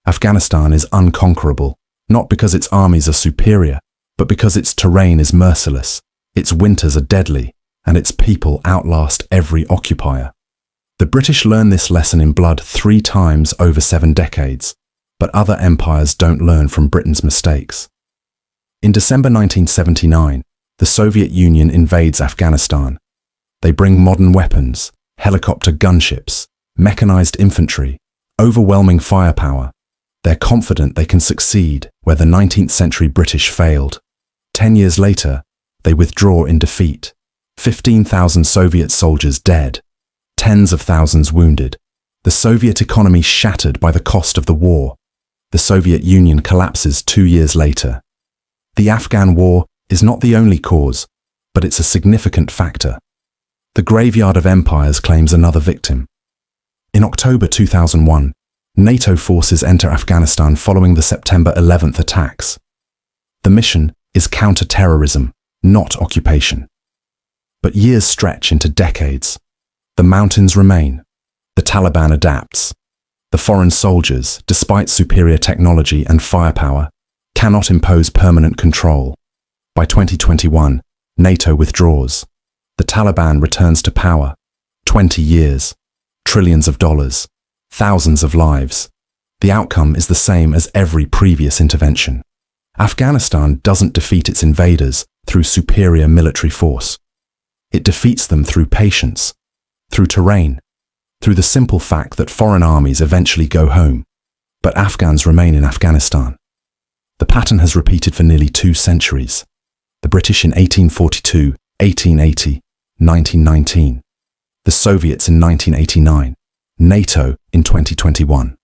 Afghanistan is unconquerable, not because its armies are superior, but because its terrain is merciless, its winters are deadly, and its people outlast every occupier. The British learn this lesson in blood 3 times over 7 decades, but other empires don't learn from Britain's mistakes. In December 1979, the Soviet Union invades Afghanistan. They bring modern weapons, helicopter gunships, mechanized infantry, overwhelming firepower. They're confident they can succeed where the 19th century British failed. 10 years later, they withdraw in defeat. 15,000 Soviet soldiers dead. Tens of thousands wounded. The Soviet economy shattered by the cost of the war. The Soviet Union collapses 2 years later. The Afghan War is not the only cause, but it's a significant factor. The graveyard of empires claims another victim. In October 2001, NATO forces enter Afghanistan following the September 11th attacks. The mission is counter-terrorism, not occupation. But years stretch into decades. The mountains remain. The Taliban adapts. The foreign soldiers, despite superior technology and firepower, cannot impose permanent control. By 2021, NATO withdraws. The Taliban returns to power. 20 years. Trillions of dollars. Thousands of lives. The outcome is the same as every previous intervention. Afghanistan doesn't defeat its invaders through superior military force. It defeats them through patience, through terrain, through the simple fact that foreign armies eventually go home, but Afghans remain in Afghanistan. The pattern has repeated for nearly 2 centuries. The British in 1842, 1880, 1919. The Soviets in 1989. NATO in 2021.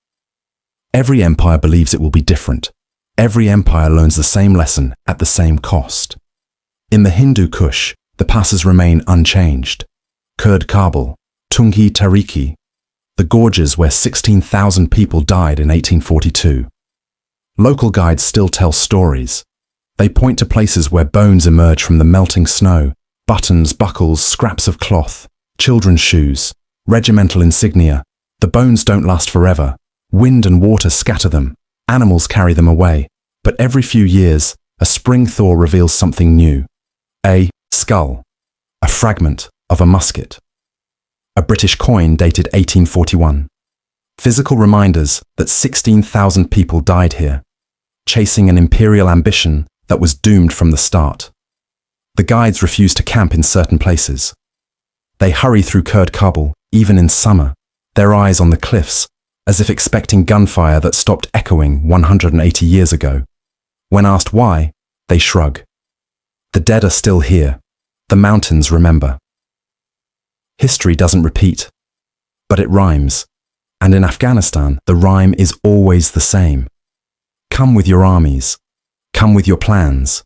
Every empire believes it will be different. Every empire learns the same lesson at the same cost. In the Hindu Kush, the passes remain unchanged. Kurd Kabul, Tungi Tariki, the gorges where 16,000 people died in 1842. Local guides still tell stories. They point to places where bones emerge from the melting snow, buttons, buckles, scraps of cloth, children's shoes, regimental insignia. The bones don't last forever. Wind and water scatter them. Animals carry them away. But every few years, a spring thaw reveals something new. A skull. A fragment of a musket. A British coin dated 1841. Physical reminders that 16,000 people died here. chasing an imperial ambition that was doomed from the start. The guides refuse to camp in certain places. They hurry through Kabul, even in summer, their eyes on the cliffs, as if expecting gunfire that stopped echoing 180 years ago. When asked why, they shrug. The dead are still here. The mountains remember. History doesn't repeat, but it rhymes. And in Afghanistan, the rhyme is always the same. Come with your armies. Come with your plans.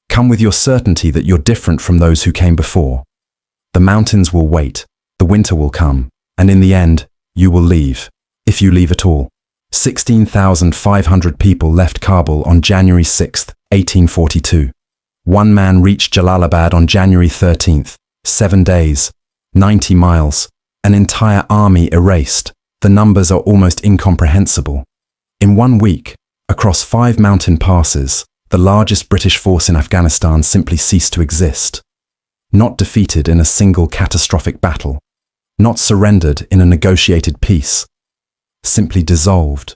Come with your certainty that you're different from those who came before. The mountains will wait, the winter will come, and in the end, you will leave, if you leave at all. 16,500 people left Kabul on January 6, 1842. One man reached Jalalabad on January 13th, 7 days, 90 miles, an entire army erased. The numbers are almost incomprehensible. In 1 week, across 5 mountain passes, the largest British force in Afghanistan simply ceased to exist. Not defeated in a single catastrophic battle, not surrendered in a negotiated peace, simply dissolved,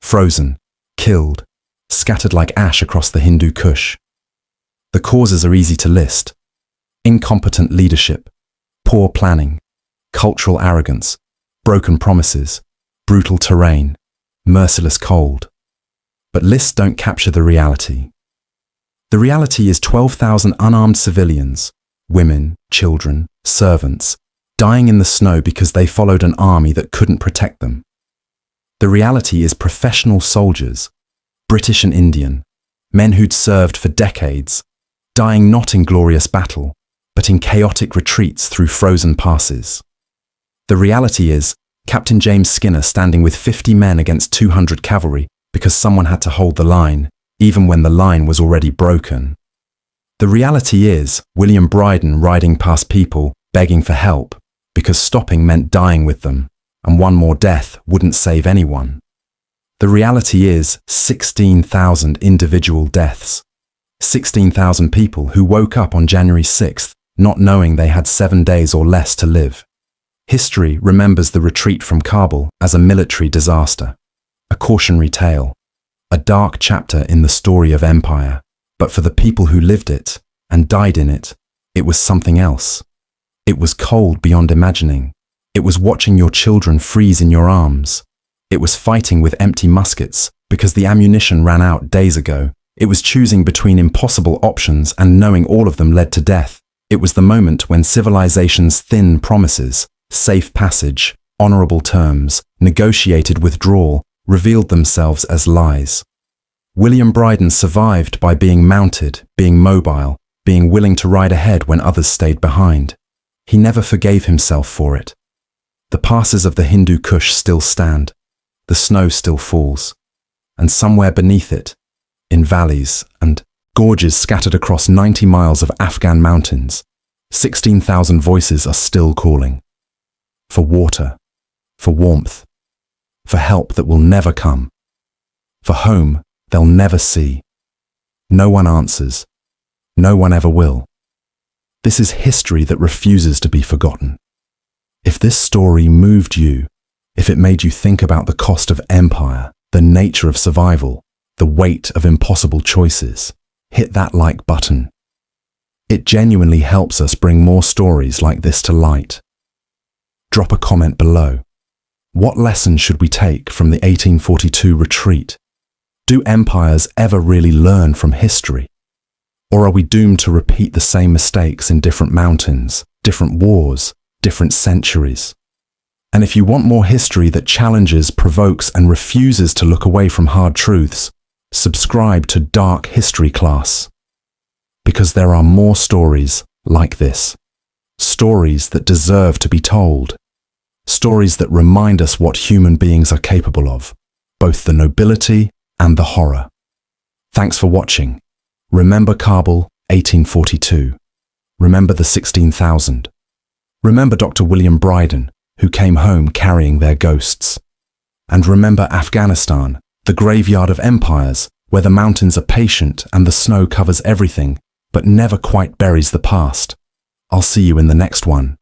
frozen, killed, scattered like ash across the Hindu Kush. The causes are easy to list: incompetent leadership, poor planning, cultural arrogance, broken promises, brutal terrain, merciless cold. But lists don't capture the reality. The reality is 12,000 unarmed civilians, women, children, servants, dying in the snow because they followed an army that couldn't protect them. The reality is professional soldiers, British and Indian, men who'd served for decades, dying not in glorious battle, but in chaotic retreats through frozen passes. The reality is Captain James Skinner standing with 50 men against 200 cavalry because someone had to hold the line, even when the line was already broken. The reality is William Brydon riding past people begging for help because stopping meant dying with them, and one more death wouldn't save anyone. The reality is 16,000 individual deaths. 16,000 people who woke up on January 6th not knowing they had 7 days or less to live. History remembers the retreat from Kabul as a military disaster, a cautionary tale, a dark chapter in the story of empire. But for the people who lived it and died in it, it was something else. It was cold beyond imagining. It was watching your children freeze in your arms. It was fighting with empty muskets because the ammunition ran out days ago. It was choosing between impossible options and knowing all of them led to death. It was the moment when civilization's thin promises, safe passage, honorable terms, negotiated withdrawal, revealed themselves as lies. William Brydon survived by being mounted, being mobile, being willing to ride ahead when others stayed behind. He never forgave himself for it. The passes of the Hindu Kush still stand. The snow still falls. And somewhere beneath it, in valleys and gorges scattered across 90 miles of Afghan mountains, 16,000 voices are still calling. For water, for warmth, for help that will never come, for home they'll never see. No one answers. No one ever will. This is history that refuses to be forgotten. If this story moved you, if it made you think about the cost of empire, the nature of survival, the weight of impossible choices, hit that like button. It genuinely helps us bring more stories like this to light. Drop a comment below. What lesson should we take from the 1842 retreat? Do empires ever really learn from history? Or are we doomed to repeat the same mistakes in different mountains, different wars, different centuries? And if you want more history that challenges, provokes, and refuses to look away from hard truths, subscribe to Dark History Class. Because there are more stories like this. Stories that deserve to be told. Stories that remind us what human beings are capable of, both the nobility and the horror. Thanks for watching. Remember Kabul, 1842. Remember the 16,000. Remember Dr. William Brydon, who came home carrying their ghosts. And remember Afghanistan, the graveyard of empires, where the mountains are patient and the snow covers everything, but never quite buries the past. I'll see you in the next one.